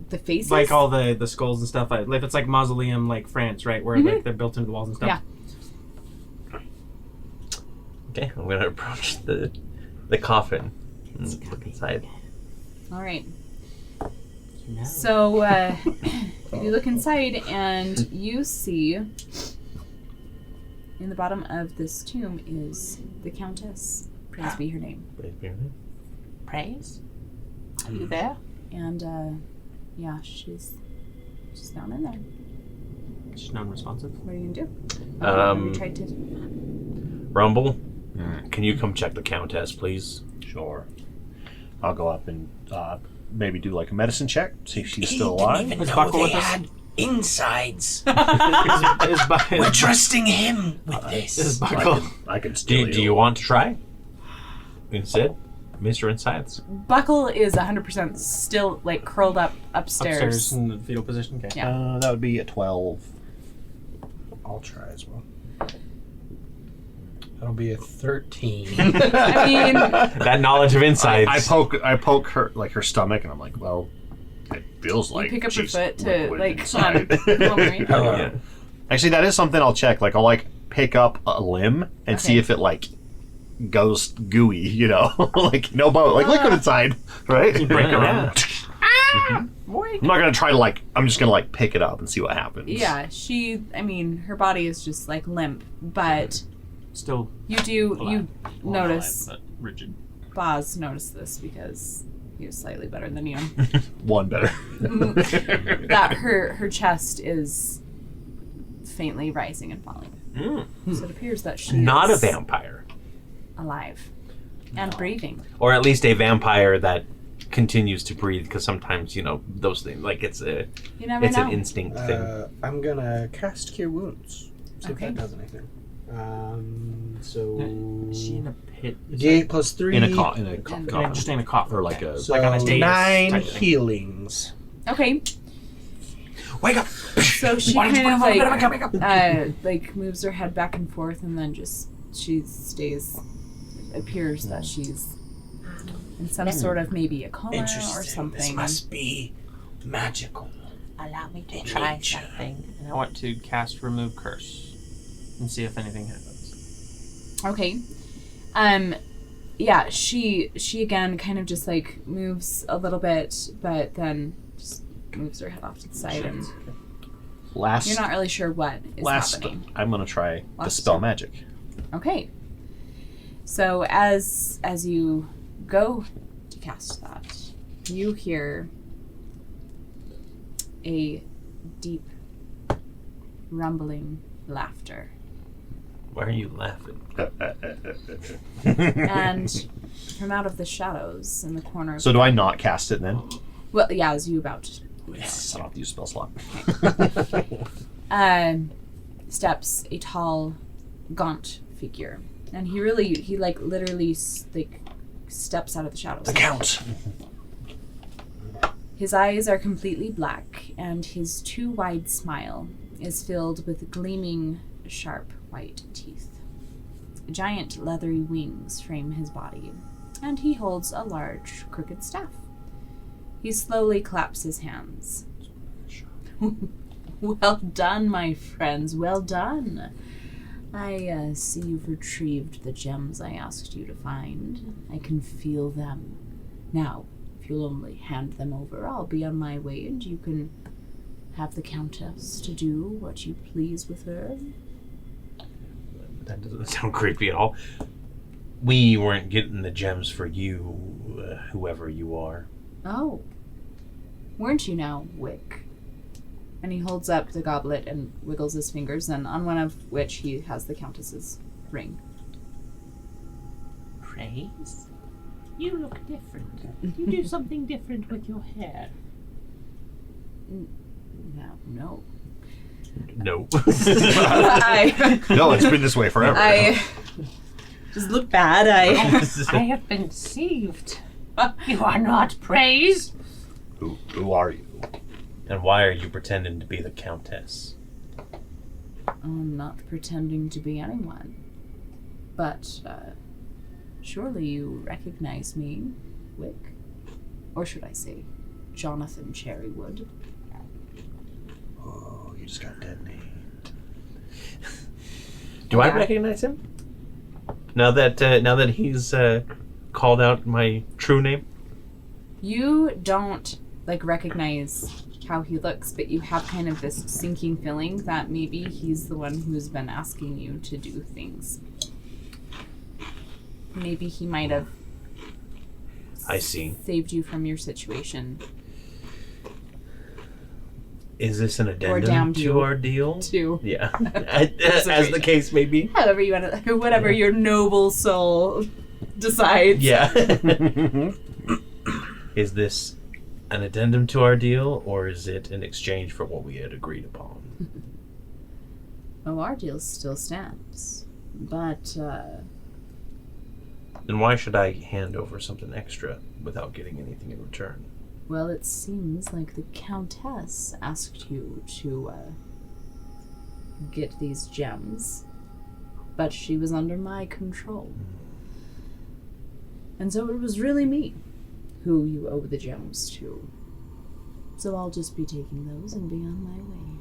the faces. Like all the skulls and stuff. If it's like mausoleum, like France, right, where like they're built into the walls and stuff. Yeah. Okay, I'm gonna approach the coffin and look inside. All right. No. So you look inside, and you see in the bottom of this tomb is the Countess. Praise be her name. Praise? Are you there? And yeah, she's down in there. She's non-responsive. What are you gonna do? Um, Have you tried to? Rumble, can you come check the Countess, please? Sure. I'll go up and maybe do like a medicine check, see if she's still He alive. didn't even Let's know buckle they with us. had insides. Is We're trusting him with this. Buckle. I can still. Do you want to try? Instead, Mr. Insides. Buckle is 100% still like curled up Upstairs in the fetal position. Okay. Yeah. That would be a 12. I'll try as well. That'll be a 13. I mean, That knowledge of insides. I poke her like her stomach, and I'm like, well, it feels like you pick up your she's foot to liquid like inside. Yeah. Actually, that is something I'll check. Like, I'll like pick up a limb and see Okay. if it like goes gooey, like no bone, like liquid inside, right? Break around. I'm not gonna try to like. I'm just gonna like pick it up and see what happens. yeah, her body is just like limp, but Still you notice. alive, but rigid. Boz noticed this because he was slightly better than you. One better. That her chest is faintly rising and falling. So it appears that she Not a is vampire. alive and breathing. Or at least a vampire that continues to breathe, because sometimes, those things, like it's You never know. an instinct thing. I'm gonna cast Cure Wounds. See Okay. if that does anything. So Is she in a pit? D8 plus 3. In a coffin. Just in a coffin. Or like a. So like on a dais 9 type thing. healings. Okay, Wake up! so she kind of like moves her head back and forth, and then she stays. It appears that she's in some sort of maybe a coma or Interesting. something. This must be magical. Allow me to In try nature. something. And I want to cast Remove Curse and see if anything happens. Okay. Yeah, she again kind of just like moves a little bit, but then just moves her head off to the side, and Last. you're not really sure what is happening. I'm gonna try Last Dispel turn. Magic. Okay. So as you go to cast that, you hear a deep rumbling laughter. Why are you laughing? And from out of the shadows in the corner of So do I not cast it then? well, yeah, as you about to Yes. I don't have to use spell slot. steps a tall, gaunt figure, and he literally steps out of the shadows. The Count. His eyes are completely black, and his too wide smile is filled with gleaming sharp white teeth. Giant leathery wings frame his body, and he holds a large crooked staff. He slowly claps his hands. Well done, my friends, well done. I see you've retrieved the gems I asked you to find. I can feel them. Now, if you'll only hand them over, I'll be on my way, and you can have the Countess to do what you please with her. That doesn't sound creepy at all. We weren't getting the gems for you, whoever you are. Oh. Weren't you now, Wick? And he holds up the goblet and wiggles his fingers, and on one of which he has the Countess's ring. Praise? You look different. You do something different with your hair. No. No. No, it's been this way forever. I just look bad. I have been deceived. You are not Praise. Who are you? And why are you pretending to be the Countess? I'm not pretending to be anyone. But, surely you recognize me, Wick? Or should I say, Jonathan Cherrywood? Oh, you just got dead named. Do I Yeah. recognize him? Now that he's called out my true name? You don't, recognize how he looks, but you have kind of this sinking feeling that maybe he's the one who's been asking you to do things. Maybe he might have I see. saved you from your situation. Is this an addendum damned to you. our deal? Too. Yeah. As the case may be. However you want to, whatever your noble soul decides. Yeah. Is this an addendum to our deal, or is it in exchange for what we had agreed upon? Oh, our deal still stands. But, Then why should I hand over something extra without getting anything in return? well, it seems like the Countess asked you to, get these gems. But she was under my control. And so it was really me who you owe the gems to. So I'll just be taking those and be on my way.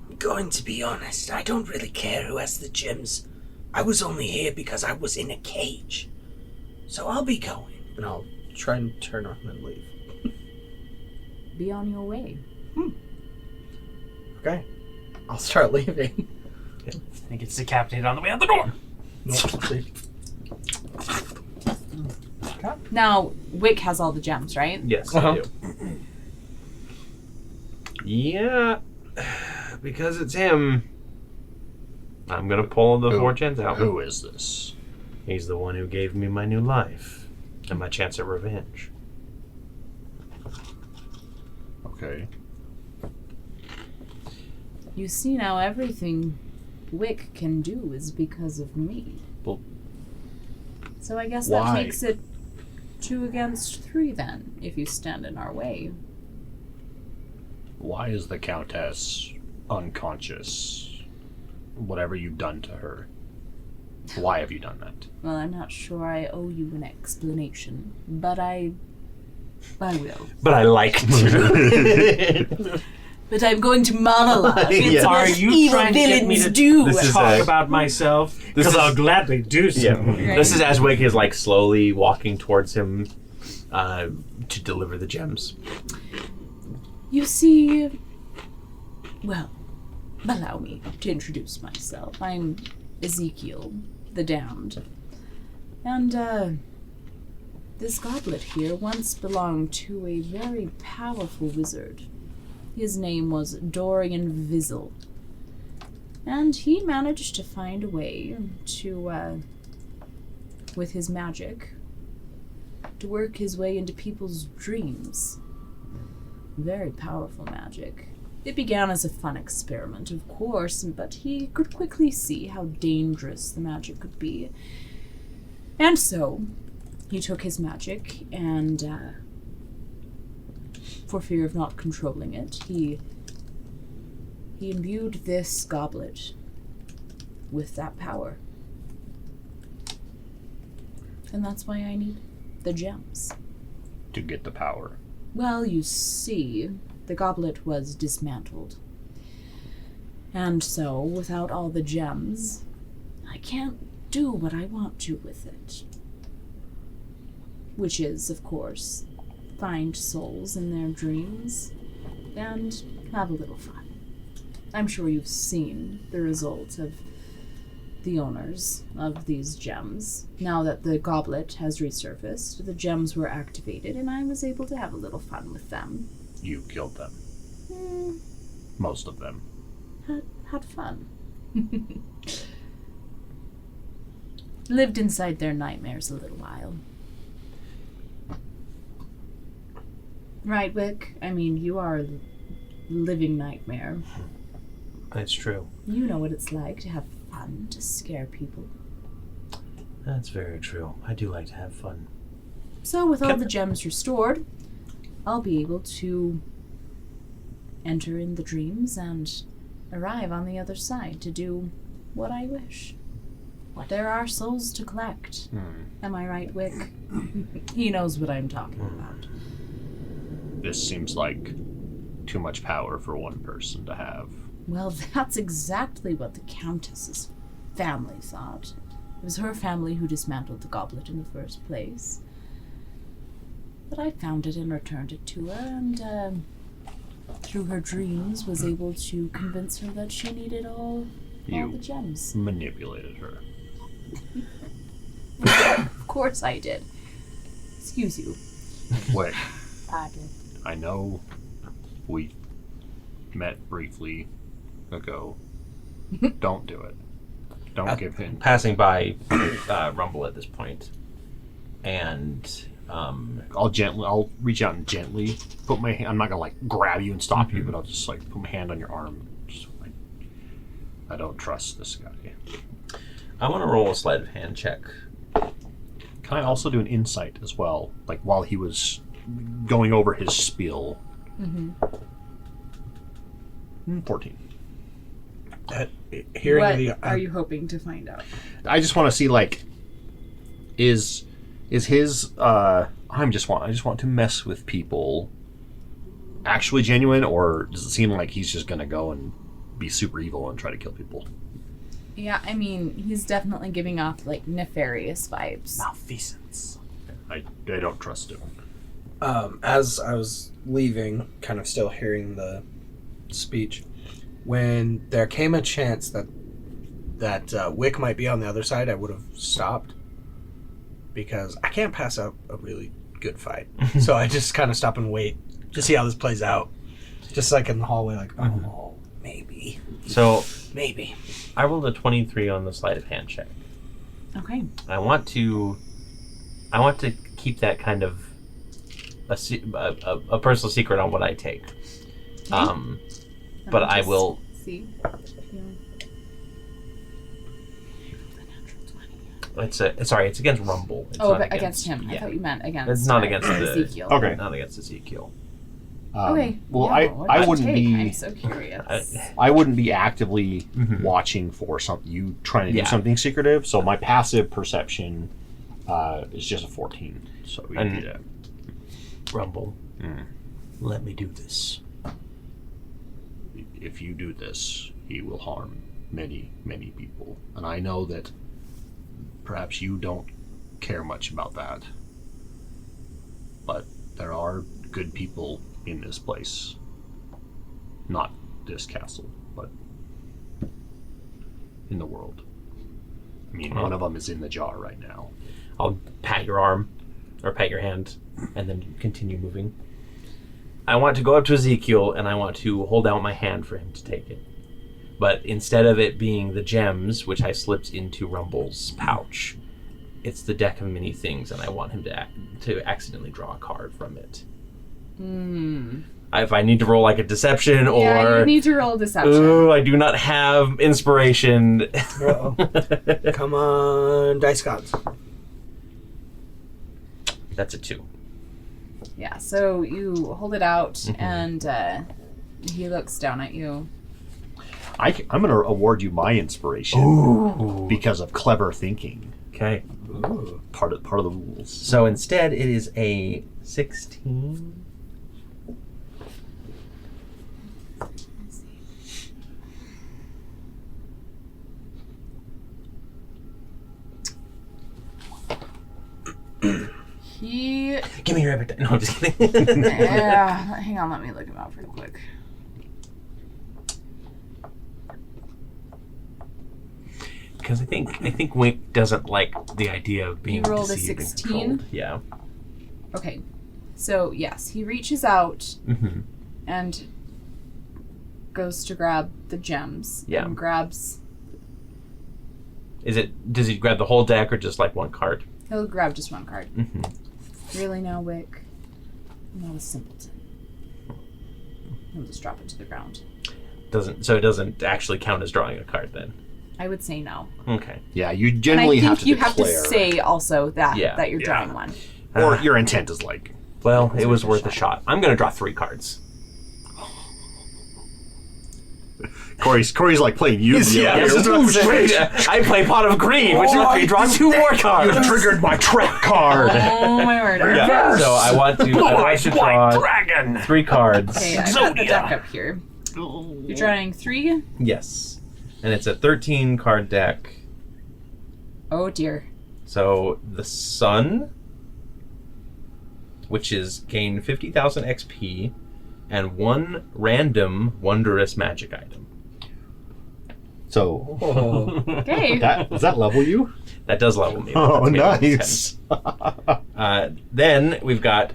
I'm going to be honest, I don't really care who has the gems. I was only here because I was in a cage. So I'll be going. And I'll try and turn on and leave. Be on your way. Okay. I'll start leaving. He gets decapitated on the way out the door. Now, Wick has all the gems, right? Yes, I do. Yeah, because it's him. I'm gonna pull the 4 chins out. Who is this? He's the one who gave me my new life and my chance at revenge. Okay. You see now, everything Wick can do is because of me. Well, so I guess why? that makes it 2 against 3 then, if you stand in our way. Why is the Countess unconscious? Whatever you've done to her. Why have you done that? Well, I'm not sure I owe you an explanation, but I will. But I like to. But I'm going to monologue. It's Yeah. what Are you evil trying to get me villains to do. This is Talk a- about myself, This because is- I'll gladly do so. Yeah. Right. This is as Wick is slowly walking towards him to deliver the gems. You see, well, allow me to introduce myself. I'm Ezekiel, the Damned. And, this goblet here once belonged to a very powerful wizard. His name was Dorian Vizzle. And he managed to find a way to, with his magic, to work his way into people's dreams. Very powerful magic. It began as a fun experiment, of course, but he could quickly see how dangerous the magic could be. And so, he took his magic and, for fear of not controlling it, he imbued this goblet with that power. And that's why I need the gems. To get the power. Well, you see, the goblet was dismantled. And so, without all the gems, I can't do what I want to with it. Which is, of course, find souls in their dreams and have a little fun. I'm sure you've seen the result of the owners of these gems. Now that the goblet has resurfaced, the gems were activated and I was able to have a little fun with them. You killed them. Most of them. Had fun. Lived inside their nightmares a little while. Right, Wick? I mean, you are a living nightmare. That's true. You know what it's like to have fun, to scare people. That's very true. I do like to have fun. So, with all the gems restored, I'll be able to enter in the dreams and arrive on the other side to do what I wish. There are souls to collect. Am I right, Wick? He knows what I'm talking about. This seems like too much power for one person to have. Well, that's exactly what the Countess's family thought. It was her family who dismantled the goblet in the first place. But I found it and returned it to her, and through her dreams was able to convince her that she needed all the gems. Manipulated her. Of course I did. Excuse you. Wait, Pardon. I know we met briefly ago. Don't do it. Don't give in. Passing by Rumble at this point, and I'll reach out and gently put my hand. I'm not gonna like grab you and stop you, but I'll just like put my hand on your arm. Just, like, I don't trust this guy. I want to roll a sleight of hand check. Can I also do an insight as well? Like while he was going over his spiel. 14. Hearing What are you hoping to find out? I just want to see like, is his I just want to mess with people actually genuine, or does it seem like he's just gonna go and be super evil and try to kill people? Yeah, I mean, he's definitely giving off, like, nefarious vibes. malfeasance. I don't trust him. As I was leaving, kind of still hearing the speech, when there came a chance that Wick might be on the other side, I would have stopped, because I can't pass up a really good fight. So I just kind of stop and wait to see how this plays out. Just like in the hallway, like, oh, maybe. So Maybe. I rolled a 23 on the sleight of hand check. Okay. I want to keep that kind of a personal secret on what I take. But I will. See. It's against Rumble. It's Oh, not but against him. I Yeah. thought you meant against. It's not against Ezekiel. Okay. Not against Ezekiel. Okay. Well, yeah, what I did you wouldn't take? be. I'm so curious. I wouldn't be actively watching for something. You trying to do something secretive. So my passive perception is just a 14. So we can do that. Rumble. Let me do this. If you do this, he will harm many, many people. And I know that perhaps you don't care much about that. But there are good people in this place. Not this castle, but in the world. I mean, one of them is in the jar right now. I'll pat your arm, or pat your hand, and then continue moving. I want to go up to Ezekiel, and I want to hold out my hand for him to take it. But instead of it being the gems, which I slipped into Rumble's pouch, it's the deck of many things, and I want him to accidentally draw a card from it. If I need to roll like a deception, or... Yeah, you need to roll deception. Ooh, I do not have inspiration. Uh-oh. Come on, dice gods. That's a 2. Yeah, so you hold it out, and he looks down at you. I'm going to award you my inspiration because of clever thinking. Okay. Part of the rules. So instead, it is a 16. He. Give me your epic. No, I'm just kidding. Yeah. Hang on. Let me look him up real quick. Because I think Wink doesn't like the idea of being You rolled a deceived and 16? controlled. Yeah. Okay. So yes, he reaches out Mm-hmm. and goes to grab the gems. Yeah. And grabs. Does he grab the whole deck or just like one card? He'll grab just one card. Mm-hmm. Really now, Wick? I'm not a simpleton. He'll just drop it to the ground. So it doesn't actually count as drawing a card then. I would say no. Okay. Yeah, you generally and I have think to you declare. have to say also that Yeah. you're drawing one. Or your intent is like... Well, it was worth a shot. I'm going to draw 3 cards. Corey's like playing Yu-Gi-Oh! Yeah, I was just about to say, I play Pot of Green, which lets me draw 2 more cards. You triggered my trap card! Oh my word. Yeah, so I want to draw dragon! 3 cards. Okay, I've got the deck up here. You're drawing 3? Yes. And it's a 13 card deck. Oh dear. So the Sun, which is gain 50,000 XP, and 1 random wondrous magic item. So, Okay. does that level you? That does level me. Oh, That's made nice! Then we've got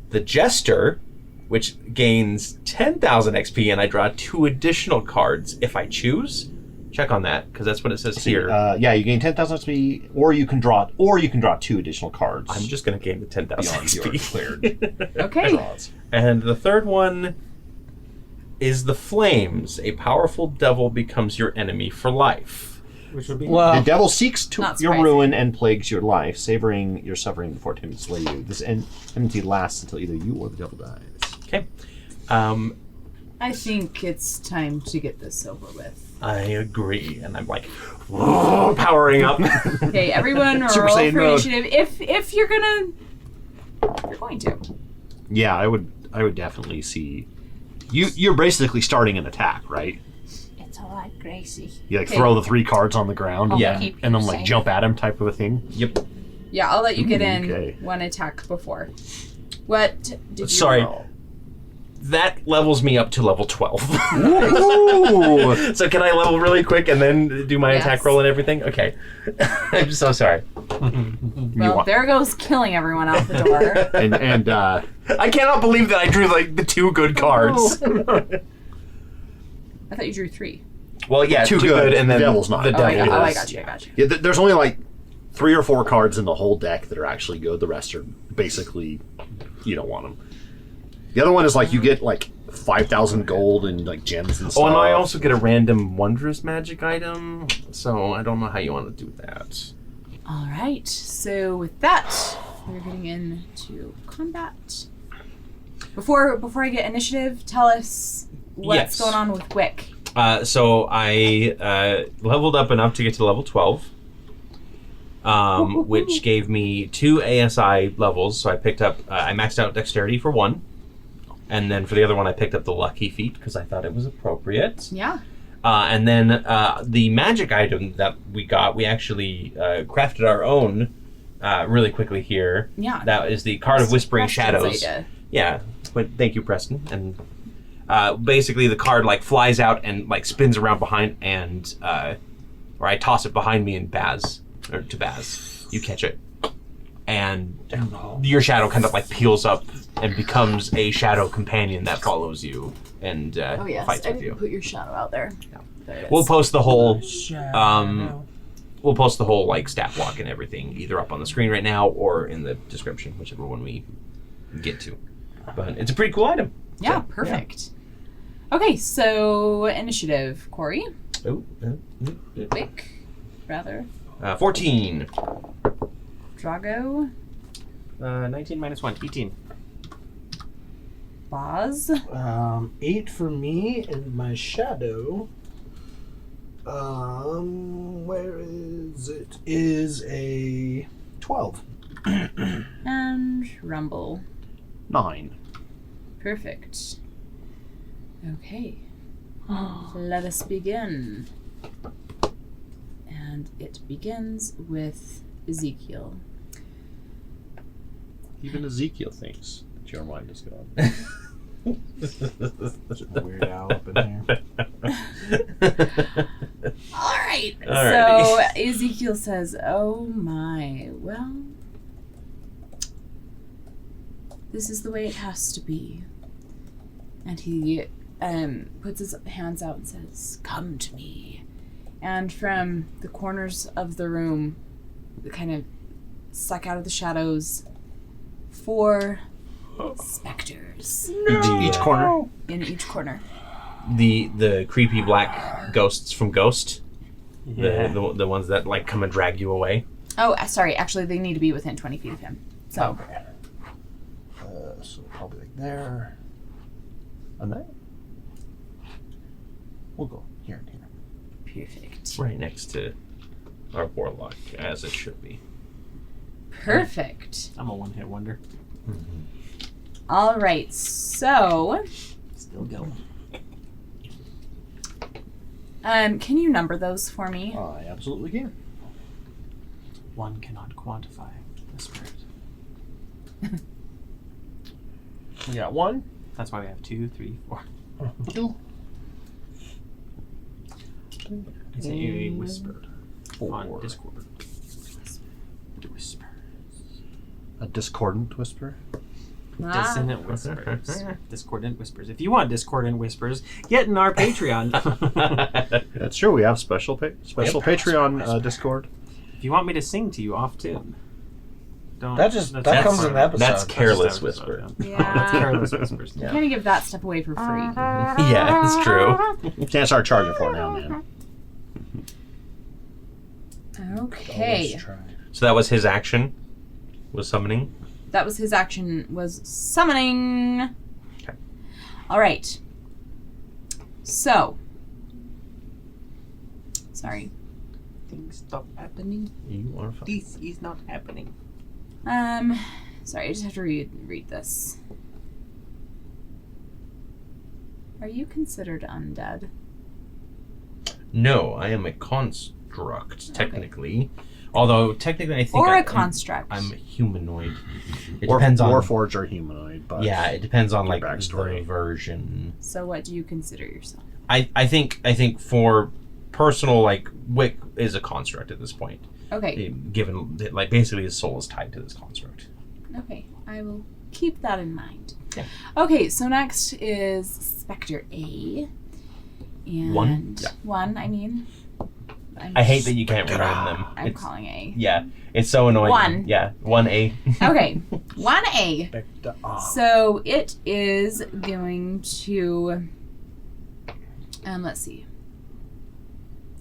the Jester, which gains 10,000 XP, and I draw 2 additional cards if I choose. Check on that, because that's what it says here. Yeah, you gain 10,000 XP, or you can draw 2 additional cards. I'm just going to gain the 10,000 beyond your XP. cleared Okay. draws. And the third one is the Flames. A powerful devil becomes your enemy for life. Which would be The devil seeks to Not your surprising. ruin and plagues your life, savoring your suffering before attempting to slay you. This enmity lasts until either you or the devil dies. Okay. I think it's time to get this over with. I agree. And I'm like, powering up. Okay, everyone Super roll Saiyan for mode. initiative. If you're going to. Yeah, I would definitely see. You're basically starting an attack, right? It's all right, Gracie. You like Okay. throw the 3 cards on the ground, I'll Yeah. keep and you then like safe. jump at him, type of a thing. Yep. Yeah, I'll let you get in Okay. one attack before. What did you Sorry. roll? That levels me up to level 12. Ooh! So can I level really quick and then do my Yes. attack roll and everything? Okay. I'm so sorry. Well, there goes killing everyone out the door. and I cannot believe that I drew like the 2 good cards. I thought you drew 3. Well, yeah, Too 2 good. good, and then The devil's not. the Oh, devil. I is- got you. I got you. yeah, there's only like 3 or 4 cards in the whole deck that are actually good. The rest are basically you don't want them. The other one is like you get like 5,000 gold and like gems and stuff. Oh, and I also get a random wondrous magic item, so I don't know how you want to do that. All right. So with that, we're getting into combat. Before I get initiative, tell us what's Yes. going on with Wick. So I leveled up enough to get to level 12, which gave me 2 ASI levels. So I picked up, I maxed out Dexterity for 1, and then for the other one I picked up the Lucky Feat because I thought it was appropriate. Yeah. And then the magic item that we got, we actually crafted our own really quickly here. Yeah. That is the Card of Whispering Preston's Shadows. idea. Yeah, but thank you, Preston. And basically, the card like flies out and like spins around behind, and or I toss it behind me and to Baz. You catch it, and your shadow kind of like peels up and becomes a shadow companion that follows you and Oh yes. fights I with didn't you. put your shadow out there. There it is. We'll post the whole like stat block and everything either up on the screen right now or in the description, whichever one we get to. But it's a pretty cool item. Yeah, So, perfect. Okay, so initiative, Cory. Wick, rather. 14. Drago. 19 minus 1, 18. Boz. 8 for me, and my shadow Where is it? Is a 12. And Rumble. 9. Perfect. Okay. Let us begin. And it begins with Ezekiel. Even Ezekiel thinks that your mind is gone. Weird Al up in here. All right. So Alrighty. Ezekiel says, "Oh my, well, this is the way it has to be." And he puts his hands out and says, "Come to me." And from the corners of the room, kind of suck out of the shadows, 4 specters Each corner. in each corner. The creepy black ghosts from Ghost. Yeah. The ones that like come and drag you away. Oh, sorry. Actually, they need to be within 20 feet of him. So, So probably like there. And there. We'll go here and here. perfect. Right next to our warlock, as it should be. Perfect. I'm a one-hit wonder. All right. So, Still going. can you number those for me? I absolutely can. One cannot quantify the spirit. We got 1, That's why we have 2, 3, 4. 2, I sent you a whisper 4. on Discord. Whisper. A discordant whisper. Dissonant whispers. Discordant whispers. If you want discordant whispers, get in our Patreon. That's true. We have special Patreon Discord. If you want me to sing to you off tune, don't. That comes in the episode. That's careless just whisper. episode, Yeah. That's careless whispers. You kind of give that stuff away for free. Yeah, it's true. Can't start charging for it now, man. Okay. So that was his action. Was summoning. That was his action, was summoning. Okay. All right. So. Sorry. Things stop happening. You are fine. This is not happening. Sorry, I just have to read this. Are you considered undead? No, I am a construct, technically. Although, technically, I think Or a construct. I'm a humanoid. It Or depends on... Warforged or humanoid, but Yeah, it depends on, your like, backstory. the version. So what do you consider yourself? I think for personal, like, Wick is a construct at this point. Okay. Given that, like, basically his soul is tied to this construct. Okay. I will keep that in mind. Yeah. Okay, so next is Spectre A. And One? Yeah. One, I mean. I hate that you can't rename them. I'm It's- calling A. Yeah, it's so annoying. One. Yeah, 1A. Okay. 1A. So it is going to, let's see.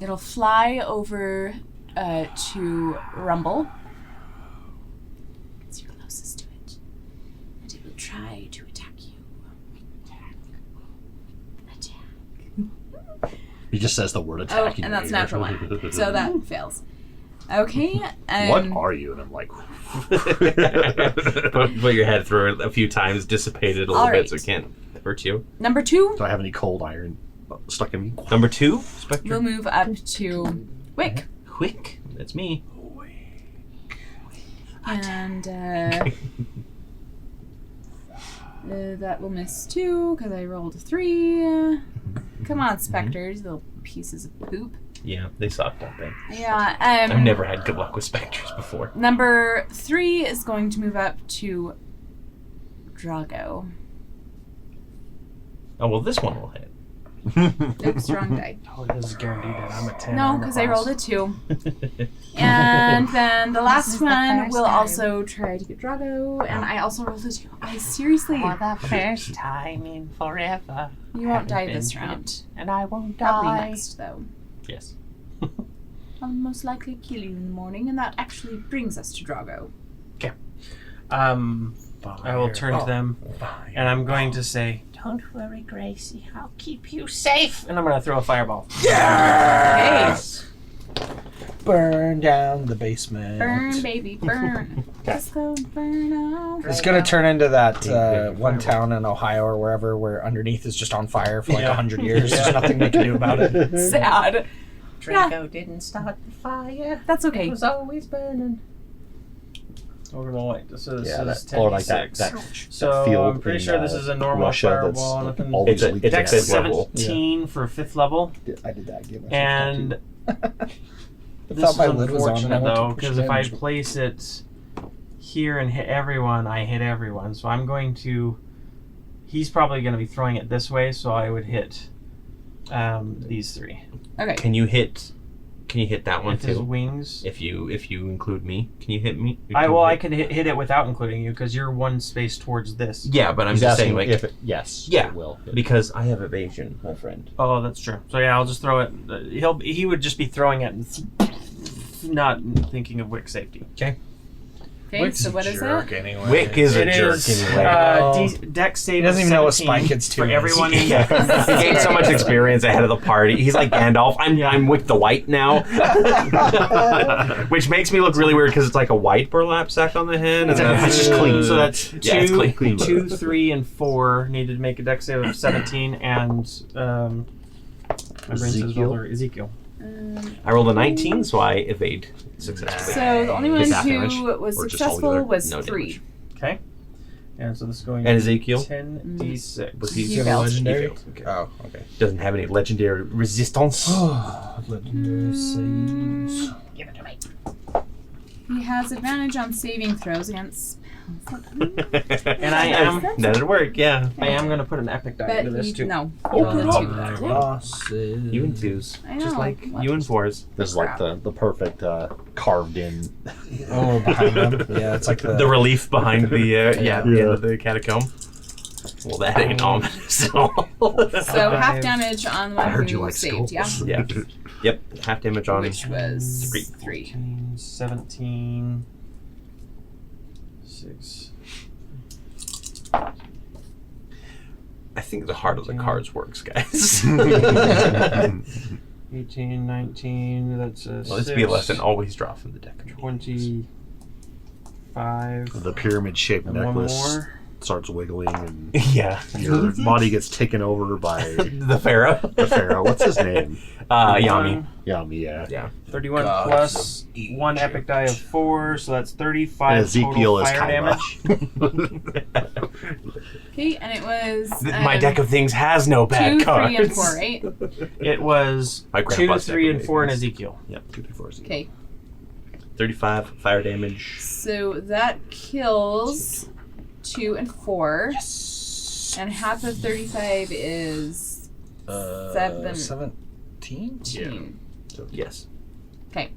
It'll fly over to Rumble. It's your closest to it. And it will try to attack you. Attack. he just says the word Oh, attack. and that's natural one. So that fails. Okay. What are you? And I'm like, Put your head through it a few times, dissipate it a little bit so it can't hurt you. Number 2, do I have any cold iron stuck in me? Number 2, Spectre. we'll move up to Wick. Quick, that's me. And that will miss 2 because I rolled a 3. Come on, specters, little pieces of poop. Yeah, they suck, don't they? Yeah. I've never had good luck with specters before. Number 3 is going to move up to Drago. Oh, well, this one will hit. Oops, wrong die. Oh, this is guaranteed that I'm a 10. No, because I rolled a 2. And then the last is the one first will time. also try to get Drago, and I also rolled a 2. I seriously, For the first time in forever. you won't die haven't this been round. hit, and I won't Probably die. next, though. Yes. I'll most likely kill you in the morning, and that actually brings us to Drago. I will turn to them, and I'm going to say, "Don't Don't worry, Gracie. I'll keep you safe. And I'm going to throw a fireball. Okay. Burn down the basement. Burn, baby, burn. Just go burn out. It's gonna turn into that one town in Ohio or wherever where underneath is just on fire for like 100 years. There's nothing they can do about it. Sad. Draco didn't start the fire. That's okay. It was always burning. We're going to like this is, Yeah, this is that, or like 10d6. that So field I'm pretty in, sure this is a normal Russia fireball. that's Nothing. always It's leaking. a Dex fifth level. 17 for 5th level. I did that. Give myself And I this thought is my lid was on and I unfortunate went to though, push because if I damage. place it here and hit everyone, I hit everyone. So I'm going to. He's probably going to be throwing it this way, so I would hit these 3. Okay. Can you hit that one With his too? wings. If you include me, can you hit me? I could hit it without including you because you're one space towards this. Yeah, but I'm He's just saying, asking like, if it, yes, Yeah. it will. because I have evasion, my friend. Oh, that's true. So yeah, I'll just throw it. He would just be throwing it, and not thinking of Wick safety. Okay, so what is it? Anyway. Wick is It a jerk is anyway. Dex save. He doesn't of even know what 17 Spy Kids 2 for is. everyone. He gained so much experience ahead of the party. He's like Gandalf. I'm Wick the White now, which makes me look really weird because it's like a white burlap sack on the head, and It's just clean. So that's Yeah, it's clean. 2, 3, and 4 needed to make a Dex save of 17, and my brain says Ezekiel. I rolled a 19, so I evade successfully. So the only one Is that damage? who was Or just successful altogether? was No 3. damage. Okay. And so this is going And to Ezekiel? 10d6. Was He he failed. legendary? Okay. Oh, okay. Doesn't have any legendary resistance. Legendary saves. Give it to me. He has advantage on saving throws against. And I am That'd work, yeah. going to put an epic die But into this he, too. no. He rolled a 2 that. Losses. You and twos, I just know. like What? you and fours. This is like the perfect carved in. Oh, behind them. Yeah, it's like The relief behind the the end of the catacomb. Well, that ain't ominous. So half damage on the one I heard who you like saved, yeah? skulls. Yeah. Yep. Half damage on Which was 3. 14, 17, 6. I think the heart of the cards works, guys. 18, 19, that's a Well, this would be a lesson. Always draw from the deck. 25. The pyramid shaped And one necklace more. starts wiggling, and Yeah. your body gets taken over by The pharaoh. the pharaoh. What's his name? Yami. Yami, yeah. Yeah. 31 Gods plus of 1 epic die of 4, so that's 35 And Ezekiel total is fire Kaima. damage. Okay, and it was. My deck of things has no bad 2, cards. 3, and 4, right? It was My 2, grandpa's 3, deck and of 4 in things. Ezekiel. Yep. 2, 3, 4. Okay, 35 fire damage. so that kills 2 and 4. Yes. And half of 35 is 17. 17? So yes. Okay.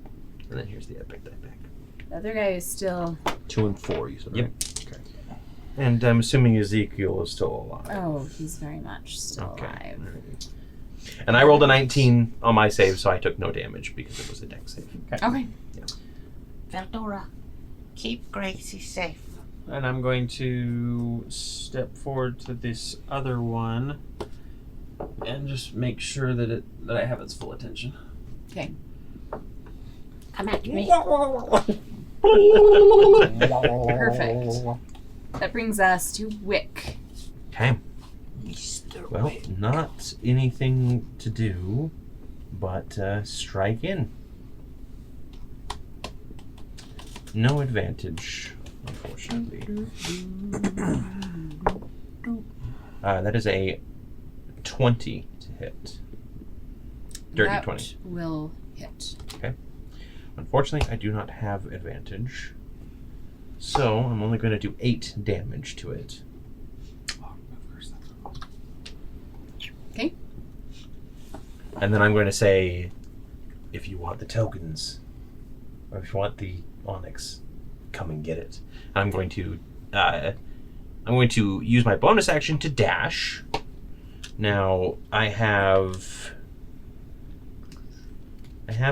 And then here's the epic die back. The other guy is still. 2 and 4, you said, Yep. right? Okay. And I'm assuming Ezekiel is still alive. Oh, he's very much still alive. And I rolled a 19 on my save, so I took no damage because it was a deck save. Okay. Veldora, keep Gracie safe. And I'm going to step forward to this other one and just make sure that I have its full attention. Okay. Come at me. Perfect. That brings us to Wick. Okay. Well, not anything to do, but strike in. No advantage, unfortunately. That is a 20 to hit. Dirty that 20. Will hit. Unfortunately, I do not have advantage. So, I'm only going to do 8 damage to it. Okay. And then I'm going to say, if you want the tokens, or if you want the onyx, come and get it. And I'm going to use my bonus action to dash. Now I have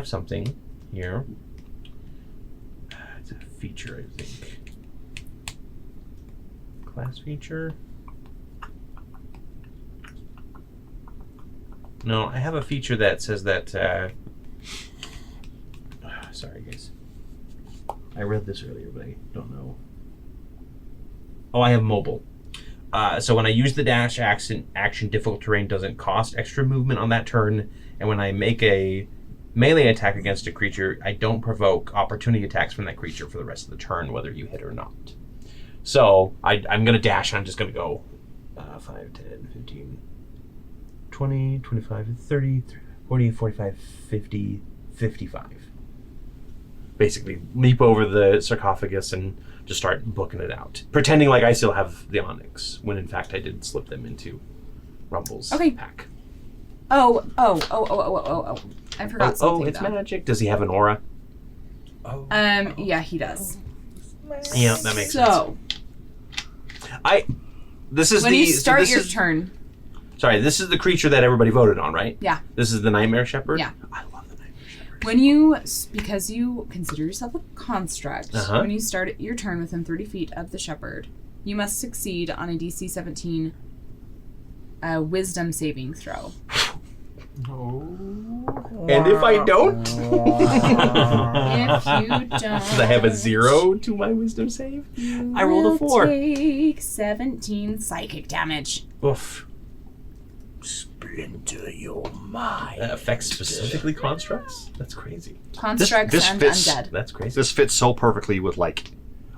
something here. It's a feature, I think. Class feature. No, I have a feature that says that. Sorry, guys. I read this earlier, but I don't know. Oh, I have mobile. So when I use the dash action, difficult terrain doesn't cost extra movement on that turn, and when I make a melee attack against a creature, I don't provoke opportunity attacks from that creature for the rest of the turn, whether you hit or not. So I'm going to dash, and I'm just going to go 5, 10, 15, 20, 25, 30, 40, 45, 50, 55. Basically, leap over the sarcophagus and just start booking it out. Pretending like I still have the onyx, when in fact I did slip them into Rumble's pack. Oh. I forgot something. Oh, it's magic. Does he have an aura? Oh. Yeah, he does. Yeah, that makes sense. So, this is when the you start this your is- turn, Sorry, this is the creature that everybody voted on, right? yeah. This is the Nightmare Shepherd? Yeah. I love the Nightmare Shepherd. When you, because you consider yourself a construct, Uh-huh. when you start your turn within 30 feet of the shepherd, you must succeed on a DC 17 wisdom saving throw. And if I don't? If you don't, Does I have a 0 to my wisdom save? I rolled a will 4. Take 17 psychic damage. Oof. Splinter your mind. That affects specifically constructs? That's crazy. Constructs this and fits- undead. That's crazy. This fits so perfectly with like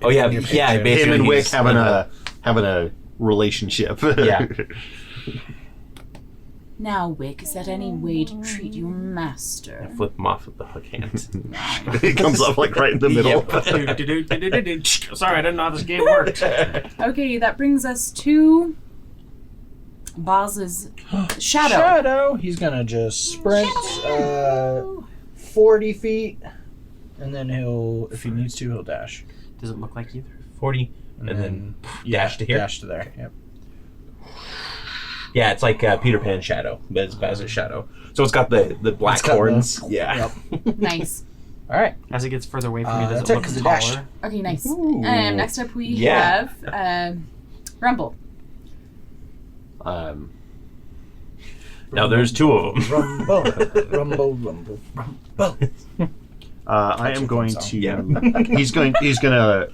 Oh yeah, yeah. Basically, him and Wick he's having like a relationship. Yeah. Now, Wick, is that any way to treat your master? flip him off with the hook hand. It comes up like right in the middle. Sorry, I didn't know how this game worked. Okay, that brings us to Boz's shadow. Shadow. He's gonna just sprint 40 feet, and then if he needs to, he'll dash. Does it look like either? 40, and then dash to here. Dash to there. Yep. Yeah, it's like Peter Pan's shadow, but it's Baz's shadow. So it's got the black got horns. Yeah. Nice. All right. As it gets further away from me, does that's it it, look 'cause it taller? dashed. Okay, nice. Ooh. Next up we Yeah. have Rumble. Now there's 2 of them. Rumble, rumble, rumble, rumble. I am going to. Yeah. He's gonna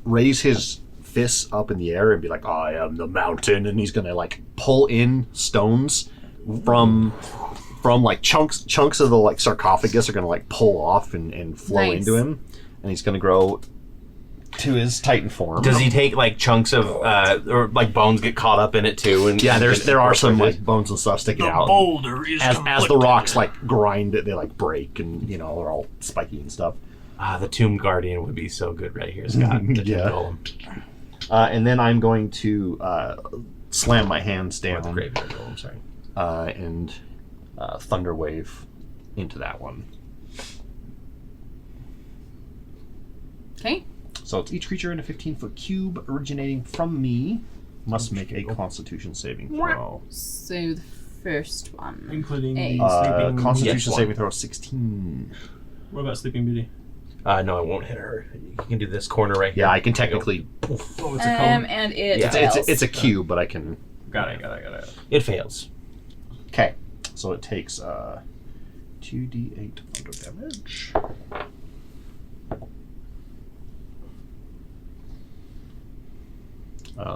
raise his fists up in the air and be like, "I am the mountain," and he's gonna like pull in stones from like chunks of the like sarcophagus are gonna like pull off and flow Nice. into him, and he's gonna grow to his Titan form. Does he take like chunks of or like bones get caught up in it too? And Yeah, there are some like bones and stuff sticking out. Boulder is As the rocks like grind it, they like break and they're all spiky and stuff. the Tomb Guardian would be so good right here, Scott. The Yeah. Tomb Golem. And then I'm going to slam my hands Or down the Graveyard Golem, sorry. and thunder wave into that one. Okay. So it's each creature in a 15-foot cube originating from me must make a Constitution saving throw. So the first one. Including Eight. the Sleeping Constitution Yes, saving throw 16. What about Sleeping Beauty? No, I won't hit her. You can do this corner right here. Yeah, I can technically. Oh, it's a cone. And it Yeah. fails. It's a cube, but I can. Got it. It fails. Okay, so it takes 2d8 thunder damage.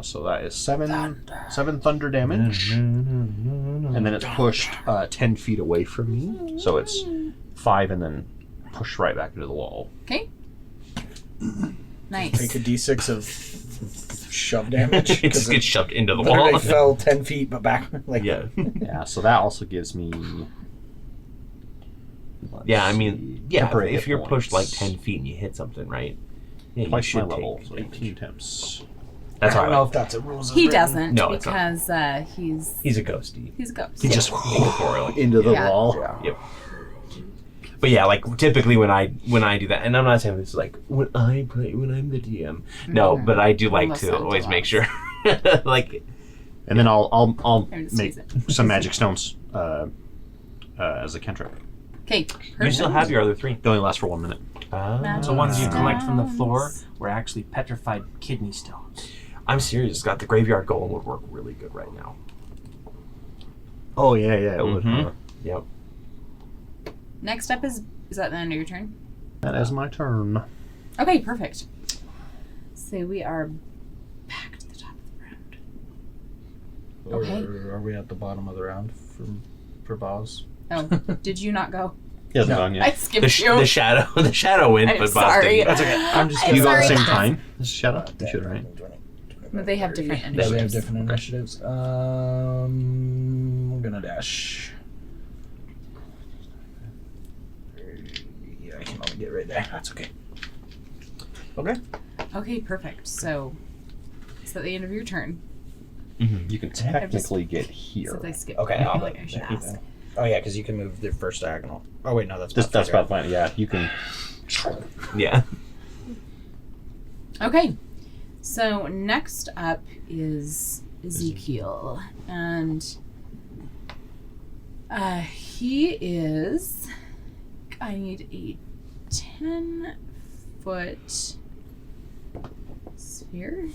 So that is seven thunder damage, and then it's pushed 10 feet away from me. So it's 5, and then pushed right back into the wall. Okay. Nice. Take a d6 of shove damage. It just gets shoved into the Literally wall. fell 10 feet, but back. Like, Yeah. Yeah, so that also gives me. Yeah, I mean, yeah, temporary if hit you're pushed like points. 10 feet and you hit something, right? Yeah, Twice you my should level, take so damage. 18 attempts. That's I don't know all right. if that's a rules. He doesn't No, it's not. because he's He's a ghosty. a ghost. He just Incorporeal. into the Yeah. wall. Yep. But yeah, like typically when I do that, and I'm not saying it's like when I'm the DM. No, but I do like Unless to I'm always the make boss. sure, like, And then I'll I just make use it. some magic stones as a cantrip. Okay. you still have your other 3. They only last for 1 minute. The ones you collect from the floor were actually petrified kidney stones. I'm serious, Scott. The Graveyard Golem would work really good right now. Oh, yeah, it would. Mhm. Yep. Next up is that the end of your turn? That is my turn. Okay, perfect. So we are back to the top of the round. Okay. Or are we at the bottom of the round for Boz? Oh, did you not go? He hasn't No. gone I yet. skipped you. The shadow went, I'm but sorry. Boz didn't. That's okay. I'm just I'm You go at the sorry. same time? Shut up. You should, right? But they have different Yeah, we have initiatives. different initiatives. I'm gonna dash. Yeah, I can only get right there. That's okay. Okay. Okay, perfect. So, is that the end of your turn? You can technically get here. Since I skipped. Okay, I I'll feel like like I should ask. Oh yeah, because you can move the first diagonal. Oh wait, no, that's That's about fine. Yeah, you can. Yeah. Okay, so next up is Ezekiel, and he is. I need a 10-foot sphere.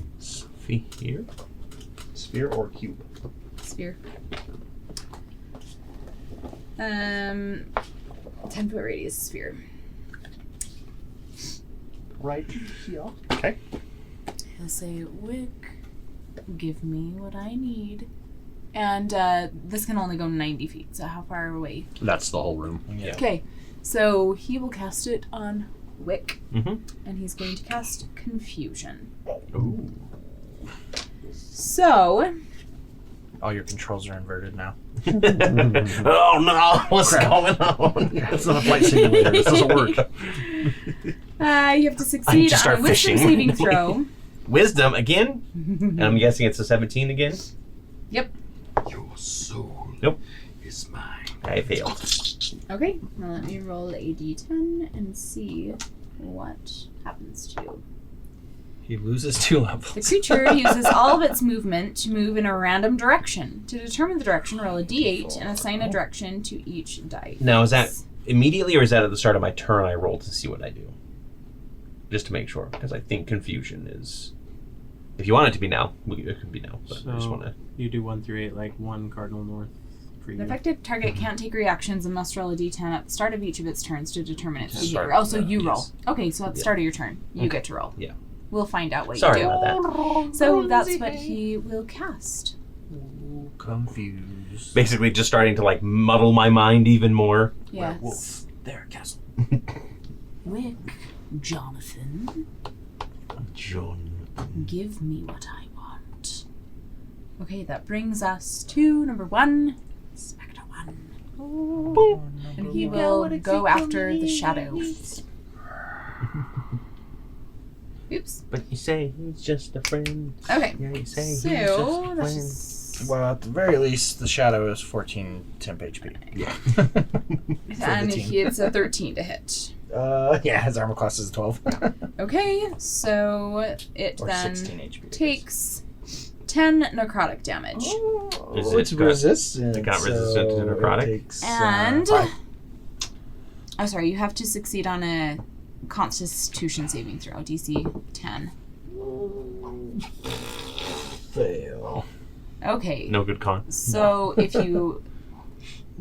Here. Sphere or cube? Sphere. 10-foot radius sphere. Right here. Okay. He'll say, Wick, give me what I need. And this can only go 90 feet, so how far away? That's the whole room. Yeah. Okay, so he will cast it on Wick, Mm-hmm. and he's going to cast Confusion. Ooh. So, All your controls are inverted now. Oh no! What's going on? It's not a flight simulator. This doesn't work. you have to succeed just on start a wisdom fishing. saving throw. Wisdom again, and I'm guessing it's a 17 again. Yep. Your soul Nope. is mine. I failed. Okay, now let me roll a d10 and see what happens to you. He loses 2 The levels. creature uses all of its movement to move in a random direction. To determine the direction, roll a d8 and assign a direction to each die. Now, is that immediately, or is that at the start of my turn? I roll to see what I do, just to make sure, because I think confusion is. If you want it to be now, it can be now. But I just want to. You do 1 through 8, like 1 cardinal north for The you. affected target can't take reactions and must roll a d10 at the start of each of its turns to determine its Start- behavior. Also, you yes. roll. Okay, so at the Yeah. start of your turn, you Okay. get to roll. Yeah. We'll find out what Sorry you do. about that. So that's what he will cast. Confused. Basically, just starting to like muddle my mind even more. Yes. There, castle. Wick, Jonathan, John. Give me what I want. Okay, that brings us to number 1, Spectre 1. And he will go after the shadows. Oops. But you say he's just a friend. Okay. Yeah, you say he's So, just a that's friend. just... Well, at the very least, the shadow is 14 temp HP. Yeah. And team. it's a 13 to hit. Yeah, his armor class is 12. Okay, so it Or then 16 HP. I guess. takes 10 necrotic damage. Oh, Is it's it got- resistant. it got resistant to so necrotic? it takes, And... 5. Oh, sorry, you have to succeed on a Constitution saving throw, DC 10. Fail. Okay. No good con. So if you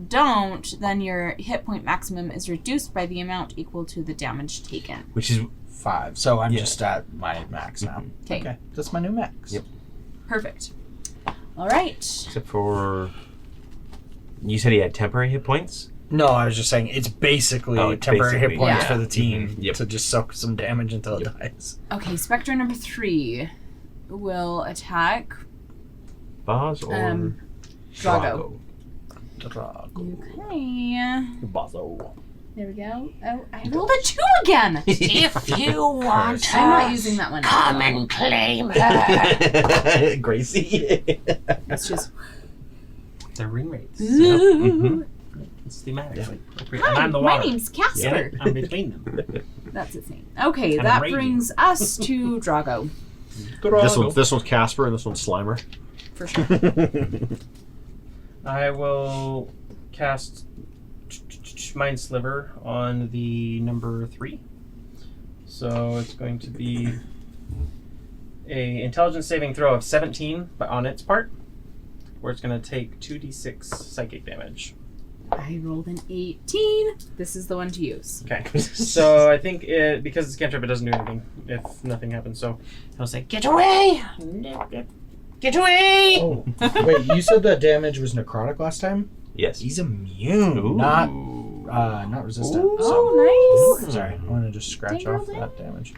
don't, then your hit point maximum is reduced by the amount equal to the damage taken. Which is 5. So I'm Yeah. just at my max now. Okay. Okay, that's my new max. Yep. Perfect. All right. except for. You said he had temporary hit points? No, I was just saying it's basically Oh, it's temporary hit basically- points yeah. for the team Yep. to just soak some damage until it dies. Okay, Spectre number 3 will attack Boz or Drago. Drago. Okay. Bazo. There we go. Oh, I rolled a 2 again. if you want I'm not her, using that one. come and claim her. Gracie. It's just. They're ring rates. Ooh. It's thematically appropriate. Hi, And I'm the my water. name's Casper. I'm between them. That's its name. Okay, And that raging. brings us to Drago. This one's Casper and this one's Slimer. For sure. I will cast Mind Sliver on the number 3. So it's going to be a intelligence saving throw of 17 but on its part. where it's going to take 2d6 psychic damage. I rolled an 18. This is the one to use. Okay. So I think because it's cantrip, it doesn't do anything if nothing happens. So I'll say, "Get away! Get away!" Oh, wait, you said that damage was necrotic last time? Yes. He's immune, Ooh. not resistant. Ooh, so, nice. sorry, I want to just scratch Ding, off ding. that damage.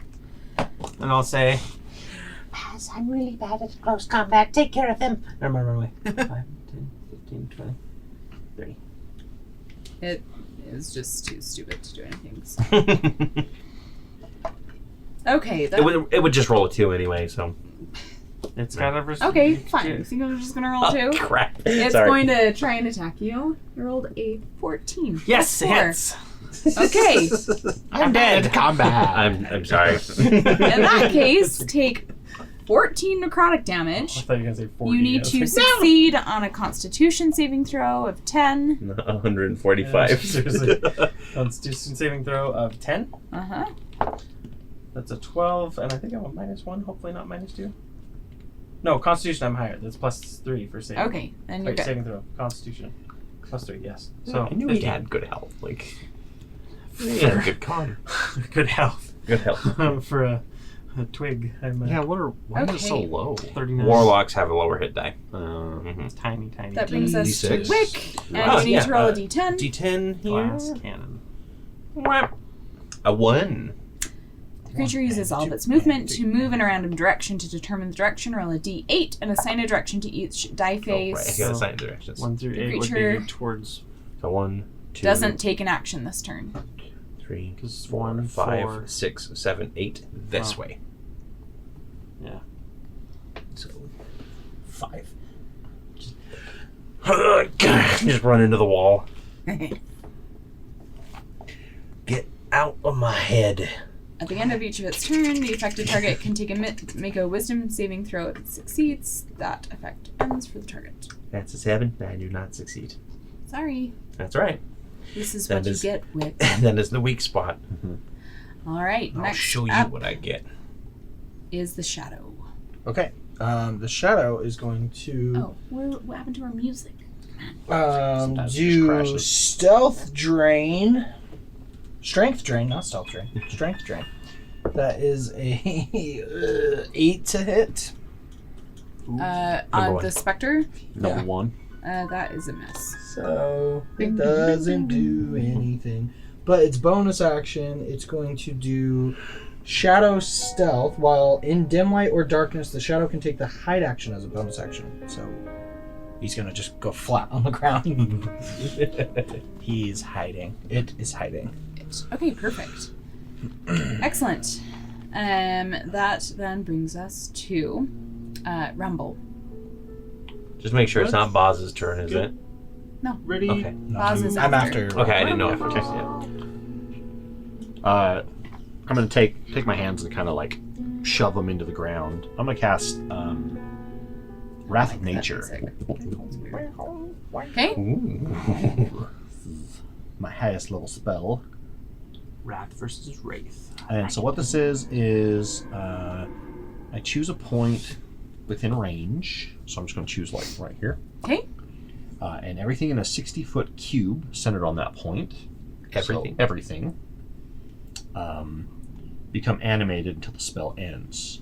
And I'll say, Pass, I'm really bad at close combat. Take care of them. run away. 5, 10, 15, 20, 30. It is just too stupid to do anything. So. Okay. It would just roll a 2 anyway, so. It's got a Okay, fine. You think I'm just gonna roll 2? Oh, crap. It's Sorry. going to try and attack you. I rolled a 14. Yes, Plus hits. 4. Okay. I'm dead. Combat. I'm sorry. In that case, take 14 necrotic I damage. thought you were going to say 40. You need I was to like, succeed on a Constitution saving throw of 10. 145. Seriously. Constitution saving throw of 10. Uh-huh. That's a 12, and I think I'm a -1. Hopefully not -2. No, Constitution I'm higher. That's +3 for saving. Okay, then you're Wait, good. saving throw. Constitution. +3, yes. So I knew he 15. had good health. Like, he had good con. Good health. Good health. For a twig, I'm Yeah, why is it so Okay. low? 39. Warlocks have a lower hit die. It's tiny, tiny. That brings us to D6. Wick, and Wow, you need yeah, to roll a d10. D10 here. glass cannon. A 1. The creature uses all of its movement to move in a random direction. To determine the direction, roll a d8 and assign a direction to each die Oh, right. face. I gotta assign directions. 1 through The 8 would creature- be towards So 1, 2, Doesn't take an action this turn. 3, Because 4, 1, 5, 4. 6, 7, 8. This Oh. way. Yeah. So 5. just run into the wall. Get out of my head. At the end of each of its turn, the affected target can make a wisdom saving throw. If it succeeds, that effect ends for the target. That's a 7. I do not succeed. Sorry. That's right. This is That what is- you get with. That is the weak spot. All right, I'll next show you up what I get. is the shadow. Okay. The shadow is going to Oh, what happened to our music? Sometimes it just do crashes. stealth drain. Strength drain, not stealth drain. Strength drain. That is a 8 to hit. On one. the specter, Number 1. that is a miss. So it doesn't do anything. But its bonus action, it's going to do shadow stealth. While in dim light or darkness, the shadow can take the hide action as a bonus action. So he's going to just go flat on the ground. He's hiding. It is hiding. Okay, perfect. Excellent. That then brings us to Rumble. Just make sure it's not Boz's turn, is it? Ready? Okay. Boz is I'm after. after. Okay, I didn't know if Okay. I'm gonna take my hands and kind of like shove them into the ground. I'm gonna cast Wrath of Nature. Okay. My highest level spell. Rat versus Wraith. And so what this is I choose a point within range. So I'm just going to choose like right here. Okay. And everything in a 60-foot cube centered on that point. Everything. So everything. Become animated until the spell ends.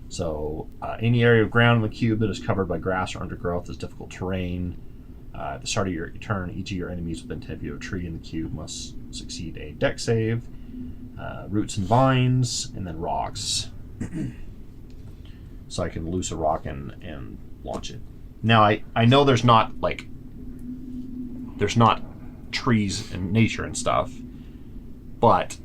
So any area of ground in the cube that is covered by grass or undergrowth is difficult terrain. At the start of your turn, each of your enemies within 10 feet of a tree in the cube must succeed a dex save. Roots and vines, and then rocks. So I can loose a rock and launch it. Now I know there's not trees and nature and stuff, but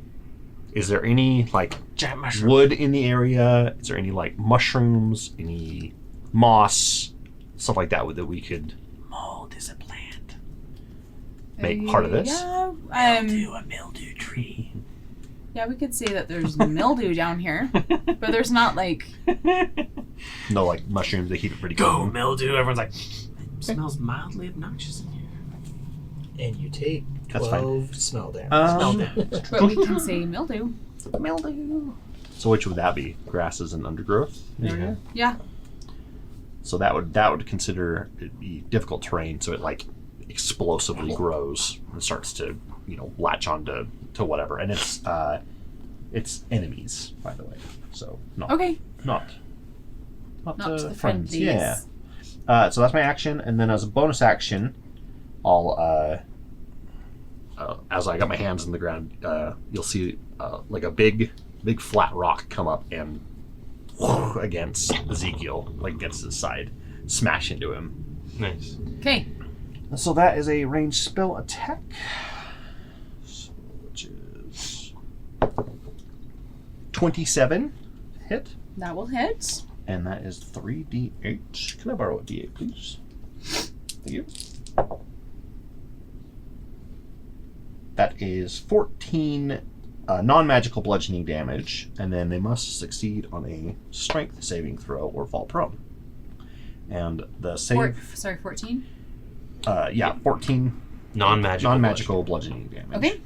is there any like Giant mushroom. wood in the area? Is there any like mushrooms, any moss, stuff like that that we could Mold is a plant. make part of this? Yeah. A mildew tree. Yeah, we could say that there's mildew down here, but there's not like. No, like mushrooms, they keep it pretty Go clean. mildew. Everyone's like, it smells mildly obnoxious in here. And you take That's fine. 12 smell damage. Smell damage. But we can say mildew. So which would that be? Grasses and undergrowth? Yeah. So that would consider it be difficult terrain. So it like explosively grows and starts to latch onto whatever. And it's enemies, by the way. So not Okay. not the friends. friendlies. Yeah. So that's my action, and then as a bonus action, I'll as I got my hands in the ground, you'll see like a big flat rock come up and against Ezekiel, like against his side, smash into him. Nice. Okay. So that is a ranged spell attack, which is 27 hit, That will hit. and that is 3d8. Can I borrow a d8, please? Thank you. That is 14 non-magical bludgeoning damage, and then they must succeed on a strength saving throw or fall prone. And the save... 14? 14 Non-magical. bludgeoning damage. Okay.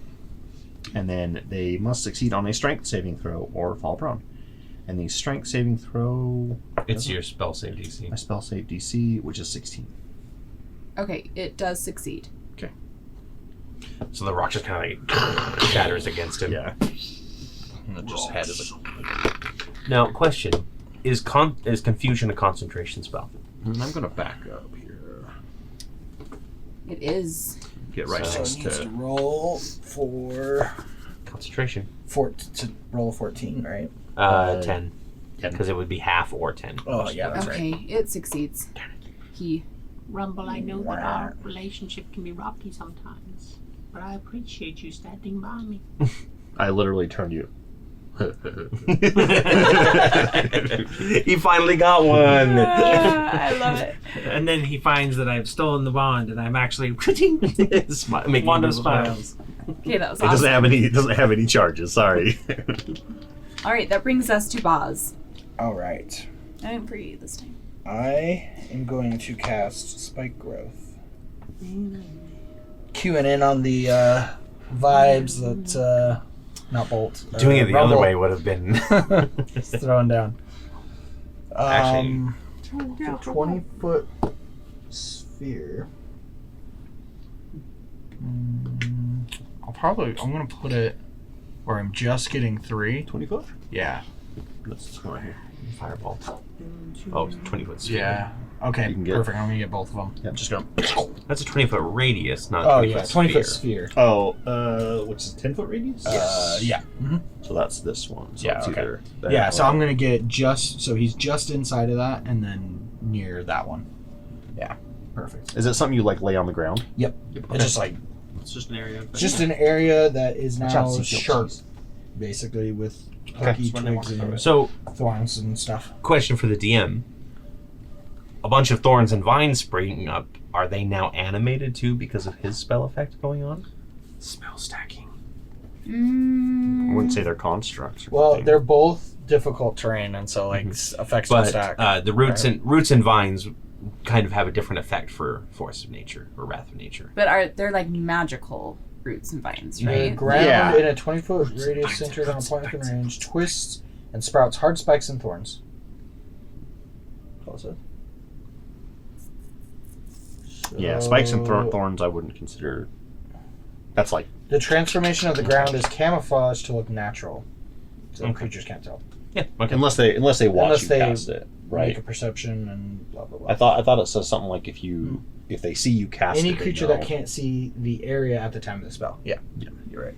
And then they must succeed on a strength saving throw or fall prone. And the strength saving throw... It's your spell save DC. My spell save DC, which is 16. Okay, it does succeed. So the rock just kind of like shatters against him. Yeah. And it just head is Now, question: is confusion a concentration spell? And I'm going to back up here. It is. Get right So next it needs to to... roll for Concentration. to roll 14, right? 10. Because it would be half or 10. Oh yeah, that's Okay, right. it succeeds. He. Rumble, I know that our relationship can be rocky sometimes, but I appreciate you standing by me. I literally turned you. He finally got one. I love it. And then he finds that I've stolen the wand, and I'm actually Making wand of him smile. smiles. Okay, that was It doesn't awesome. have any charges. Sorry. All right, that brings us to Boz. All right. I didn't for you this time. I am going to cast Spike Growth. Queuing in on the vibes that not Bolt. Doing it the Rumble other way would have been. is throwing down. Actually- 20-foot sphere. I'm gonna put it where I'm just getting 3. 20 foot? Yeah. That's right here. Fireball. Oh, 20 foot sphere. Yeah. Okay. You can get- Perfect. I'm gonna get both of them. Yeah, just go. That's a 20 foot radius, not Oh 20 yeah, foot 20-foot sphere. sphere. Oh, which is 10-foot radius? Yeah. Mhm. So that's this one. So Yeah, it's okay. either there Yeah, so or- I'm gonna get he's just inside of that, and then near that one. Yeah, perfect. Is it something you like lay on the ground? Yep. It's just like It's just an area. just an area that is Watch out, now Ezekiel, sharp, please. basically with Okay. hooky When they walk twigs through and it. So, thorns and stuff. question for the DM. A bunch of thorns and vines springing up. Are they now animated too because of his spell effect going on? Spell stacking. I Mm, wouldn't say they're constructs. Or Well, anything. they're both difficult terrain, and so like effects don't But stack. the roots and vines kind of have a different effect for force of nature or wrath of nature. but they're like magical roots and vines, The right? ground Yeah. in a 20-foot radius centered on a point within range twists and sprouts hard spikes and thorns. Close it. Yeah, spikes and thorns I wouldn't consider. That's like The transformation of the ground is camouflaged to look natural, so Okay. creatures can't tell. Yeah. Okay. unless they watch Unless you they cast it, right? Make a perception and blah blah blah. I thought it says something like if they see you cast Any it, they creature know. that can't see the area at the time of the spell. Yeah, you're right.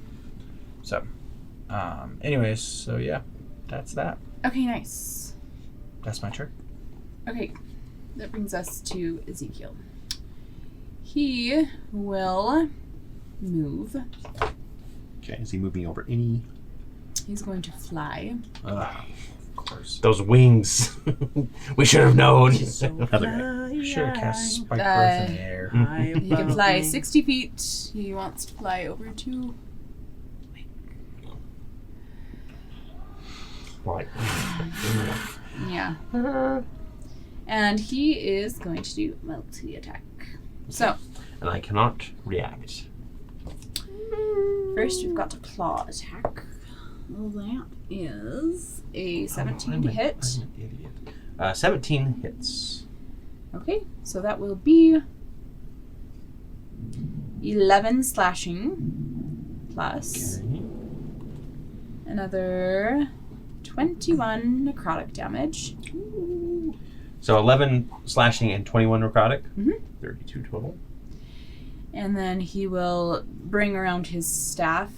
So, anyways, so yeah, that's that. Okay, nice. That's my turn. Okay, that brings us to Ezekiel. He will move. Okay, is he moving over any? He's going to fly. Of course. Those wings. We should have known. Other Should have cast spike growth in the air. He can fly 60 feet. He wants to fly over to. Right. Yeah. And he is going to do multi-attack. So, And I cannot react. first we've got a claw attack. Well, that is a 17 to hit. 17 hits. Okay, so that will be 11 slashing plus another 21 necrotic damage. So 11 slashing and 21 necrotic. 32 total. And then he will bring around his staff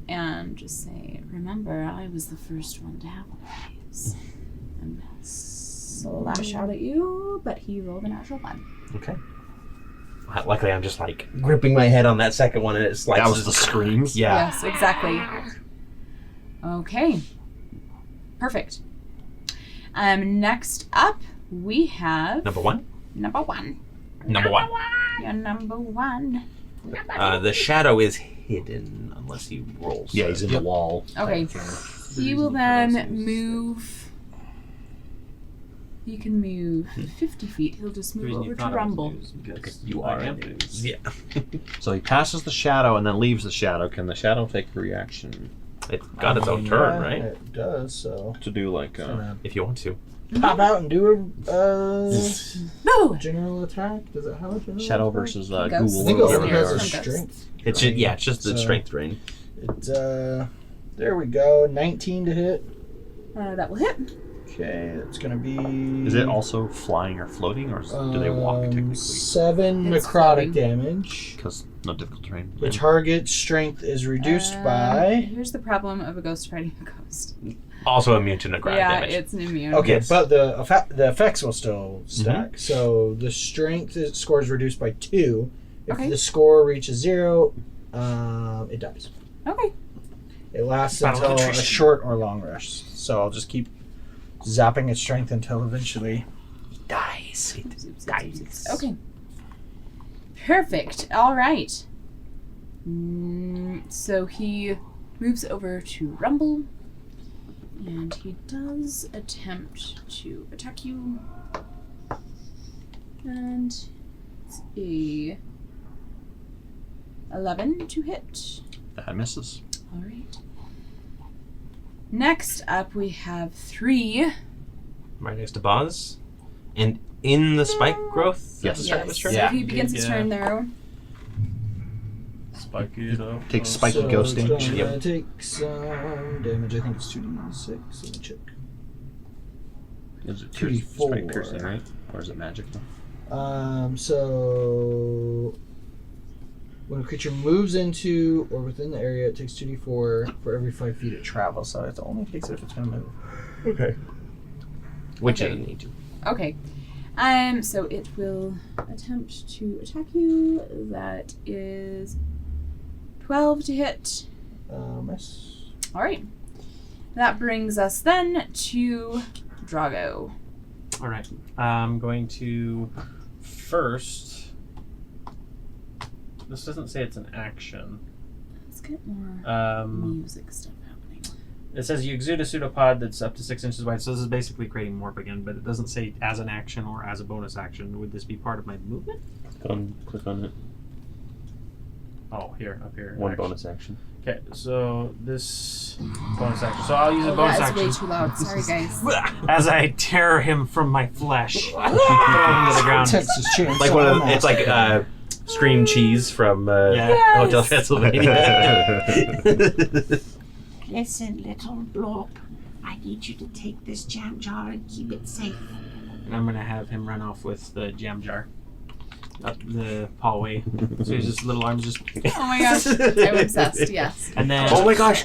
and just say, remember, I was the first one to have one of these. And slash out at you, but he rolled a natural 1. Okay. Luckily, I'm just like gripping my head on that second one, and it slices. That was the screams. Yeah. Yes, exactly. Okay. Perfect. Next up, we have Number one. number one. Your number one. The shadow is hidden unless he rolls. Yeah, he's in the wall. Okay. He will then move. He can move 50 feet. He'll just move over to Rumble. Because You are Ambience. Yeah. So he passes the shadow and then leaves the shadow. Can the shadow take a reaction It's got its own turn, Yeah, right? It does, so. to do like If you want to. Pop out and do a No! general attack? Does it have a general shadow attack? versus Ghost. I ghoul? think it Ghost. only has a Ghost. strength. It's just, yeah, it's just the So- strength drain. It, there we go. 19 to hit. That will hit. Okay, it's gonna be. Is it also flying or floating, or do they walk technically? 7 It's necrotic floating. damage. Because no difficult terrain. The target's strength is reduced by. Here's the problem of a ghost fighting a ghost. Also immune to necrotic Yeah, damage. it's immune. Okay, Yes. but the effects will still stack. So the strength score is reduced by 2. If Okay. the score reaches 0, it dies. Okay. It lasts Battle until a attrition. short or long rest. So I'll just keep zapping its strength until eventually it dies. Okay. Perfect. All right. So he moves over to Rumble, and he does attempt to attack you. And it's a 11 to hit. That misses. All right. Next up, we have 3. Right next to Boz. And in the spike growth? Yes. At the start of his turn? So he begins his Yeah. turn there. Spike it up. Take spiky So ghost it's damage. gonna Yep. take some damage. I think it's 2d6. Let me check. Is it 2d4. strike piercing, right? Or is it magic? So when a creature moves into or within the area, it takes 2d4 for every 5 feet it travels. So it only takes it if it's going to move. Okay. Which Okay. it doesn't need to. Okay. So it will attempt to attack you. That is 12 to hit. Miss. All right. That brings us then to Drago. All right. I'm going to first. This doesn't say it's an action. Let's get more music stuff happening. It says you exude a pseudopod that's up to 6 inches wide. So this is basically creating morph again, but it doesn't say as an action or as a bonus action. Would this be part of my movement? Click on it. Oh, here, up here. One action. bonus action. Okay, so this bonus action. So I'll use a Oh, bonus that is action way too loud. Sorry, guys. as I tear him from my flesh. Throw him to the ground. Texas Chainsaw Like one of the, it's Massacre. like Scream Cheese from Hotel Transylvania. Listen, little blorp. I need you to take this jam jar and keep it safe. And I'm gonna have him run off with the jam jar up the hallway. So his just little arms just. Oh my gosh. I'm obsessed. Yes. And then. Oh my gosh,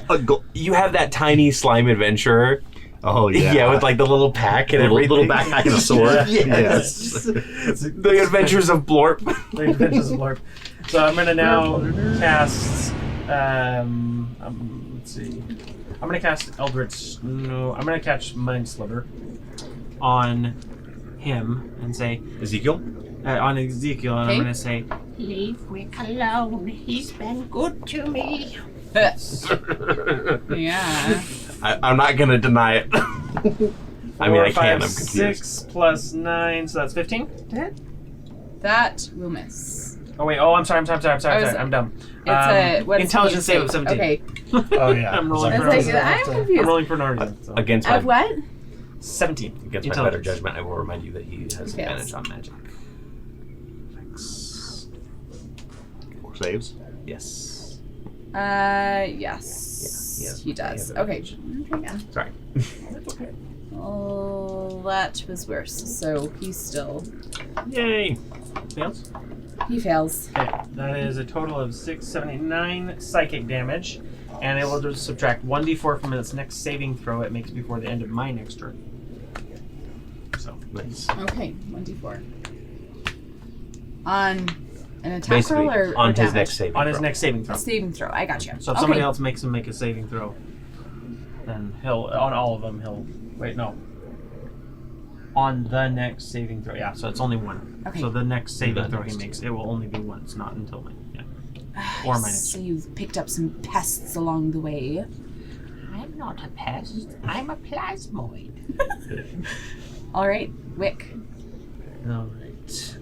you have that tiny slime adventurer. Oh yeah. Yeah, with like the little pack and everything. little backpack and a sword. Yes. The Adventures of Blorp. The Adventures of Blorp. So I'm gonna now cast. Let's see. I'm gonna cast Eldritch. No, I'm gonna catch Mind Sliver on him and say Ezekiel? on Ezekiel, and I'm Okay. gonna say, Leave Rick alone. He's been good to me. Yeah. I'm not gonna deny it. I mean, I 4, 5, can. I'm confused. 6 plus 9, so that's 15. That will miss. Oh wait. Oh, I'm sorry. I'm dumb. It's what is intelligence save of 17. Okay. Oh yeah. I'm rolling I for was no like, reason. I'm I'm confused. rolling for no reason. So. Against Of my what? 17. Against my better judgment, I will remind you that he has fails. advantage on magic. Thanks. 4 saves. Yes. Yes. Yeah, he does. I have Okay. advantage. Okay, yeah. Sorry. Oh, that was worse. So he's still. Yay. Fails? He fails. Okay, that is a total of 6, 7, 8, 9 psychic damage, and it will just subtract 1d4 from its next saving throw it makes before the end of my next turn. So, Nice. Okay, 1d4. On an attack Basically, roll or on his damage? next saving on his throw. next saving throw. A saving throw. I got you. So if somebody else makes him make a saving throw, then he'll, on all of them, he'll, wait, no. On the next saving throw, yeah, so it's only one. Okay. So the next saving The throw next. he makes, it will only be once, not until my, or my next So you've picked up some pests along the way. I'm not a pest. I'm a plasmoid. All right, Wick. Alright.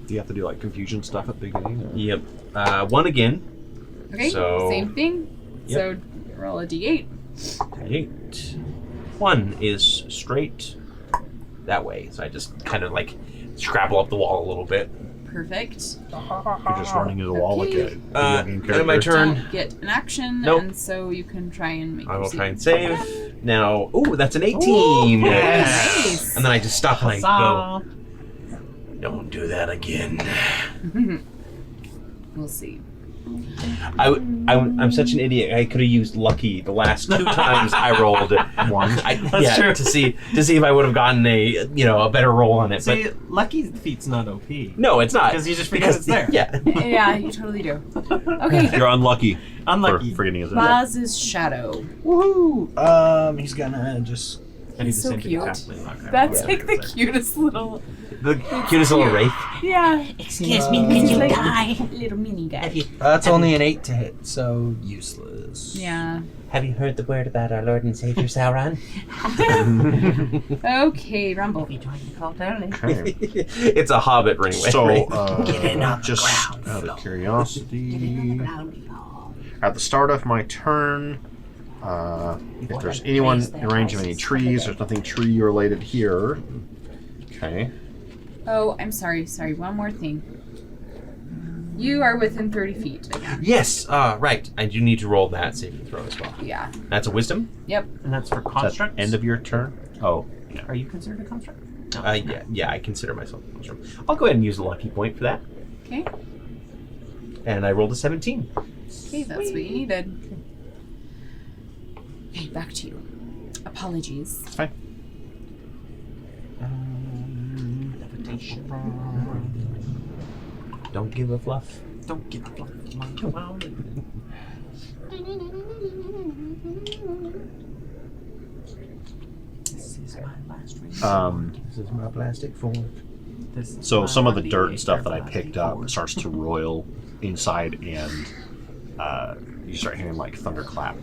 Do you have to do like confusion stuff at the beginning? Or? Yep. 1 again. Okay, So- same thing. Yep. So roll a d8. 8. 1 is straight that way. So I just kind of like scrabble up the wall a little bit. Perfect. You're just running into the wall like a video game And character. my turn. Don't get an action, Nope. and so you can try and make I your will try and saving save. Now, ooh, that's an 18. Nice. And then I just stop and I Huzzah. go, don't do that again. We'll see. I'm such an idiot. I could have used lucky the last 2 times I rolled one. That's true. To see if I would have gotten a better roll on it. See, Lucky feat's not OP. No, it's not. Because you just forget it's there. Yeah. Yeah, you totally do. Okay, You're unlucky. Unlucky. For forgetting his Baz's shadow. Woohoo! He's gonna just. I do He's the so same thing cute. with Kathleen, not gonna That's have like the it. cutest little. The cutest little wraith. Yeah. Excuse me, can you like die? little mini guy. That's only an 8 to hit, so useless. Yeah. Have you heard the word about our Lord and Savior Sauron? Okay, Rumble. You joined the cult early. Okay. It's a hobbit ring. So, Get in on the just ground out floor. of curiosity, Ground floor. at the start of my turn, if there's anyone in range of any trees, there's nothing tree related here. Okay. Oh, I'm sorry. Sorry, one more thing. You are within 30 feet. Yes, right. I do need to roll that saving throw as well. Yeah. That's a wisdom? Yep. And that's for Is that constructs? end of your turn? Oh. Are you considered a construct? No. Yeah, I consider myself a construct. I'll go ahead and use a lucky point for that. Okay. And I rolled a 17. Okay, that's what you needed. Okay, back to you. Apologies. Fine. Don't give a fluff. Don't get the fluff. Come on. This is my last ring. This is my plastic fork. This is So my some of the 1d8 dirt and stuff that I last picked D4. up starts to roil inside, and you start hearing like thunderclap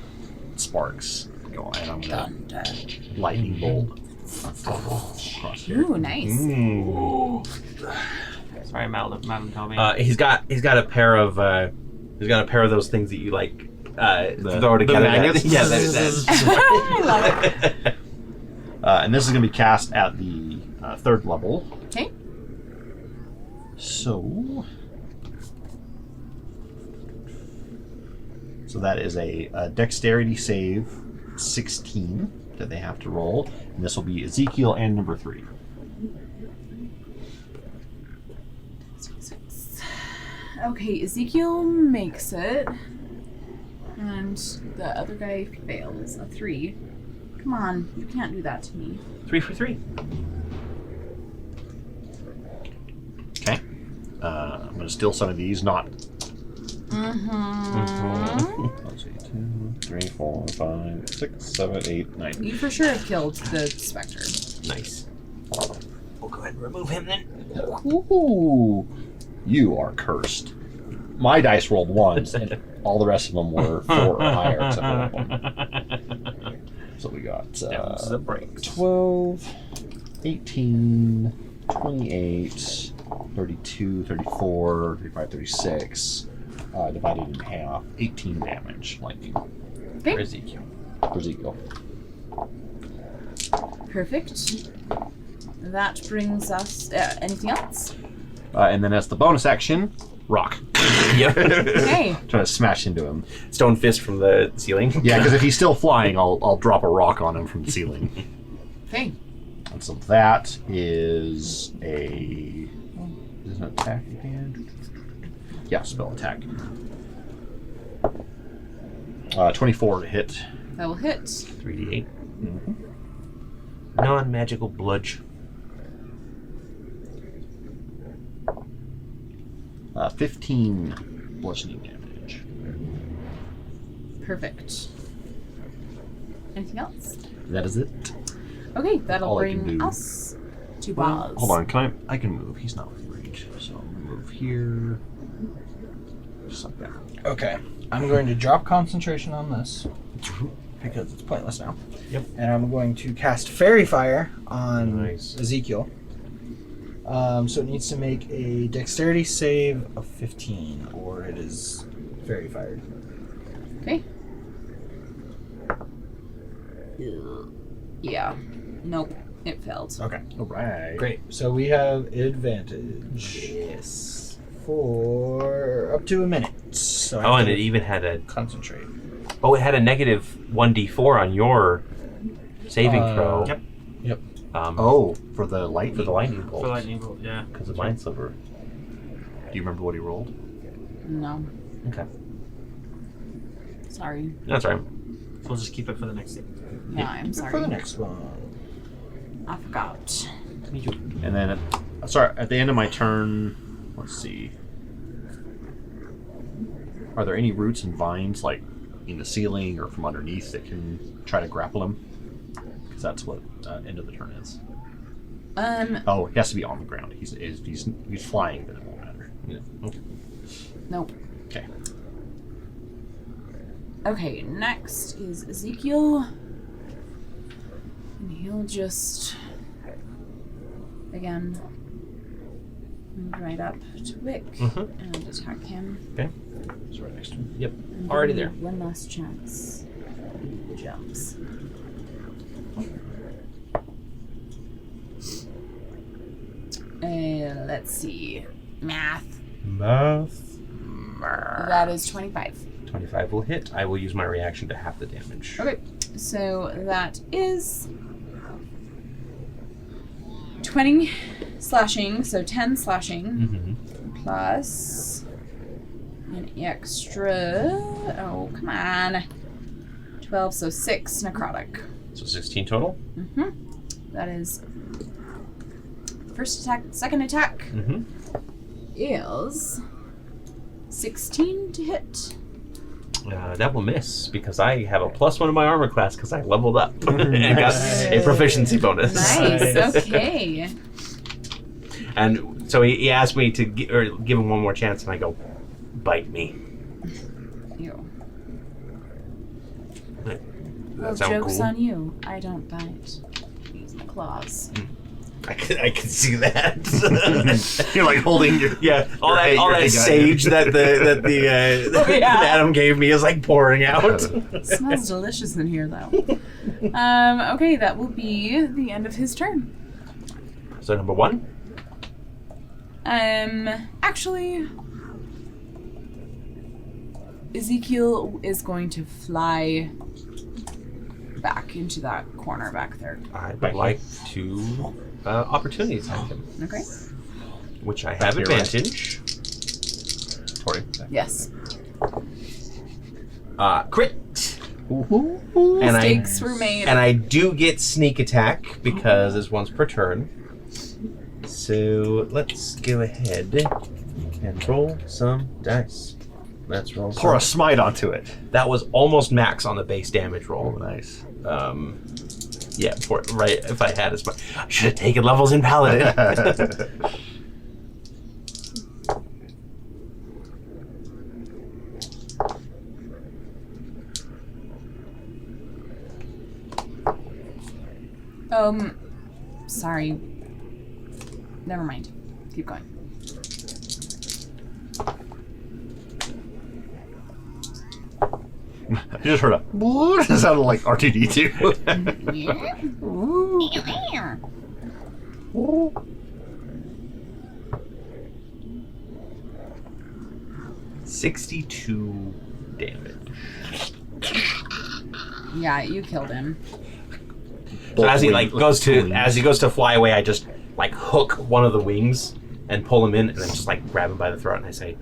sparks go, and I'm gonna lightning bolt across here. Ooh, nice. Sorry, Madam Toby. He's got a pair of those things that you like throw the together. magnets? Yeah, that. I love it. And this is gonna be cast at the 3rd level. Okay. So that is a dexterity save 16 that they have to roll, and this will be Ezekiel and number 3. Okay, Ezekiel makes it. And the other guy fails. A 3. Come on, you can't do that to me. 3 for 3. Okay. I'm going to steal some of these, not. Let's see, 2, 3, 4, 5, 6, 7, 8, 9. You for sure have killed the Spectre. Nice. We'll go ahead and remove him then. Ooh, you are cursed. My dice rolled 1s, and all the rest of them were 4 or higher, except for that one. So we got Them's the breaks. 12, 18, 28, 32, 34, 35, 36, divided in half, 18 damage, lightning For Ezekiel. for Ezekiel. Perfect. That brings us. Anything else? And then as the bonus action, rock. Yep. Okay. Trying to smash into him. Stone fist from the ceiling. Yeah, because if he's still flying, I'll drop a rock on him from the ceiling. Okay. And so that is a... Is it an attack again? Yeah, spell attack. 24 to hit. That will hit. 3d8. Non-magical bludge. 15 bludgeoning damage. Perfect. Anything else? That is it. Okay, that'll All I can bring do. us to Boz. Hold on, can I can move. He's not within range. So I'm gonna move here. Just like that. Okay. I'm going to drop concentration on this because it's pointless now. Yep. And I'm going to cast Fairy Fire on Nice. Ezekiel. So it needs to make a dexterity save of 15 or it is Fairy Fired. Okay. Yeah. Nope. It failed. Okay. Alright. Great. So we have advantage. Yes. For up to a minute. So I Oh, have and to it even had a... concentrate. Oh, it had a negative 1d4 on your saving throw. Yep. Yep. Oh, for the light? For the lightning bolt. For lightning bolt, yeah. Because of Mind Sliver. Do you remember what he rolled? No. Okay. Sorry. That's all right. So we'll just keep it for the next thing. Yeah, I'm For the sorry. next one. I forgot. And then, at the end of my turn, let's see. Are there any roots and vines, like, in the ceiling or from underneath that can try to grapple him? Because that's what end of the turn is. Oh, he has to be on the ground. He's flying, but it won't matter. Yeah. Okay. Nope. Okay. Okay, next is Ezekiel. And he'll just, again, move right up to Wick and attack him. Okay. It's right next to him. Yep. And Already give there. me one last chance. He jumps. Let's see. Math. That is 25. 25 will hit. I will use my reaction to half the damage. Okay, so that is 20 slashing, so 10 slashing, plus an extra, oh, come on, 12, so 6 necrotic. So 16 total? That is first attack. Second attack is 16 to hit. That will miss because I have a +1 in my armor class because I leveled up and got a proficiency bonus. Nice, okay. And so he asked me to give him one more chance, and I go, bite me. Ew. That Well, sound joke's cool? on you. I don't bite. Use my claws. I can see that. You're like holding your all that your sage that the Adam gave me is like pouring out. It smells delicious in here, though. Okay, that will be the end of his turn. So number 1. Actually, Ezekiel is going to fly back into that corner back there. I would like to opportunity attack him, Okay. which I have Here, right? advantage. Tori. Yes. Crit. And Stakes were made. And I do get sneak attack because it's once per turn. So let's go ahead and roll some dice. Let's roll Pour a some. smite onto it. That was almost max on the base damage roll. Oh, nice. Yeah, right. If I had as much, I should have taken levels in Paladin. Sorry. Never mind. Keep going. I just heard a what? It sounded like R2D2. 62 damage. Yeah, you killed him. So as he goes to fly away, I just like hook one of the wings and pull him in, and then just like grab him by the throat, and I say,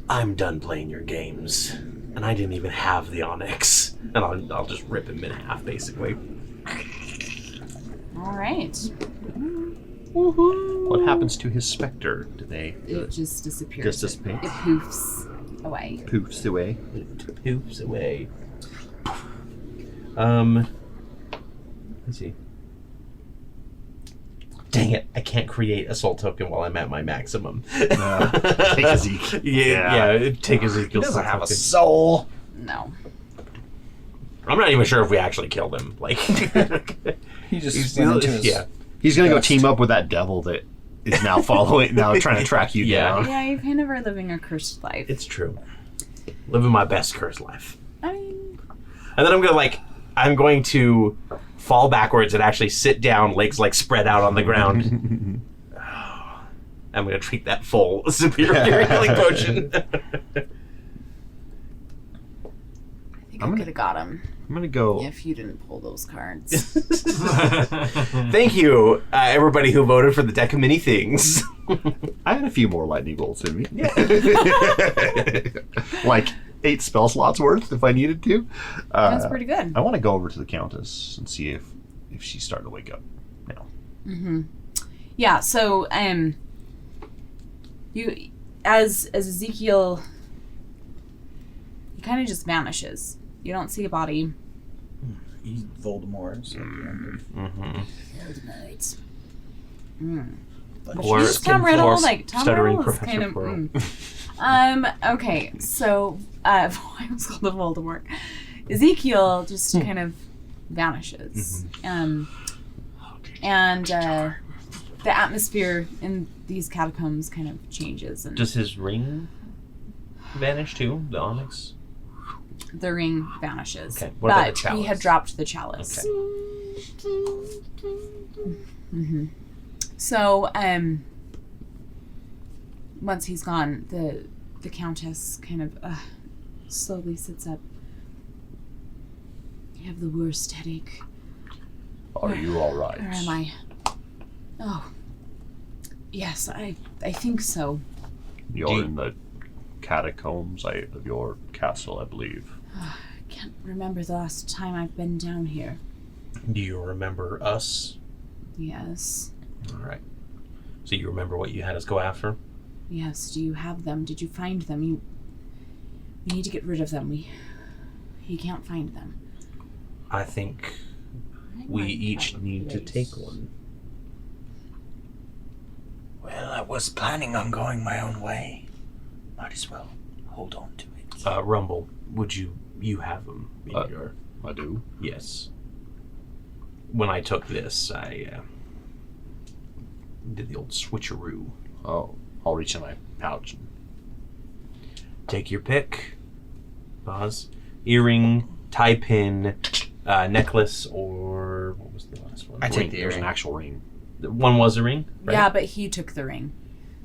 "I'm done playing your games, and I didn't even have the Onyx." And I'll just rip him in half, basically. All right. What happens to his specter? Do they? It just disappears. Just dissipates? It poofs away. Poofs away. It poofs away. Let's see. Dang it! I can't create a soul token while I'm at my maximum. Take a Zeke. Yeah. Take a Zeke. He doesn't have a soul. No. I'm not even sure if we actually killed him. Like, He just went into his... yeah. He's gonna go team up with that devil that is now trying to track you down. Yeah, you kind of are living a cursed life. It's true. Living my best cursed life. I mean, And then I'm going to fall backwards and actually sit down, legs like spread out on the ground. I'm going to treat that full superior healing potion. I think I could have got him I'm gonna go. if you didn't pull those cards. Thank you, everybody who voted for the deck of many things. I had a few more lightning bolts in me. Like 8 spell slots worth if I needed to. That's pretty good. I want to go over to the Countess and see if she's starting to wake up now. Mm-hmm. Yeah. So, you as Ezekiel, he kind of just vanishes. You don't see a body. He's Voldemort. So Mm-hmm. Voldemort. but Or Tom Riddle, or like Tom stuttering Riddle is Professor kind of. Quirrell. Okay, so I was called the Voldemort. Ezekiel just kind of vanishes, and the atmosphere in these catacombs kind of changes, and Does his ring vanish too? The onyx? the ring vanishes. Okay, what about the But he chalice? had dropped the chalice. Okay. Mm-hmm. So, once he's gone, the Countess kind of slowly sits up. You have the worst headache. Are you all right? Where am I? Oh, yes, I think so. You're in the catacombs of your castle, I believe. I can't remember the last time I've been down here. Do you remember us? Yes. All right. So you remember what you had us go after? Yes, do you have them? Did you find them? We need to get rid of them. He can't find them. I think we each need to take one. Well, I was planning on going my own way. Might as well hold on to it. Rumble, would you have them in your... I do. Yes. When I took this, I did the old switcheroo. Oh, I'll reach in my pouch. Take your pick. Pause. Earring, tie pin, necklace, or what was the last one? I take Ring. the There's an earring. actual ring. One was a ring, right? Yeah, but he took the ring.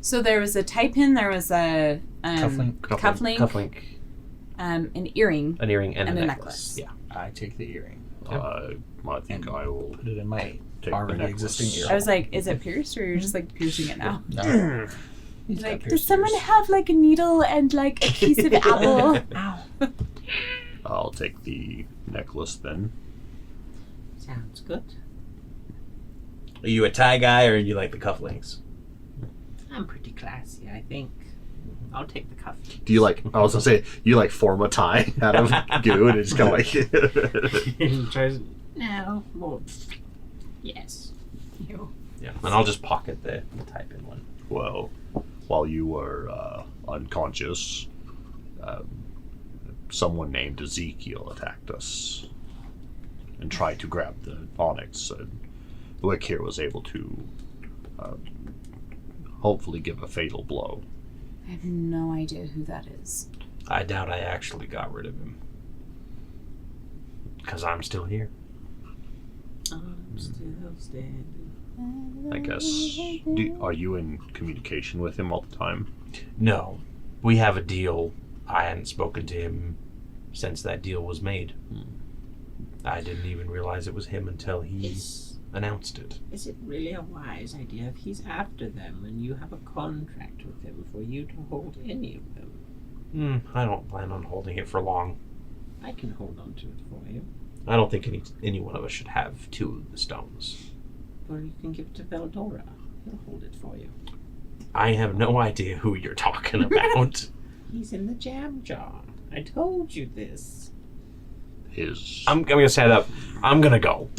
So there was a tie pin, there was a Cufflink, an earring, an earring, and and a a necklace. necklace. Yeah. I take the earring. I think And I will put it in my take the already necklace. existing earring. I was like, is it pierced, or you're just like piercing it now? No. He's got Like, does pierced someone ears. have like a needle and like a piece of apple? Ow. I'll take the necklace then. Sounds good. Are you a tie guy, or you like the cufflinks? I'm pretty classy, I think. I'll take the cuff. Do you like? I was gonna say you like form a tie out of goo and it's kind of like. Tries. No, well, yes. You. Yeah. And I'll just pocket the tie pin one. Well, while you were unconscious, someone named Ezekiel attacked us and tried to grab the onyx. And Wick here was able to hopefully give a fatal blow. I have no idea who that is. I doubt I actually got rid of him. Because I'm still here. I'm still standing. I guess. Are you in communication with him all the time? No. We have a deal. I hadn't spoken to him since that deal was made. I didn't even realize it was him until he announced it. Is it really a wise idea if he's after them and you have a contract with him for you to hold any of them? I don't plan on holding it for long. I can hold on to it for you. I don't think any one of us should have 2 of the stones. Or you can give it to Veldora. He'll hold it for you. I have no idea who you're talking about. He's in the jam jar. I told you this. I'm going to set up. I'm going to go.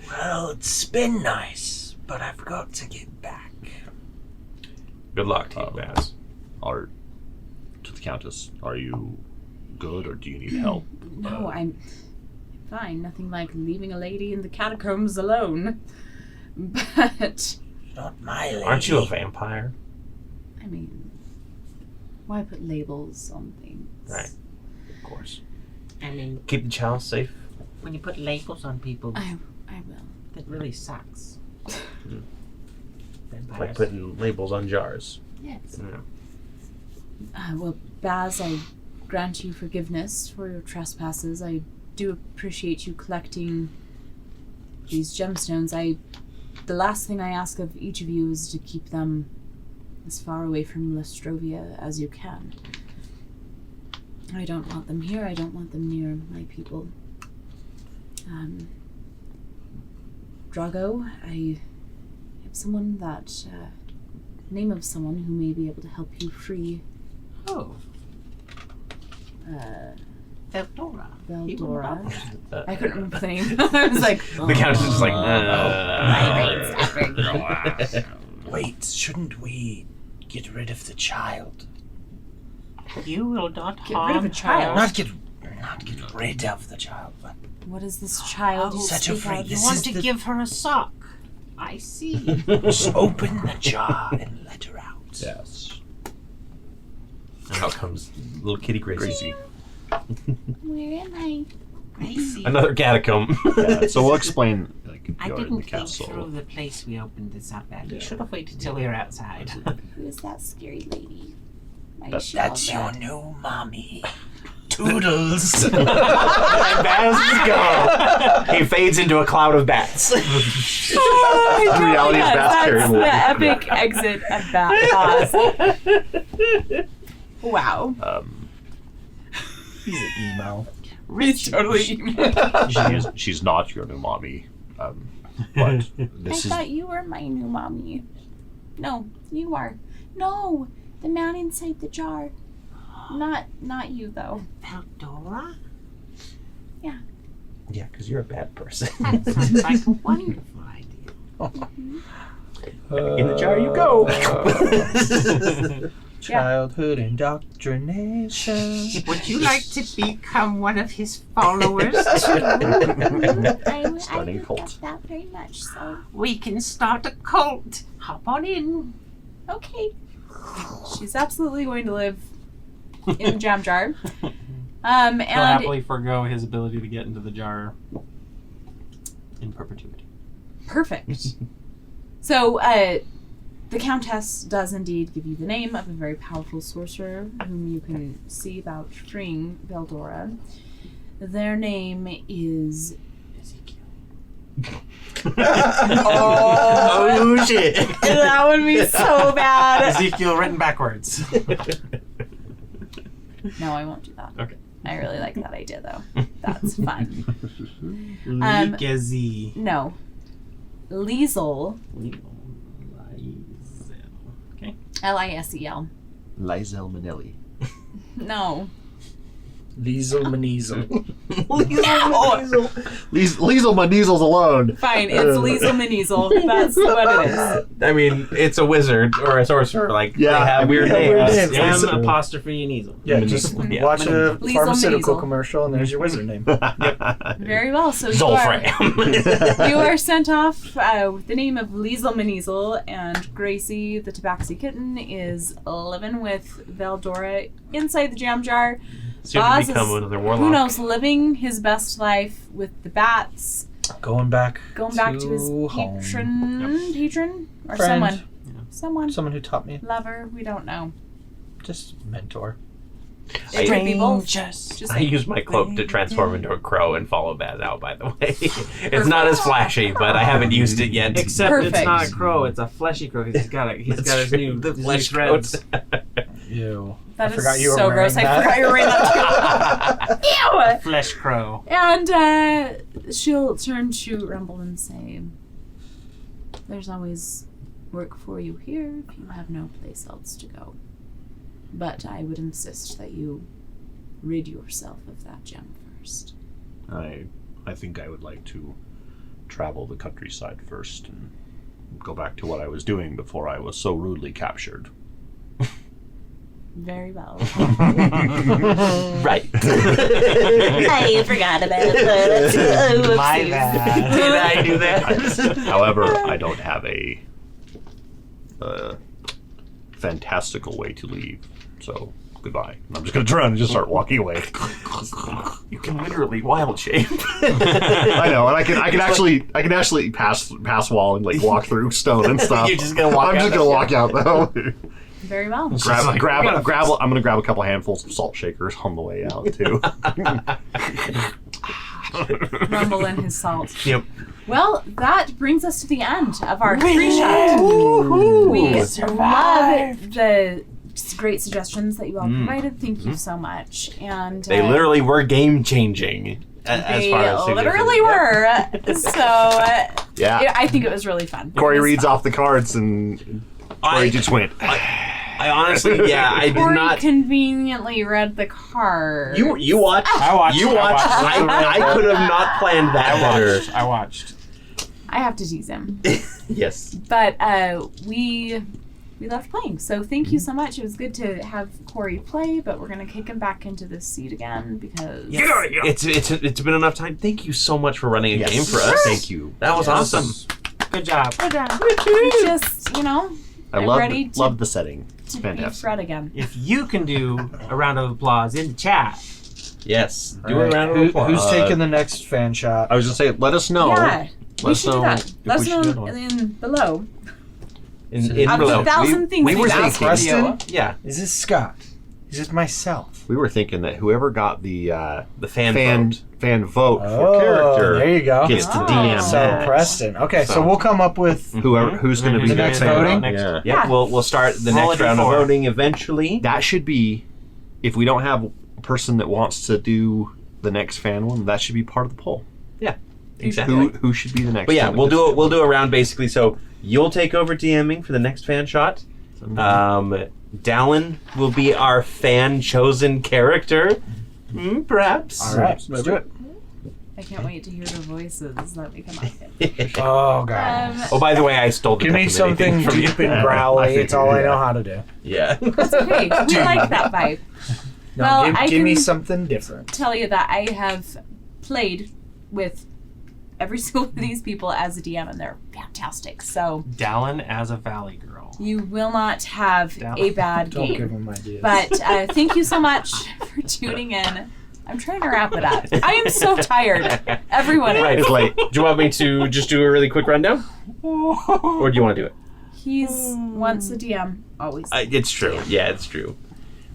Well, it's been nice, but I've got to get back. Good luck to you, Baz. To the Countess, are you good or do you need help? No, I'm fine. Nothing like leaving a lady in the catacombs alone. But Not my lady. Aren't you a vampire? I mean, why put labels on things? Right. Of course. I mean, Keep the child safe. when you put labels on people, I will. that really sucks. Vampires. Like putting labels on jars. Yes. Well, Baz, I grant you forgiveness for your trespasses. I do appreciate you collecting these gemstones. The last thing I ask of each of you is to keep them as far away from Lestrovia as you can. I don't want them here. I don't want them near my people. Drago, I have someone that, name of someone who may be able to help you free Oh. Veldora. Veldora. I couldn't remember the name. I was like, The Countess is like, Wait, shouldn't we get rid of the child? You will not Get rid harm of a child? Not get rid of the child, but what is this child you set her speak free. of? You This want is to the- give her a sock. I see. just open the jar and let her out. Yes. And out comes little kitty Gracie. Where am I? Gracie. Another catacomb. Yeah, so we'll explain I you're in didn't the think castle. through the place we opened this up at. You should have waited till we were outside. Who is that scary lady? Why That- is she all That's your red? new mommy. Toodles. And Baz is gone. He fades into a cloud of bats. Reality is Baz That's terrible. the epic exit of Baz. Wow. He's an emo. He's totally She's not your new mommy. But this I is thought you were my new mommy. No, you are. No, the man inside the jar. Not you though. Veldora? Yeah, because you're a bad person. That sounds like a wonderful idea. In the jar you go. Childhood indoctrination. Would you like to become one of his followers? I Starting a would cult. like that very much. So We can start a cult. Hop on in. okay. She's absolutely going to live in the jam jar. He'll And happily forego his ability to get into the jar in perpetuity. perfect. So, the Countess does indeed give you the name of a very powerful sorcerer whom you can see about freeing Veldora. Their name is Oh shit. that would be so bad. Ezekiel written backwards. No, I won't do that. Okay. I really like that idea though. That's fun. Gezi. No. Liesel, Okay. Lisel. Lizel Manelli. No. Liesel Maneasel. Lizel Maneasels alone. Fine, it's Liesel Maneasel. That's what it is. I mean, it's a wizard or a sorcerer. Like, Yeah, they have weird yeah, weird names. names. Yeah. Liesel. Apostrophe and easel. Yeah, just Yeah. watch a Liesel pharmaceutical Maneasel. commercial and there's your wizard name. Very well. So Zolfram. you are sent off with the name of Liesel Maneasel, and Gracie, the Tabaxi kitten, is living with Veldora inside the jam jar. Soon Boz to become is, another warlock. who knows, living his best life with the bats, Going back to his home. patron, or Friend. someone Who taught me. lover, we don't know. Just mentor. It could be both. Just Just I like, use my cloak to transform into a crow and follow Baz out, by the way. It's not as flashy, but I haven't used it yet. Except Perfect. it's not a crow; it's a fleshy crow. He's got his new the his new flesh threads. coat. Ew. I that forgot is you were so wearing gross. that. I forgot you were wearing that too. Ew! Flesh crow. And she'll turn to Rumble and say, "There's always work for you here if you have no place else to go. But I would insist that you rid yourself of that gem first." I think I would like to travel the countryside first and go back to what I was doing before I was so rudely captured. Very well. Right. I forgot about that. My bad. Did I do that? However, I don't have a fantastical way to leave, so goodbye. And I'm just gonna turn and just start walking away. You can literally wild shape. I know, and I can actually pass wall and like walk through stone and stuff. You're just gonna walk I'm out just gonna walk out though. Very well. grab. I'm gonna grab a couple handfuls of salt shakers on the way out too. Rumble in his salt. Yep. Well, that brings us to the end of our three-shot. We love the great suggestions that you all provided. Thank you so much. And They literally were game changing. As they far as literally suggestions. were. So Yeah. I think it was really fun. Corey It was reads fun. off the cards and Corey just went. I honestly, yeah, I did Corey not. conveniently read the card. You watched. I watched. You watched. I could have not planned that better. I watched. I have to tease him. Yes. But we loved playing. So thank you so much. It was good to have Corey play, but we're gonna kick him back into this seat again because Get out of here. It's been enough time. Thank you so much for running a Yes. game for us. Thank you. That was awesome. Good job. just I I'm love ready love the setting. It's to be fantastic. Fred again. If you can do a round of applause in the chat, Yes. Do Alright, a round of applause. Who's taking the next fan shot? I was just saying, let us know. Yeah, we Let us should do know that. if Let us we should do know it. in below. in Of below. the thousand things we were we thinking. Preston? Yeah. Is this Scott? Is it myself? We were thinking that whoever got the The fan vote for Oh, character there you go. gets to Oh. DM So that. Preston. Okay, so So- we'll come up with Who's going to be The next fan voting? vote. Yeah. Yep, Yeah. we'll start the Roll next a round of D4. voting eventually. That should be, if we don't have a person that wants to do the next fan one, that should be part of the poll. Exactly. Who should be the next? But yeah, one? we'll do a round basically. So you'll take over DMing for the next fan shot. Dallin will be our fan chosen character. Perhaps. All right, let's do it. I can't wait to hear the voices that we come up with. Oh god. Oh, by the way, I stole the Give me deck of anything something from you. deep and I growly. figured It's all I that. know how to do. Yeah. That's okay. We like that vibe. No, Well, I give me can- something different. Tell you that I have played with every single one of these people as a DM, and they're fantastic. So Dallin as a Valley Girl. you will not have a bad Don't give game. him ideas. But thank you so much for tuning in. I'm trying to wrap it up. I am so tired. Everyone Right, is. it's late. Do you want me to just do a really quick rundown? Or do you want to do it? He's once a DM, always. It's true. Yeah, it's true.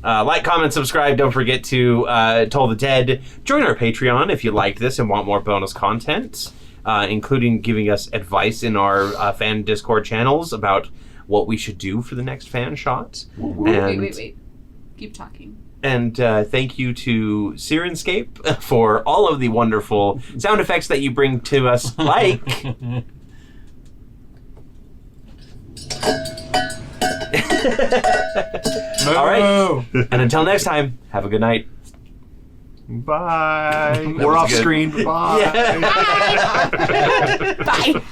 Like, comment, subscribe. Don't forget to Toll the Dead. Join our Patreon if you liked this and want more bonus content, including giving us advice in our fan Discord channels about what we should do for the next fan shot. Wait. Keep talking. And thank you to Syrinscape for all of the wonderful sound effects that you bring to us, like... All right. And until next time, have a good night. Bye. That We're was off good. screen. Bye. Yeah. Bye.